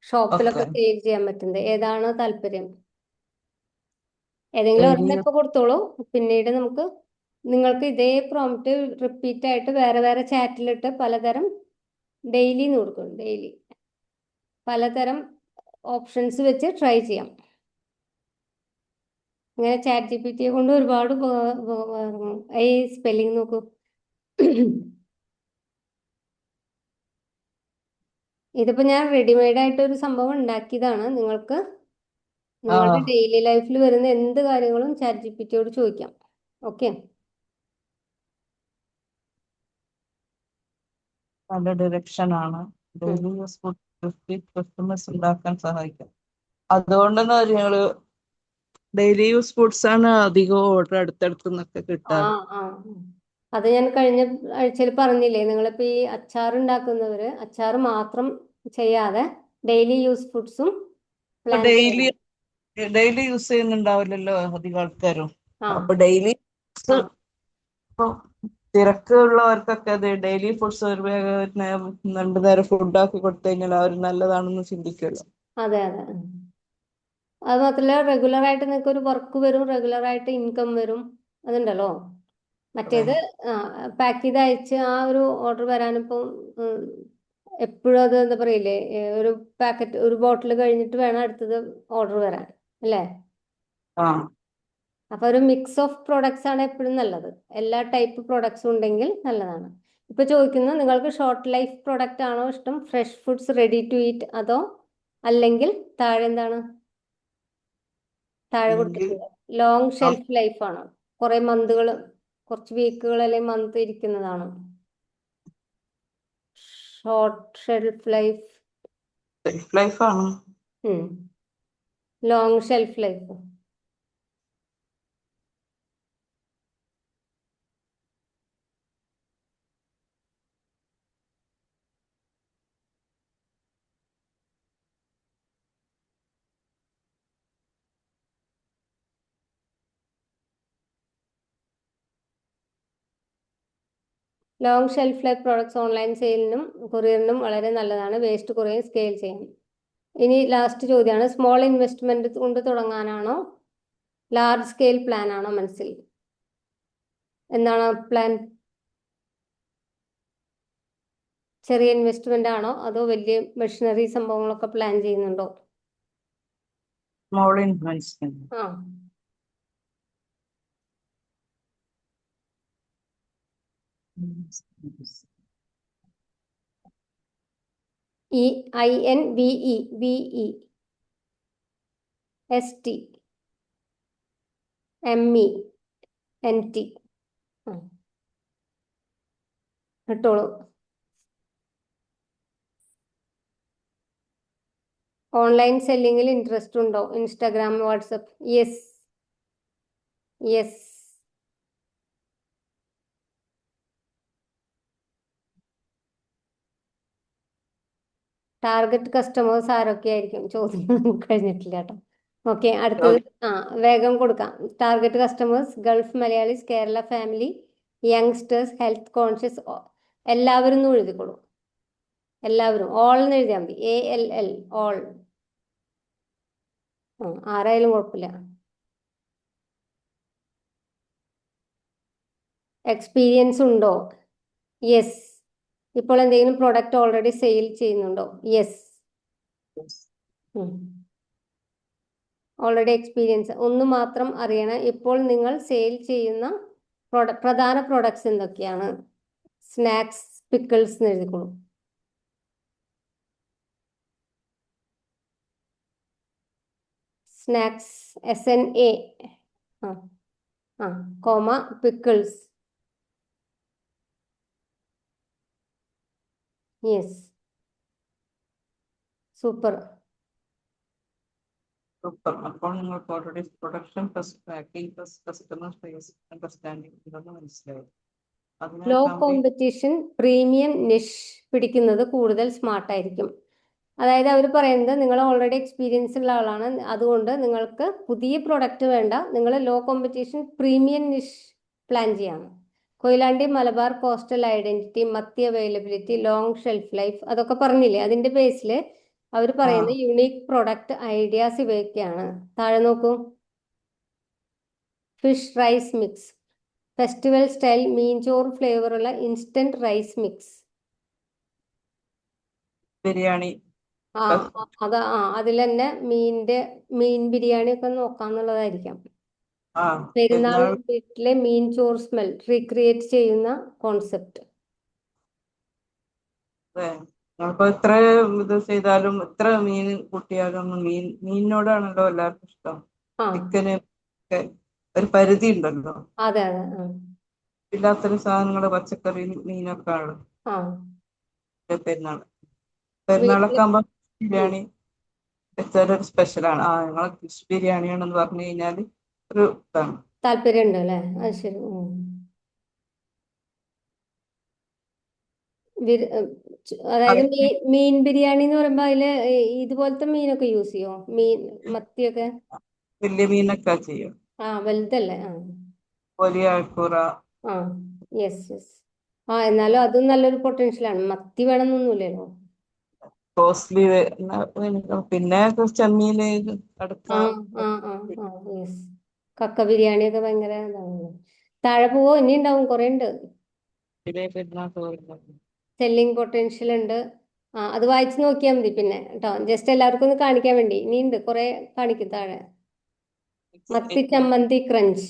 Speaker 1: ഷോപ്പിലൊക്കെ സെയിൽ ചെയ്യാൻ പറ്റുന്നത്. ഏതാണ് താല്പര്യം? ഏതെങ്കിലും ഒരെണ്ണം ഇപ്പൊ കൊടുത്തോളൂ. പിന്നീട് നിങ്ങൾക്ക് ഇതേ പ്രോംപ്റ്റ് റിപ്പീറ്റ് ആയിട്ട് വേറെ വേറെ ചാറ്റിലിട്ട് പലതരം ഡെയിലി കൊടുക്കും. ഡെയിലി പലതരം ഓപ്ഷൻസ് വെച്ച് ട്രൈ ചെയ്യാം. ഇങ്ങനെ ചാറ്റ് ജിപിടിയെ കൊണ്ട് ഒരുപാട് ഈ സ്പെല്ലിംഗ് നോക്കൂ. ഇതിപ്പോ ഞാൻ റെഡിമെയ്ഡ് ആയിട്ട് ഒരു സംഭവം ഉണ്ടാക്കിയതാണ്. നിങ്ങൾക്ക് നിങ്ങളുടെ ഡെയിലി ലൈഫിൽ വരുന്ന എന്ത് കാര്യങ്ങളും ചാറ്റ് ജിപിടിയോട് ചോദിക്കാം. ഓക്കെ,
Speaker 5: നല്ല ഡയറക്ഷൻ ആണ്. ഡെയിലി യൂസ് ഫുഡ് കസ്റ്റമേഴ്സ് ഉണ്ടാക്കാൻ സഹായിക്കും. അതുകൊണ്ടെന്ന് ഞങ്ങള് ഡെയിലി യൂസ് ഫുഡ്സ് ആണ് അധികം ഓർഡർ അടുത്തടുത്ത് നിന്നൊക്കെ കിട്ടാറ്.
Speaker 1: അത് ഞാൻ കഴിഞ്ഞ ആഴ്ചയിൽ പറഞ്ഞില്ലേ, നിങ്ങളിപ്പോ ഈ അച്ചാർ ഉണ്ടാക്കുന്നവര് അച്ചാർ മാത്രം ചെയ്യാതെ ഡെയിലി യൂസ് ഫുഡ്സും പ്ലാൻ ചെയ്യണം.
Speaker 5: ഡെയിലി യൂസ് ചെയ്യുന്നുണ്ടാവില്ലല്ലോ അധികം ആൾക്കാരും.
Speaker 1: ആ
Speaker 5: അപ്പൊ ഡെയിലി തിരക്കുള്ളവർക്കൊക്കെ അത് ഡെയിലി ഫുഡ്സ് ഒരു രണ്ടു നേരം ഫുഡ് ആക്കി കൊടുത്തു കഴിഞ്ഞാൽ അവർ നല്ലതാണെന്ന് ചിന്തിക്കുമല്ലോ.
Speaker 1: അതെ അതെ. അത് മാത്രമല്ല, റെഗുലർ ആയിട്ട് നിങ്ങൾക്ക് ഒരു വർക്ക് വരും, റെഗുലർ ആയിട്ട് ഇൻകം വരും. അതുണ്ടല്ലോ. മറ്റേത് പാക്ക് ചെയ്ത് അയച്ച് ആ ഒരു ഓർഡർ വരാനിപ്പം എപ്പോഴും അത് എന്താ പറയില്ലേ, ഒരു പാക്കറ്റ് ഒരു ബോട്ടിൽ കഴിഞ്ഞിട്ട് വേണം അടുത്തത് ഓർഡർ വരാൻ, അല്ലേ? അപ്പൊ ഒരു മിക്സ് ഓഫ് പ്രോഡക്ട്സ് ആണ് എപ്പോഴും നല്ലത്. എല്ലാ ടൈപ്പ് പ്രോഡക്ട്സും ഉണ്ടെങ്കിൽ നല്ലതാണ്. ഇപ്പൊ ചോദിക്കുന്നത്, നിങ്ങൾക്ക് ഷോർട്ട് ലൈഫ് പ്രോഡക്റ്റ് ആണോ ഇഷ്ടം, fresh foods ready to eat, അതോ അല്ലെങ്കിൽ താഴെ എന്താണ് താഴെ കൊടുത്തിട്ടുള്ളത് ലോങ് ഷെൽഫ് ലൈഫ് ആണോ, കുറെ മന്തുകൾ, കുറച്ച് വീക്കുകൾ അല്ലെങ്കിൽ മന്ത് ഇരിക്കുന്നതാണോ? ഷോർട്ട് ഷെൽഫ്
Speaker 5: ലൈഫ് ആണ്.
Speaker 1: Long shelf life. Long shelf life products online സെയിലിനും കൊറിയറിനും വളരെ നല്ലതാണ്. വേസ്റ്റ് കുറയും, സ്കെയിൽ ചെയ്യാൻ. ഇനി ലാസ്റ്റ് ചോദ്യമാണ്, സ്മോൾ ഇൻവെസ്റ്റ്മെന്റ് കൊണ്ട് തുടങ്ങാനാണോ ലാർജ് സ്കെയിൽ പ്ലാൻ ആണോ മനസ്സിൽ? എന്താണ് പ്ലാൻ? ചെറിയ ഇൻവെസ്റ്റ്മെന്റ് ആണോ അതോ വലിയ മെഷീനറി സംഭവങ്ങളൊക്കെ പ്ലാൻ ചെയ്യുന്നുണ്ടോ?
Speaker 5: Small investment.
Speaker 1: INVEST ഇട്ടോളൂ. ഓൺലൈൻ സെല്ലിങ്ങിൽ ഇൻട്രസ്റ്റ് ഉണ്ടോ? Instagram, WhatsApp? Yes. Target customers ആരൊക്കെ ആയിരിക്കും? ചോദ്യം കഴിഞ്ഞിട്ടില്ല കേട്ടോ. ഓക്കെ, അടുത്തത് വേഗം കൊടുക്കാം. Target customers Gulf Malayalis, Kerala family, youngsters, health conscious, എല്ലാവരും എന്ന് എഴുതിക്കോളൂ. എല്ലാവരും ഓൾ എന്ന് എഴുതിയാൽ മതി. ALL all. ആരായാലും കുഴപ്പമില്ല. എക്സ്പീരിയൻസ് ഉണ്ടോ? യെസ്. ഇപ്പോൾ എന്തെങ്കിലും പ്രൊഡക്റ്റ് ഓൾറെഡി സെയിൽ ചെയ്യുന്നുണ്ടോ? യെസ്. Already experience. ഒന്ന് മാത്രം അറിയണം, ഇപ്പോൾ നിങ്ങൾ സെയിൽ ചെയ്യുന്ന പ്രധാന പ്രൊഡക്ട്സ് എന്തൊക്കെയാണ്? സ്നാക്സ്, പിക്കിൾസ് എന്ന് എഴുതിക്കോളൂ. Snacks SNA comma pickles. Yes, super.
Speaker 5: Super. അപ്പോൾ നിങ്ങൾക്ക് already production plus packing plus customer face understanding ഇതൊന്ന് മനസ്സിലായി.
Speaker 1: ലോ
Speaker 5: അതിനെ
Speaker 1: കോമ്പറ്റീഷൻ പ്രീമിയം നിഷ് പിടിക്കുന്നത് കൂടുതൽ സ്മാർട്ടായിരിക്കും. അതായത് അവർ പറയുന്നത് നിങ്ങൾ ഓൾറെഡി എക്സ്പീരിയൻസ് ഉള്ള ആളാണ്, അതുകൊണ്ട് നിങ്ങൾക്ക് പുതിയ പ്രൊഡക്റ്റ് വേണ്ട, നിങ്ങൾ ലോ കോമ്പറ്റീഷൻ പ്രീമിയം നിഷ് പ്ലാൻ ചെയ്യാണ്. കൊയിലാണ്ടി, മലബാർ, കോസ്റ്റൽ ഐഡന്റിറ്റി, മത്തി അവൈലബിലിറ്റി, ലോങ് ഷെൽഫ് ലൈഫ്, അതൊക്കെ പറഞ്ഞില്ലേ? അതിന്റെ ബേസിൽ അവർ പറയുന്ന യുണീക്ക് പ്രൊഡക്റ്റ് ഐഡിയാസ് ഇവയൊക്കെയാണ്. താഴെ നോക്കൂ. Fish rice mix, festival style മീൻ ചോറ് ഫ്ലേവർ ഉള്ള ഇൻസ്റ്റന്റ് റൈസ് മിക്സ്.
Speaker 5: ബിരിയാണി
Speaker 1: അതിൽ തന്നെ മീൻ ബിരിയാണി ഒക്കെ നോക്കാന്നുള്ളതായിരിക്കാം. പെരുന്നാൾ
Speaker 5: പെരുന്നാൾ
Speaker 1: വീട്ടിലെ മീൻ ചോറ് സ്മെൽ റീക്രിയേറ്റ് ചെയ്യുന്ന കോൺസെപ്റ്റ്.
Speaker 5: നമ്മളിപ്പോ എത്ര ഇത് ചെയ്താലും എത്ര മീൻ കൂട്ടിയാലും മീനിനോടാണല്ലോ എല്ലാവർക്കും ഇഷ്ടം. ചിക്കന് ഒക്കെ ഒരു പരിധി ഉണ്ടല്ലോ.
Speaker 1: അതെ.
Speaker 5: ഇല്ലാത്തൊരു സാധനങ്ങള് പച്ചക്കറി മീനൊക്കെ ആണ് പെരുന്നാളൊക്കെ ആകുമ്പോ ബിരിയാണി വെച്ചാലൊരു സ്പെഷ്യലാണ്. ഞങ്ങളെ ഫിഷ് ബിരിയാണിയാണെന്ന് പറഞ്ഞു കഴിഞ്ഞാല് ഒരു ഇതാണ്.
Speaker 1: താല്പര്യം ഉണ്ട് അല്ലേ? അത് ശരി. അതായത് മീൻ ബിരിയാണി എന്ന് പറയുമ്പോ അതില് ഇതുപോലത്തെ മീനൊക്കെ യൂസ് ചെയ്യോ? മത്തിയൊക്കെ
Speaker 5: വലിയ മീനൊക്കെ ചെയ്യും.
Speaker 1: വലുതല്ലേ?
Speaker 5: വലിയ അയക്കൂറ.
Speaker 1: യെസ്. എന്നാലും അതും നല്ലൊരു പൊട്ടൻഷ്യലാണ്. മത്തി വേണമെന്നൊന്നുമില്ലല്ലോ.
Speaker 5: കോസ്റ്റ്ലി. പിന്നെ ചെമ്മീന്
Speaker 1: യെസ്. കക്ക ബിരിയാണി ഒക്കെ ഭയങ്കര ഇതാണ്. താഴെ പോവോ? ഇനി ഉണ്ടാവും, കുറെ ഉണ്ട്. സെല്ലിംഗ് പൊട്ടൻഷ്യൽ ഉണ്ട്. അത് വായിച്ചു നോക്കിയാൽ മതി പിന്നെ കേട്ടോ. ജസ്റ്റ് എല്ലാവർക്കും ഒന്ന് കാണിക്കാൻ വേണ്ടി. ഇനി ഉണ്ട്, കുറെ കാണിക്കും താഴെ. മത്തി ചമ്മന്തി ക്രഞ്ച്,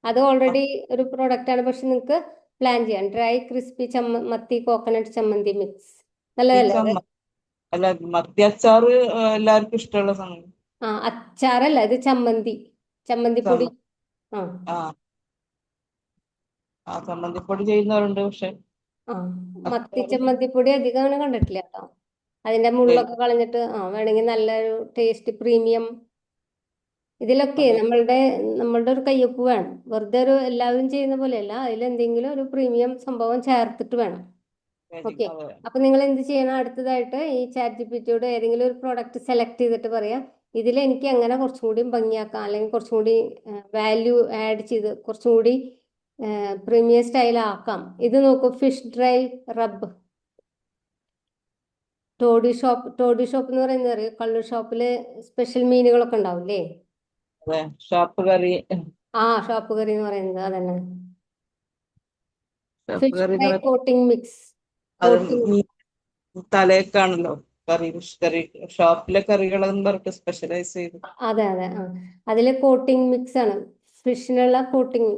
Speaker 1: അത് ഓൾറെഡി ഒരു പ്രൊഡക്റ്റ് ആണ്, പക്ഷെ നിങ്ങൾക്ക് പ്ലാൻ ചെയ്യാം. ഡ്രൈ ക്രിസ്പി മത്തി കോക്കനട്ട് ചമ്മന്തി മിക്സ്. നല്ലതല്ലേ?
Speaker 5: അല്ല, മത്തി അച്ചാറ് എല്ലാവർക്കും ഇഷ്ടമുള്ള സാധനം.
Speaker 1: അച്ചാറല്ല, ഇത് ചമ്മന്തിപ്പൊടി.
Speaker 5: ചമ്മന്തിപ്പൊടി ചെയ്യുന്നവരുണ്ട്. പക്ഷെ
Speaker 1: മത്തി ചമ്മന്തിപ്പൊടി അധികം അങ്ങനെ കണ്ടിട്ടില്ല കേട്ടോ. അതിന്റെ മുള്ളൊക്കെ കളഞ്ഞിട്ട് വേണമെങ്കിൽ നല്ലൊരു ടേസ്റ്റ് പ്രീമിയം. ഇതിലൊക്കെ നമ്മളുടെ ഒരു കയ്യൊപ്പ് വേണം. വെറുതെ ഒരു എല്ലാവരും ചെയ്യുന്ന പോലെയല്ല, അതിലെന്തെങ്കിലും ഒരു പ്രീമിയം സംഭവം ചേർത്തിട്ട് വേണം. ഓക്കെ, അപ്പൊ നിങ്ങൾ എന്ത് ചെയ്യണം? അടുത്തതായിട്ട് ഈ ChatGPT-യോട് ഏതെങ്കിലും ഒരു പ്രോഡക്റ്റ് സെലക്ട് ചെയ്തിട്ട് പറയാം, ഇതിൽ എനിക്ക് അങ്ങനെ കുറച്ചും കൂടി ഭംഗിയാക്കാം, അല്ലെങ്കിൽ കുറച്ചും കൂടി വാല്യൂ ആഡ് ചെയ്ത് കുറച്ചും കൂടി പ്രീമിയം സ്റ്റൈൽ ആക്കാം. ഇത് നോക്കൂ, ഫിഷ് ഡ്രൈ റബ്ബ്. ടോഡി ഷോപ്പ് എന്ന് പറയുന്നത് അറിയോ? കള്ളൂർ ഷോപ്പില് സ്പെഷ്യൽ മീനുകളൊക്കെ ഉണ്ടാവില്ലേ?
Speaker 5: ഷോപ്പ് കറി.
Speaker 1: ഷോപ്പ് കറി എന്ന് പറയുന്നത് അതന്നെ. Fish fry coating mix.
Speaker 5: തലേക്കാണല്ലോ കറി, ഫിഷ് കറി. ഷോപ്പിലെ കറികളെന്ന് പറഞ്ഞിട്ട് സ്പെഷ്യലൈസ് ചെയ്തു.
Speaker 1: അതെ. അതില് കോട്ടിംഗ് മിക്സ് ആണ്. ഫിഷിനുള്ള കോട്ടിംഗ്.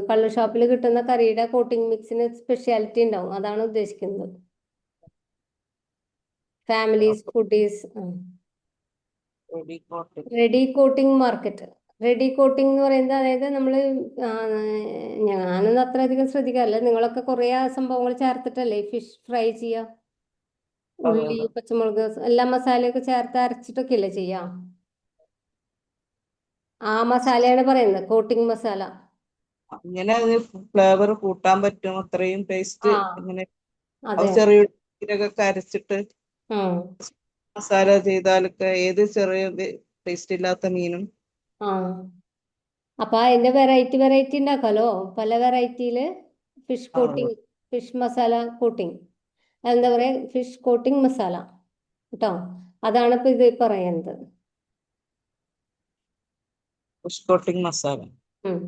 Speaker 1: കള്ള് ഷോപ്പിൽ കിട്ടുന്ന കറിയുടെ കോട്ടിംഗ് മിക്സിന് സ്പെഷ്യാലിറ്റി ഉണ്ടാവും, അതാണ് ഉദ്ദേശിക്കുന്നത്. Families, foodies. Ready coating market. Ready coating എന്ന് പറയുന്നത്, അതായത് നമ്മള് ഞാനൊന്നും അത്രയധികം ശ്രദ്ധിക്കാറില്ല, നിങ്ങളൊക്കെ കുറെ സംഭവങ്ങൾ ചേർത്തിട്ടല്ലേ ഫിഷ് ഫ്രൈ ചെയ്യാ? ഉള്ളി, പച്ചമുളക്, എല്ലാ മസാലയൊക്കെ ചേർത്ത് അരച്ചിട്ടൊക്കെ അല്ലേ ചെയ്യാ? ആ മസാലയാണ് പറയുന്നത് കോട്ടിംഗ് മസാല.
Speaker 5: ഇങ്ങനെ ഫ്ലേവർ കൂട്ടാൻ പറ്റും, അത്രയും ടേസ്റ്റ്. ഇങ്ങനെ
Speaker 1: അതെ.
Speaker 5: ചെറിയ ജീരകമൊക്കെ അരച്ചിട്ട്
Speaker 1: ആ
Speaker 5: മസാല ചെയ്താലൊക്കെ ഏത് ചെറിയ ടേസ്റ്റ് ഇല്ലാത്ത മീനും
Speaker 1: ആ അപ്പൊ അതിന്റെ വെറൈറ്റി ഉണ്ടാക്കാലോ. പല വെറൈറ്റിയില് ഫിഷ്
Speaker 5: ആ,
Speaker 1: കോട്ടിംഗ്, ഫിഷ് മസാല കോട്ടിംഗ്, എന്താ പറയാ, ഫിഷ് കോട്ടിംഗ് മസാല കേട്ടോ. അതാണ് ഇപ്പൊ ഇത് പറയുന്നത്.
Speaker 5: Fish coating masala.
Speaker 1: ഉം.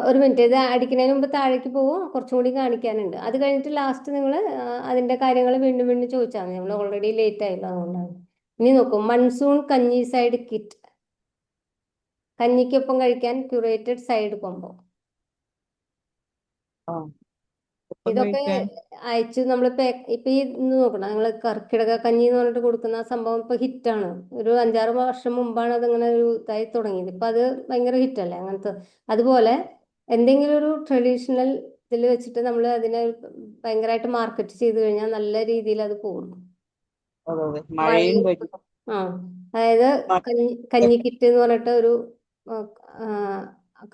Speaker 1: ഒരു മിനിറ്റ്, ഇത് അടിക്കുന്നതിന് മുമ്പ് താഴേക്ക് പോവും, കുറച്ചും കൂടി കാണിക്കാനുണ്ട്. അത് കഴിഞ്ഞിട്ട് ലാസ്റ്റ് നിങ്ങൾ അതിന്റെ കാര്യങ്ങൾ വീണ്ടും വീണ്ടും ചോദിച്ചാൽ മതി. നമ്മൾ ഓൾറെഡി ലേറ്റ് ആയല്ലോ, അതുകൊണ്ടാണ്. ഇനി നോക്കൂ, മൺസൂൺ കഞ്ഞി സൈഡ് കിറ്റ്, കഞ്ഞിക്കൊപ്പം കഴിക്കാൻ ക്യൂറേറ്റഡ് സൈഡ് കോംബോ.
Speaker 5: ആ ഒപ്പം
Speaker 1: ഇതൊക്കെ
Speaker 5: കഴിക്കാൻ
Speaker 1: അയച്ച് നമ്മൾ ഇപ്പൊ ഈ ഇന്ന് നോക്കണം, നിങ്ങൾ കർക്കിടക കഞ്ഞി എന്ന് പറഞ്ഞിട്ട് കൊടുക്കുന്ന ആ സംഭവം ഇപ്പൊ ഹിറ്റാണ്. ഒരു 5-6 വർഷം മുമ്പാണ് അതിങ്ങനെ ഒരു ഇതായി തുടങ്ങിയത്. ഇപ്പൊ അത് ഭയങ്കര ഹിറ്റല്ലേ അങ്ങനത്തെ. അതുപോലെ എന്തെങ്കിലും ഒരു ട്രഡീഷണൽ ഇതിൽ വെച്ചിട്ട് നമ്മൾ അതിനെ ഭയങ്കരമായിട്ട് മാർക്കറ്റ് ചെയ്ത് കഴിഞ്ഞാൽ നല്ല രീതിയിൽ അത് പോകും.
Speaker 5: അതെ അതെ മഴയും
Speaker 1: മഴയും
Speaker 5: വരും
Speaker 1: ആ അതായത് കഞ്ഞി കിറ്റ് എന്ന് പറഞ്ഞിട്ട് ഒരു ആ, ആ,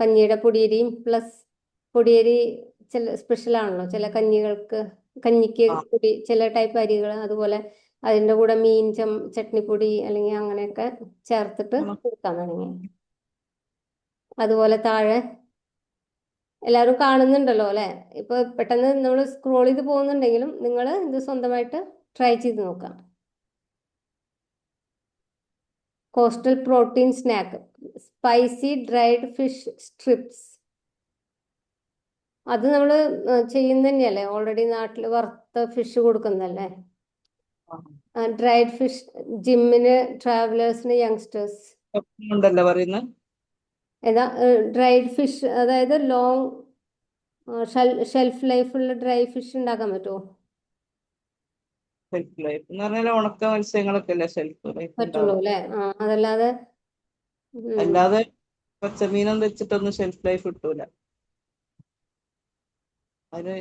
Speaker 1: കഞ്ഞിയുടെ പൊടിയരിയും പ്ലസ് പൊടിയരി ചില സ്പെഷ്യൽ ആണല്ലോ ചില കഞ്ഞികൾക്ക്, കഞ്ഞിക്ക്
Speaker 5: ആ
Speaker 1: പൊടി ചില ടൈപ്പ് അരികൾ, അതുപോലെ അതിന്റെ കൂടെ മീൻ ചട്നിപ്പൊടി അല്ലെങ്കിൽ അങ്ങനെയൊക്കെ ചേർത്തിട്ട്
Speaker 5: ആ,
Speaker 1: കൊടുക്കാൻ തുടങ്ങി. അതുപോലെ താഴെ എല്ലാവരും കാണുന്നുണ്ടല്ലോ അല്ലെ. ഇപ്പൊ പെട്ടെന്ന് നമ്മൾ സ്ക്രോൾ ചെയ്ത് പോകുന്നുണ്ടെങ്കിലും നിങ്ങൾ ഇത് സ്വന്തമായിട്ട് ട്രൈ ചെയ്ത് നോക്കാം. Coastal protein snack, spicy dried fish strips. അത് നമ്മൾ ചെയ്യുന്ന തന്നെയല്ലേ, ഓൾറെഡി നാട്ടിൽ വറുത്ത ഫിഷ് കൊടുക്കുന്നതല്ലേ.
Speaker 5: ആ.
Speaker 1: ഡ്രൈഡ് ഫിഷ് ജിമ്മിന്, ട്രാവലേഴ്സിന്, യങ്സ്റ്റേഴ്സ്.
Speaker 5: ഉണ്ടല്ലോ പറയുന്നത്.
Speaker 1: ഏതാ ഡ്രൈഡ് ഫിഷ്? അതായത് ലോങ് ഷെൽഫ് ലൈഫുള്ള ഡ്രൈ ഫിഷ് ഉണ്ടാക്കാൻ പറ്റുമോ?
Speaker 5: ഷെൽഫ് ലൈഫ് എന്ന് പറഞ്ഞാൽ ഉണക്ക മത്സ്യങ്ങളൊക്കെ അല്ലേ ഷെൽഫ് ലൈഫ്
Speaker 1: പറ്റുള്ളൂ
Speaker 5: ഉണ്ടാവുക.
Speaker 1: അല്ലേ. അതല്ലാതെ
Speaker 5: അല്ലാതെ പച്ചമീനും വെച്ചിട്ടൊന്നും ഷെൽഫ് ലൈഫ് കിട്ടൂല. അതിന്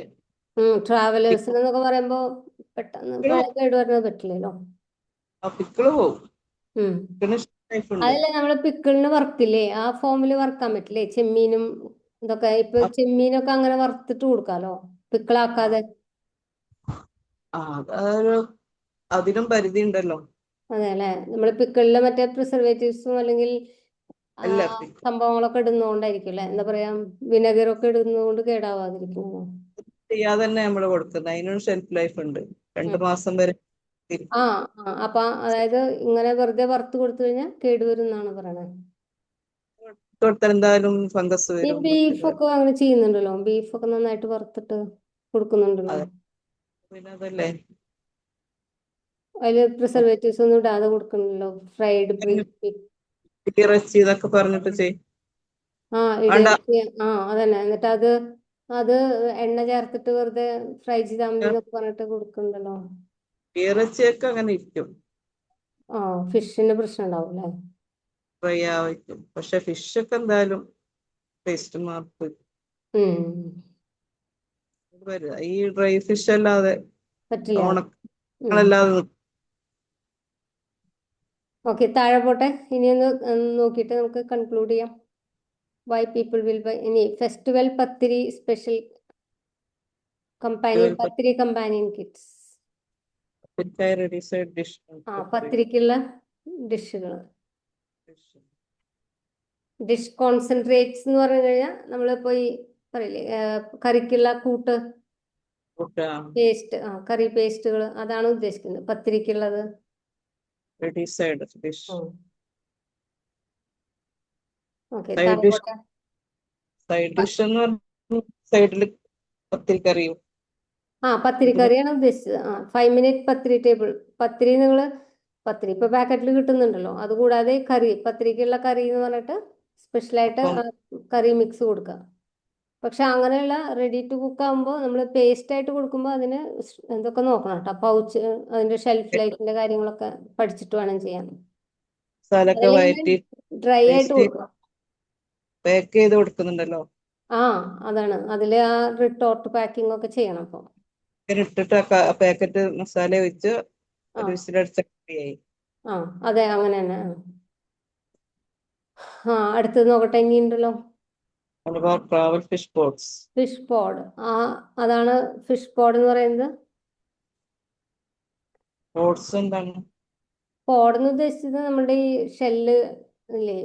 Speaker 1: ട്രാവലേഴ്സിന് എന്നൊക്കെ പറയുമ്പോ പെട്ടെന്ന് കേട് വരുന്നത് പറ്റില്ലല്ലോ.
Speaker 5: പിക്കിള് പോവും.
Speaker 1: ഉം
Speaker 5: പിക്കിളിന് ഷെൽഫ് ലൈഫ് ഉണ്ട്.
Speaker 1: അതല്ല, നമ്മള് പിക്കിളിന് വറുക്കില്ലേ, ആ ഫോമില് വറുക്കാൻ പറ്റില്ലേ ചെമ്മീനും ഇതൊക്കെ? ഇപ്പൊ ചെമ്മീനൊക്കെ അങ്ങനെ വറുത്തിട്ട് കൊടുക്കാലോ, പിക്കിളാക്കാതെ.
Speaker 5: ആ അതൊരു അതിനും പരിധി ഉണ്ടല്ലോ.
Speaker 1: അതെ അല്ലെ, നമ്മള് പിക്കിളില് മറ്റേ പ്രിസർവേറ്റീവ്സും അല്ലെങ്കിൽ
Speaker 5: അല്ല
Speaker 1: സംഭവങ്ങളൊക്കെ ഇടുന്നോണ്ടായിരിക്കും അല്ലെ, എന്താ പറയാ, വിനെഗറൊക്കെ ഇടുന്നതുകൊണ്ട് കേടാവാതിരിക്കുന്നു.
Speaker 5: ചെയ്യാതെ തന്നെ നമ്മള് കൊടുക്കുന്നത്. അതിനും ഷെൽഫ് ലൈഫ് ഉണ്ട്, 2 മാസം വരെ
Speaker 1: ആ അപ്പൊ അതായത് ഇങ്ങനെ വെറുതെ വറുത്ത് കൊടുത്തു കഴിഞ്ഞാൽ കേടുവരും എന്നാണ് പറയണത്.
Speaker 5: കൊടുത്താൽ എന്തായാലും ഫംഗസ്
Speaker 1: ഈ
Speaker 5: വരും.
Speaker 1: ബീഫൊക്കെ അങ്ങനെ ചെയ്യുന്നുണ്ടല്ലോ, ബീഫൊക്കെ നന്നായിട്ട് വറുത്തിട്ട് കൊടുക്കുന്നുണ്ടല്ലോ.
Speaker 5: അതെ പിന്നെ അതല്ലേ
Speaker 1: അതില് പ്രിസർവേറ്റീവ്സ് ഒന്നും ഇടാതെ കൊടുക്കണല്ലോ, ഫ്രൈഡ് ബീഫ്.
Speaker 5: ഇറച്ചി ഇതൊക്കെ പറഞ്ഞിട്ട് ചെയ്യും.
Speaker 1: ഇടിയിറച്ചി, അതന്നെ. എന്നിട്ട് അത് എണ്ണ ചേർത്തിട്ട് വെറുതെ ഫ്രൈ ചെയ്താൽ മതി എന്നൊക്കെ പറഞ്ഞിട്ട് കൊടുക്കണ്ടല്ലോ.
Speaker 5: ഇറച്ചിയൊക്കെ അങ്ങനെ ഇരിക്കും,
Speaker 1: ഫിഷിന് പ്രശ്നം ഉണ്ടാവും അല്ലേ.
Speaker 5: ഫ്രൈ ആയിരിക്കും. പക്ഷെ ഫിഷൊക്കെ എന്തായാലും ടേസ്റ്റ് മാർക്ക് വരിക. ഈ ഡ്രൈ ഫിഷ് അല്ലാതെ
Speaker 1: പറ്റില്ല.
Speaker 5: ഉണക്കല്ലാതെ
Speaker 1: ഓക്കെ, താഴെ പോട്ടെ. ഇനി ഒന്ന് നോക്കിയിട്ട് നമുക്ക് കൺക്ലൂഡ് ചെയ്യാം. Why people will buy. ഇനി festival pathiri special companion, pathiri companion kits.
Speaker 5: Ready side dish.
Speaker 1: പത്തിരിക്കുള്ള ഡിഷുകൾ, ഡിഷ് കോൺസെൻട്രേറ്റ്സ് എന്ന് പറഞ്ഞു കഴിഞ്ഞാൽ നമ്മളിപ്പോ ഈ പറയില്ലേ, കറിക്കുള്ള കൂട്ട് പേസ്റ്റ്, കറി പേസ്റ്റുകൾ, അതാണ് ഉദ്ദേശിക്കുന്നത് പത്തിരിക്കുള്ളത്.
Speaker 5: Ready side dish.
Speaker 1: Okay,
Speaker 5: side dish.
Speaker 1: താഴെ
Speaker 5: സൈഡ് ഡിഷ് എന്ന് പറഞ്ഞാൽ സൈഡിൽ പത്തിരിക്കറിയും.
Speaker 1: പത്തിരിക്കറിയാണ് ഉദ്ദേശിച്ചത്. 5 മിനിറ്റ് പത്തിരി ടേബിൾ. പത്തിരി പത്തിരി ഇപ്പൊ പാക്കറ്റിൽ കിട്ടുന്നുണ്ടല്ലോ. അതുകൂടാതെ കറി, പത്തിരിക്കുള്ള കറി എന്ന് പറഞ്ഞിട്ട് സ്പെഷ്യലായിട്ട് കറി മിക്സ് കൊടുക്കുക. പക്ഷെ അങ്ങനെയുള്ള റെഡി ടു കുക്ക് ആകുമ്പോൾ നമ്മൾ പേസ്റ്റ് ആയിട്ട് കൊടുക്കുമ്പോൾ അതിന് എന്തൊക്കെ നോക്കണം കേട്ടോ. പൗച്ച്, അതിന്റെ ഷെൽഫ് ലൈഫിന്റെ കാര്യങ്ങളൊക്കെ പഠിച്ചിട്ട് വേണം ചെയ്യാൻ.
Speaker 5: മസാലയൊക്കെ വഴറ്റി
Speaker 1: ഡ്രൈ ആയിട്ട് കൊടുക്കുക.
Speaker 5: പാക്ക് ചെയ്ത് കൊടുക്കുന്നുണ്ടല്ലോ.
Speaker 1: അതാണ് അതില് റിട്ടോർട്ട് പാക്കിംഗ് ഒക്കെ ചെയ്യണം. അപ്പൊ
Speaker 5: ഇട്ടിട്ട് പാക്കറ്റ് മസാല ഒഴിച്ച് ഒരു വിസിലടിച്ച കറിയായി.
Speaker 1: അതെ, അങ്ങനെ തന്നെ. അടുത്തത് നോക്കട്ടെ, ഇനി ഉണ്ടല്ലോ.
Speaker 5: What about travel fish boats?
Speaker 1: Fish pod, അതാണ് ഫിഷ് പോഡ് എന്ന് പറയുന്നത്.
Speaker 5: Boats എന്താണ്?
Speaker 1: പോഡ് എന്ന് ഉദ്ദേശിച്ചത് നമ്മുടെ ഈ ഷെല്ല് ഇല്ലേ,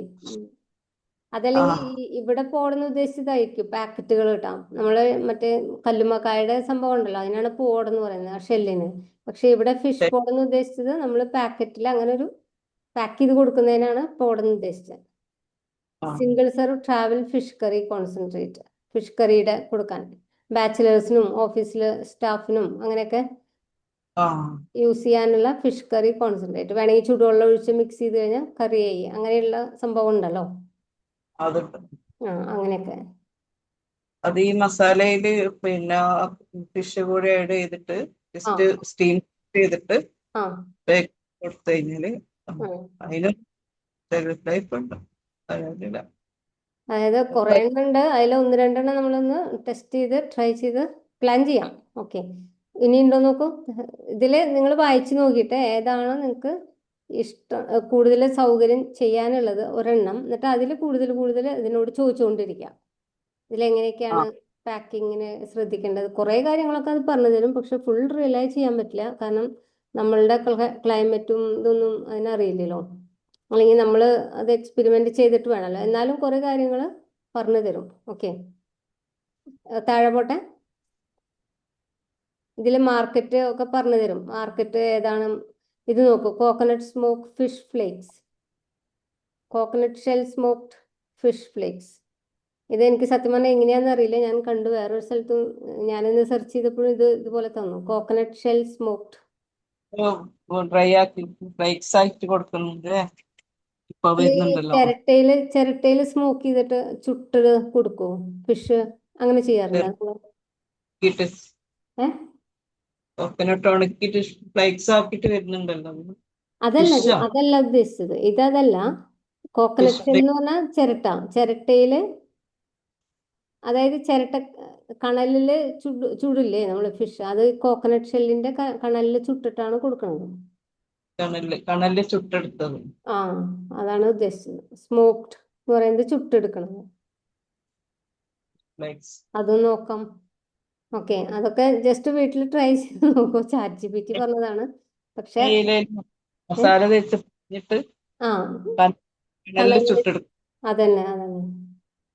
Speaker 1: അതല്ലെങ്കിൽ ഇവിടെ പോടെന്ന് ഉദ്ദേശിച്ചതായിരിക്കും പാക്കറ്റുകൾ കിട്ടാം. നമ്മള് മറ്റേ കല്ലുമ്മക്കായുടെ സംഭവം ഉണ്ടല്ലോ, അതിനാണ് പോടെന്ന് പറയുന്നത്, ആ ഷെല്ലിന്. പക്ഷെ ഇവിടെ ഫിഷ് പോടെന്ന് ഉദ്ദേശിച്ചത് നമ്മൾ പാക്കറ്റിൽ അങ്ങനെ ഒരു പാക്ക് ചെയ്ത് കൊടുക്കുന്നതിനാണ് പോടെന്ന് ഉദ്ദേശിച്ചത്. Single serve travel fish curry concentrate, fish കറിയുടെ കൊടുക്കാൻ ബാച്ചിലേഴ്സിനും ഓഫീസിലെ സ്റ്റാഫിനും അങ്ങനെയൊക്കെ യൂസ് ചെയ്യാനുള്ള ഫിഷ് കറി കോൺസെൻട്രേറ്റ്. വേണമെങ്കിൽ ചൂടുവെള്ളം ഒഴിച്ച് മിക്സ് ചെയ്ത് കഴിഞ്ഞാൽ കറി ആയി, അങ്ങനെയുള്ള സംഭവം ഉണ്ടല്ലോ. അങ്ങനെയൊക്കെ.
Speaker 5: അത് ഈ മസാലയില് പിന്നെ ഫിഷ് കൂടി ആഡ് ചെയ്തിട്ട് ജസ്റ്റ് സ്റ്റീം ചെയ്തിട്ട് കൊടുത്തു കഴിഞ്ഞാല് അതിന് ടൈപ്പ് ഉണ്ട്.
Speaker 1: അതായത് കുറെ എണ്ണം ഉണ്ട്, അതിൽ ഒന്ന് രണ്ടെണ്ണം നമ്മളൊന്ന് ടെസ്റ്റ് ചെയ്ത് ട്രൈ ചെയ്ത് പ്ലാൻ ചെയ്യാം. ഓക്കെ, ഇനി ഉണ്ടോ നോക്കൂ. ഇതില് നിങ്ങൾ വായിച്ചു നോക്കിയിട്ട് ഏതാണ് നിങ്ങൾക്ക് ഇഷ്ടം, കൂടുതൽ സൗകര്യം ചെയ്യാനുള്ളത് ഒരെണ്ണം, എന്നിട്ട് അതിൽ കൂടുതൽ കൂടുതൽ ഇതിനോട് ചോദിച്ചുകൊണ്ടിരിക്കാം. ഇതിലെങ്ങനെയൊക്കെയാണ് പാക്കിങ്ങിന് ശ്രദ്ധിക്കേണ്ടത്, കുറെ കാര്യങ്ങളൊക്കെ അത് പറഞ്ഞു തരും. പക്ഷെ ഫുൾ റിലൈ ചെയ്യാൻ പറ്റില്ല, കാരണം നമ്മളുടെ ക്ലൈമറ്റും ഇതൊന്നും അതിനറിയില്ലല്ലോ, അല്ലെങ്കിൽ നമ്മൾ അത് എക്സ്പെരിമെന്റ് ചെയ്തിട്ട് വേണമല്ലോ. എന്നാലും കുറെ കാര്യങ്ങൾ പറഞ്ഞു തരും. ഓക്കെ, താഴെ പോട്ടെ. ഇതിൽ മാർക്കറ്റ് ഒക്കെ പറഞ്ഞു തരും. മാർക്കറ്റ് ഏതാണ്, ഇത് നോക്കൂ. Coconut smoke fish flakes, coconut shell smoked fish flakes. ഇത് എനിക്ക് സത്യം പറഞ്ഞാൽ എങ്ങനെയാണെന്ന് അറിയില്ല, ഞാൻ കണ്ടു വേറൊരു സ്ഥലത്തും. ഞാനിന്ന് സെർച്ച് ചെയ്തപ്പോഴും ഇതുപോലെ തന്നു, കോക്കനട്ട് ഷെൽ സ്മോക്ഡ്.
Speaker 5: ഡ്രൈ ആക്കി ഫ്ലേക്സ് ആയിട്ട് കൊടുക്കുന്നുണ്ട് ഇപ്പൊ വരുന്നുണ്ടല്ലോ.
Speaker 1: ചിരട്ടയില് സ്മോക്ക് ചെയ്തിട്ട് ചുട്ട് കൊടുക്കൂ ഫിഷ്, അങ്ങനെ ചെയ്യാറുണ്ട്.
Speaker 5: കോക്കനട്ട് ഉണക്കിട്ട് ഫ്ലേക്സ് ആക്കിട്ട് വരുന്നുണ്ടല്ലോ.
Speaker 1: അതല്ല ഉദ്ദേശിച്ചത്, ഇതല്ല. കോക്കനട്ട് ഷെൽ എന്ന് പറഞ്ഞാൽ ചിരട്ടയില്, അതായത് ചിരട്ട കണലില് ചുടില്ലേ നമ്മള് ഫിഷ്, അത് കോക്കനട്ട് ഷെല്ലിന്റെ കണലില് ചുട്ടിട്ടാണ് കൊടുക്കുന്നത്.
Speaker 5: കണലില് ചുട്ടെടുത്തത്.
Speaker 1: അതാണ് ഉദ്ദേശിച്ചത്. സ്മോക്ഡ് എന്ന് പറയുന്നത് ചുട്ടെടുക്കണത്. അതും നോക്കാം. ഓക്കെ, അതൊക്കെ ജസ്റ്റ് വീട്ടിൽ ട്രൈ ചെയ്ത് നോക്കൂ. ChatGPT പറഞ്ഞതാണ്. പക്ഷെ
Speaker 5: മസാല തേച്ച്
Speaker 1: അതന്നെ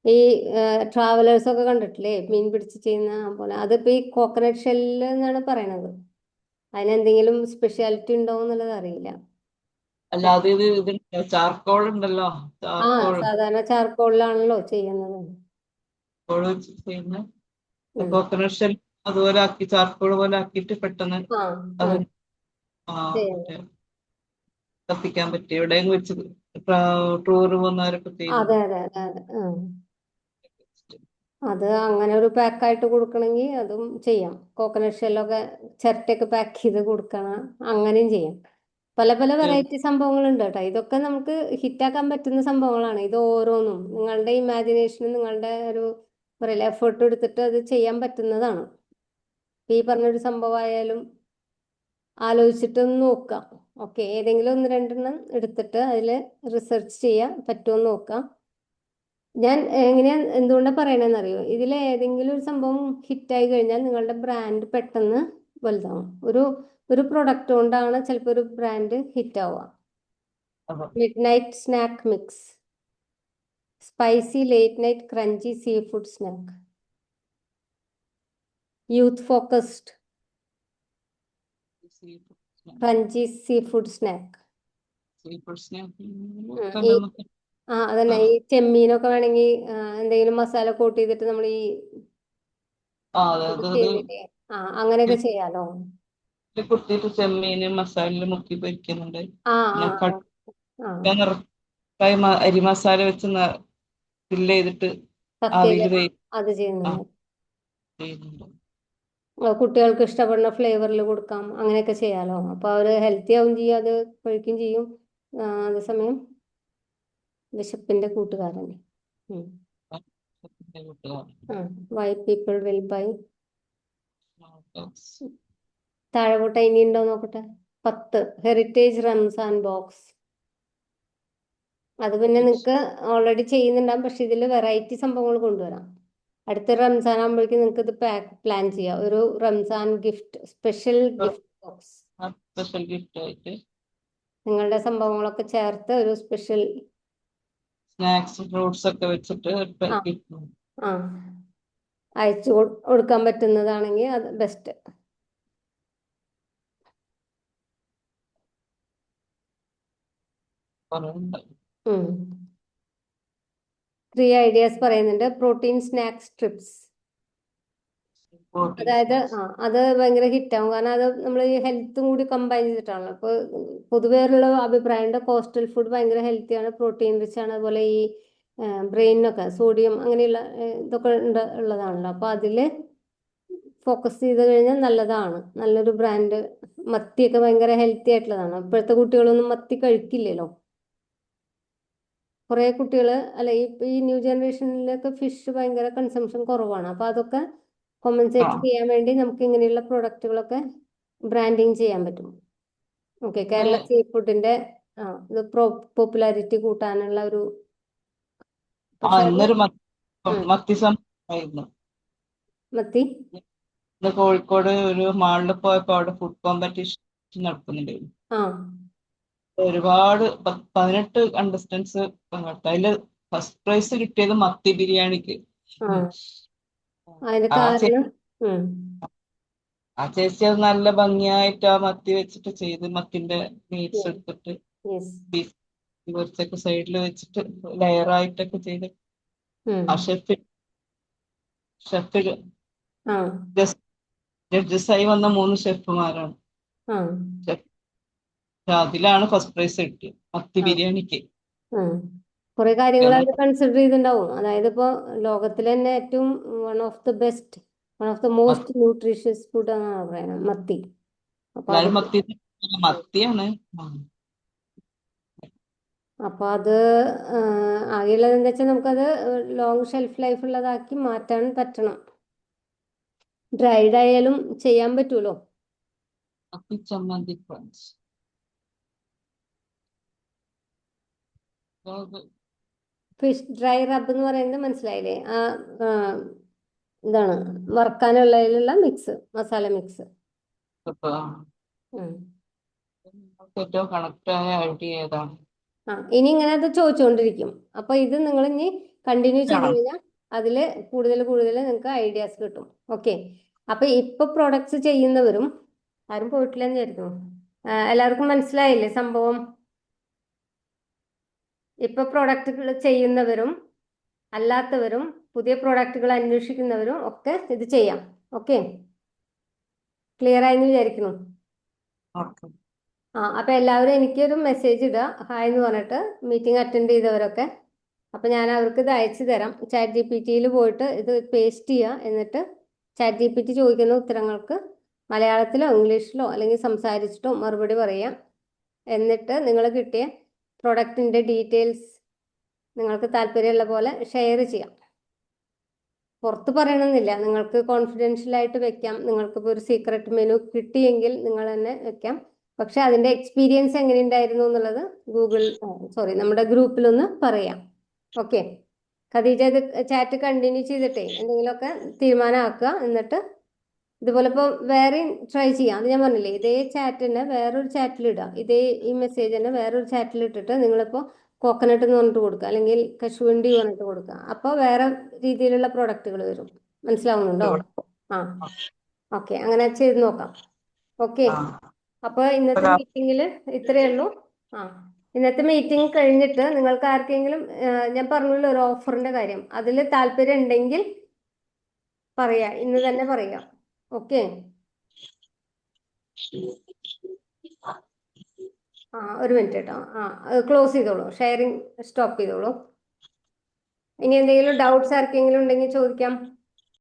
Speaker 1: ഈ ട്രാവലേഴ്സ് ഒക്കെ കണ്ടിട്ടില്ലേ, മീൻ പിടിച്ച് ചെയ്യുന്ന പോലെ. അതിപ്പോ ഈ കോക്കനട്ട് ഷെല്ല് എന്നാണ് പറയണത്. അതിനെന്തെങ്കിലും സ്പെഷ്യാലിറ്റി ഉണ്ടോ എന്നുള്ളത് അറിയില്ല.
Speaker 5: അല്ലാതെ ഇത് ചാർക്കോൾ ഉണ്ടല്ലോ,
Speaker 1: സാധാരണ ചാർക്കോളിലാണല്ലോ ചെയ്യുന്നത്.
Speaker 5: കോക്കനട്ട് ഷെൽ അതുപോലെ ആക്കി ചാർക്കോൾ പോലെ ആക്കിയിട്ട് പെട്ടെന്ന് അത് കത്തിക്കാൻ പറ്റും. എവിടെയും വെച്ച് ടൂർ പോകുന്നവരൊക്കെ
Speaker 1: അതെ. അത് അങ്ങനെ ഒരു പാക്കായിട്ട് കൊടുക്കണമെങ്കിൽ അതും ചെയ്യാം. കോക്കനട്ട് ഷെല്ലൊക്കെ ചിരട്ടയൊക്കെ പാക്ക് ചെയ്ത് കൊടുക്കണം, അങ്ങനെയും ചെയ്യാം. പല പല വെറൈറ്റി സംഭവങ്ങളുണ്ട് കേട്ടോ. ഇതൊക്കെ നമുക്ക് ഹിറ്റാക്കാൻ പറ്റുന്ന സംഭവങ്ങളാണ്. ഇത് ഓരോന്നും നിങ്ങളുടെ ഇമാജിനേഷനും നിങ്ങളുടെ ഒരു പറയില്ല എഫേർട്ട് എടുത്തിട്ട് അത് ചെയ്യാൻ പറ്റുന്നതാണ്. ഈ പറഞ്ഞൊരു സംഭവമായാലും ആലോചിച്ചിട്ട് നോക്കാം. ഓക്കെ, ഏതെങ്കിലും ഒന്ന് രണ്ടെണ്ണം എടുത്തിട്ട് അതിൽ റിസർച്ച് ചെയ്യാൻ പറ്റുമോ എന്ന് നോക്കാം. ഞാൻ എന്തുകൊണ്ടാണ് പറയണതെന്ന് അറിയോ, ഇതിൽ ഏതെങ്കിലും ഒരു സംഭവം ഹിറ്റായി കഴിഞ്ഞാൽ നിങ്ങളുടെ ബ്രാൻഡ് പെട്ടെന്ന് വലുതാവും. ഒരു പ്രൊഡക്റ്റ് കൊണ്ടാണ് ചിലപ്പോൾ ഒരു ബ്രാൻഡ് ഹിറ്റ് ആവുക. Mid night snack mix, spicy late night crunchy sea food snack, youth focused crunchy sea food snack. അതന്നെ. ഈ ചെമ്മീനൊക്കെ വേണമെങ്കിൽ എന്തെങ്കിലും മസാല കോട്ട് ചെയ്തിട്ട് നമ്മൾ ഈ അങ്ങനെയൊക്കെ ചെയ്യാലോ.
Speaker 5: കുത്തിയിട്ട് ചെമ്മീന് മസാലയിൽ മുക്കി പൊരിക്കുന്നുണ്ട്. അരി മസാല വെച്ച് ഫില്ല് ചെയ്തിട്ട്
Speaker 1: അത് ചെയ്യുന്നുണ്ട്. കുട്ടികൾക്ക് ഇഷ്ടപ്പെടുന്ന ഫ്ലേവറിൽ കൊടുക്കാം, അങ്ങനെയൊക്കെ ചെയ്യാലോ. അപ്പൊ അവര് ഹെൽത്തി ആവും ചെയ്യും, അത് കഴിക്കുകയും ചെയ്യും. അതേസമയം വിശപ്പിന്റെ കൂട്ടുകാരൻ. Y people will by. താഴെ പോട്ടെ, ഇനി ഉണ്ടോ നോക്കട്ടെ. 10 ഹെറിറ്റേജ് റംസാൻ ബോക്സ്. അത് പിന്നെ നിങ്ങൾക്ക് ഓൾറെഡി ചെയ്യുന്നുണ്ടാകും, പക്ഷെ ഇതിൽ വെറൈറ്റി സംഭവങ്ങൾ കൊണ്ടുവരാം. അടുത്ത റംസാൻ ആകുമ്പോഴേക്കും നിങ്ങൾക്ക് ഇത് പ്ലാൻ ചെയ്യാം, ഒരു Ramzan gift, special gift box,
Speaker 5: special gift ആയിട്ട്
Speaker 1: നിങ്ങളുടെ സംഭവങ്ങളൊക്കെ ചേർത്ത് ഒരു സ്പെഷ്യൽ
Speaker 5: സ്നാക്സ് ഫ്രൂട്ട്സ് ഒക്കെ വെച്ചിട്ട്
Speaker 1: ആ
Speaker 5: ഗിഫ്റ്റ്.
Speaker 1: ആ അയച്ചു കൊടുക്കാൻ പറ്റുന്നതാണെങ്കിൽ അത് ബെസ്റ്റ്.
Speaker 5: പറയുന്നുണ്ട്.
Speaker 1: 3 ഐഡിയാസ് പറയുന്നുണ്ട്. പ്രോട്ടീൻ സ്നാക്സ് സ്ട്രിപ്സ്,
Speaker 5: Protein
Speaker 1: അതായത്
Speaker 5: snacks.
Speaker 1: അത് ഭയങ്കര ഹിറ്റാവും, കാരണം അത് നമ്മൾ ഈ ഹെൽത്തും കൂടി കമ്പൈൻ ചെയ്തിട്ടാണല്ലോ. അപ്പോൾ പൊതുവെയുള്ള അഭിപ്രായമുണ്ട് കോസ്റ്റൽ ഫുഡ് ഭയങ്കര ഹെൽത്തിയാണ്, പ്രോട്ടീൻ റിച്ച് ആണ്, അതുപോലെ ഈ ബ്രെയിനൊക്കെ സോഡിയം അങ്ങനെയുള്ള ഇതൊക്കെ ഉള്ളതാണല്ലോ. അപ്പോൾ അതിൽ ഫോക്കസ് ചെയ്ത് കഴിഞ്ഞാൽ നല്ലതാണ്. നല്ലൊരു ബ്രാൻഡ് മത്തിയൊക്കെ ഭയങ്കര ഹെൽത്തി ആയിട്ടുള്ളതാണ്. ഇപ്പോഴത്തെ കുട്ടികളൊന്നും മത്തി കഴിക്കില്ലല്ലോ. കുറേ കുട്ടികൾ അല്ല, ഈ ന്യൂ ജനറേഷനിലൊക്കെ ഫിഷ് ഭയങ്കര കൺസംഷൻ കുറവാണ്. അപ്പോൾ അതൊക്കെ കോമ്പൻസേറ്റ് ചെയ്യാൻ വേണ്ടി നമുക്ക് ഇങ്ങനെയുള്ള പ്രൊഡക്റ്റുകളൊക്കെ ബ്രാൻഡിങ് ചെയ്യാൻ പറ്റും. ഓക്കെ, കേരള സീ ഫുഡിന്റെ ഇത് പോപ്പുലാരിറ്റി കൂട്ടാനുള്ള ഒരു പക്ഷെ അത്
Speaker 5: ഇന്നൊരു മത്തി സംഭവമായിരുന്നു.
Speaker 1: മത്തി
Speaker 5: ഇന്ന് കോഴിക്കോട് ഒരു മാളിൽ പോയപ്പോ അവിടെ ഫുഡ് കോമ്പറ്റീഷൻ നടക്കുന്നുണ്ടായിരുന്നു.
Speaker 1: ആ
Speaker 5: ഒരുപാട് 18 കണ്ടസ്റ്റൻസ് പങ്കെടുത്തു. അതില് ഫസ്റ്റ് പ്രൈസ് കിട്ടിയത് മത്തി ബിരിയാണിക്ക്.
Speaker 1: ആ അതിന്റെ
Speaker 5: ആ
Speaker 1: കാരണം
Speaker 5: ആ ചേച്ചി അത് നല്ല ഭംഗിയായിട്ട് ആ മത്തി വെച്ചിട്ട് ചെയ്ത്, മത്തിന്റെ മീറ്റ്സ് എടുത്തിട്ട്
Speaker 1: യെസ്
Speaker 5: ബീഫ് കുറച്ചൊക്കെ സൈഡിൽ വെച്ചിട്ട് ലെയറായിട്ടൊക്കെ ചെയ്ത് ആ ഷെഫ്
Speaker 1: ആ
Speaker 5: ജഡ്ജസായി വന്ന 3 ഷെഫുമാരാണ്.
Speaker 1: ആ
Speaker 5: അതിലാണ് ഫസ്റ്റ് പ്രൈസ് കിട്ടിയത് മത്തി ബിരിയാണിക്ക്.
Speaker 1: കുറെ കാര്യങ്ങൾ അത് കൺസിഡർ ചെയ്തിട്ടുണ്ടാവും. അതായത് ഇപ്പോ ലോകത്തിലെ തന്നെ ഏറ്റവും one of the best, one of the most nutritious food എന്നാണ് പറയുന്നത് മത്തി. അപ്പൊ അത്
Speaker 5: മത്തിയാണ്.
Speaker 1: അപ്പൊ അത് ആകെയുള്ളത് എന്താ വെച്ചാൽ നമുക്കത് ലോങ് ഷെൽഫ് ലൈഫ് ഉള്ളതാക്കി മാറ്റാൻ പറ്റണം. ഡ്രൈഡ് ആയാലും ചെയ്യാൻ പറ്റൂലോ.
Speaker 5: മത്തി ചമ്മന്തി ഫ്രണ്ട്സ്.
Speaker 1: ഫിഷ് ഡ്രൈ റബ്ബ് എന്ന് പറയുന്നത് മനസ്സിലായില്ലേ? എന്താണ് വറുക്കാനുള്ളതിലുള്ള മിക്സ്, മസാല മിക്സ്.
Speaker 5: ഏറ്റവും കണക്റ്റായ ഐഡിയ ഏതാണ്?
Speaker 1: ഇനി ഇങ്ങനെ അത് ചോദിച്ചുകൊണ്ടിരിക്കും. അപ്പൊ ഇത് നിങ്ങൾ ഇനി കണ്ടിന്യൂ ചെയ്ത് കഴിഞ്ഞാൽ അതിൽ കൂടുതൽ കൂടുതൽ നിങ്ങൾക്ക് ഐഡിയാസ് കിട്ടും. ഓക്കെ, അപ്പൊ ഇപ്പൊ പ്രൊഡക്ട്സ് ചെയ്യുന്നവരും ആരും പോയിട്ടില്ലെന്ന് വിചാരിക്കുന്നു. എല്ലാവർക്കും മനസ്സിലായില്ലേ സംഭവം? ഇപ്പൊ പ്രൊഡക്റ്റുകൾ ചെയ്യുന്നവരും അല്ലാത്തവരും പുതിയ പ്രൊഡക്റ്റുകൾ അന്വേഷിക്കുന്നവരും ഒക്കെ ഇത് ചെയ്യാം. ഓക്കെ, ക്ലിയർ ആയെന്ന് വിചാരിക്കുന്നു. അപ്പൊ എല്ലാവരും എനിക്കൊരു മെസ്സേജ് ഇടുക, ഹായ് എന്ന് പറഞ്ഞിട്ട്, മീറ്റിംഗ് അറ്റൻഡ് ചെയ്തവരൊക്കെ. അപ്പൊ ഞാൻ അവർക്ക് ഇത് അയച്ചു തരാം. ചാറ്റ് GPT പോയിട്ട് ഇത് പേസ്റ്റ് ചെയ്യുക, എന്നിട്ട് ചാറ്റ് GPT ചോദിക്കുന്ന ഉത്തരങ്ങൾക്ക് മലയാളത്തിലോ ഇംഗ്ലീഷിലോ അല്ലെങ്കിൽ സംസാരിച്ചിട്ടോ മറുപടി പറയാം. എന്നിട്ട് നിങ്ങൾ കിട്ടിയ പ്രൊഡക്റ്റിന്റെ ഡീറ്റെയിൽസ് നിങ്ങൾക്ക് താല്പര്യമുള്ള പോലെ ഷെയർ ചെയ്യാം. പുറത്ത് പറയണമെന്നില്ല, നിങ്ങൾക്ക് കോൺഫിഡൻഷ്യൽ ആയിട്ട് വെക്കാം. നിങ്ങൾക്കിപ്പോൾ ഒരു സീക്രട്ട് മെനു കിട്ടിയെങ്കിൽ നിങ്ങൾ തന്നെ വെക്കാം. പക്ഷെ അതിന്റെ എക്സ്പീരിയൻസ് എങ്ങനെയുണ്ടായിരുന്നു എന്നുള്ളത് നമ്മുടെ ഗ്രൂപ്പിലൊന്ന് പറയാം. ഓക്കെ, ഖദീജ ഇത് ചാറ്റ് കണ്ടിന്യൂ ചെയ്തിട്ടേ എന്തെങ്കിലുമൊക്കെ തീരുമാനമാക്കുക. എന്നിട്ട് ഇതുപോലെ ഇപ്പോൾ വേറെയും ട്രൈ ചെയ്യാം. അത് ഞാൻ പറഞ്ഞില്ലേ, ഇതേ ചാറ്റ് തന്നെ വേറൊരു ചാറ്റിൽ ഇടുക, ഇതേ ഈ മെസ്സേജ് തന്നെ വേറൊരു ചാറ്റിൽ ഇട്ടിട്ട് നിങ്ങളിപ്പോൾ കോക്കനട്ട് എന്ന് പറഞ്ഞിട്ട് കൊടുക്കുക, അല്ലെങ്കിൽ കശുവണ്ടി പറഞ്ഞിട്ട് കൊടുക്കുക. അപ്പോൾ വേറെ രീതിയിലുള്ള പ്രൊഡക്റ്റുകൾ വരും. മനസ്സിലാവുന്നുണ്ടോ? ഓക്കെ, അങ്ങനെ ചെയ്ത് നോക്കാം. ഓക്കെ, അപ്പോൾ ഇന്നത്തെ മീറ്റിംഗിൽ ഇത്രയേ ഉള്ളൂ. ഇന്നത്തെ മീറ്റിംഗ് കഴിഞ്ഞിട്ട് നിങ്ങൾക്ക് ആർക്കെങ്കിലും ഞാൻ പറഞ്ഞല്ലോ ഒരു ഓഫറിന്റെ കാര്യം, അതിൽ താല്പര്യം ഉണ്ടെങ്കിൽ പറയാ, ഇന്ന് തന്നെ പറയാം. ഓക്കെ, ഒരു മിനിറ്റ് കേട്ടോ. ക്ലോസ് ചെയ്തോളൂ, ഷെയറിംഗ് സ്റ്റോപ്പ് ചെയ്തോളൂ. ഇനി എന്തെങ്കിലും ഡൗട്ട്സ് ആർക്കെങ്കിലും ഉണ്ടെങ്കിൽ ചോദിക്കാം.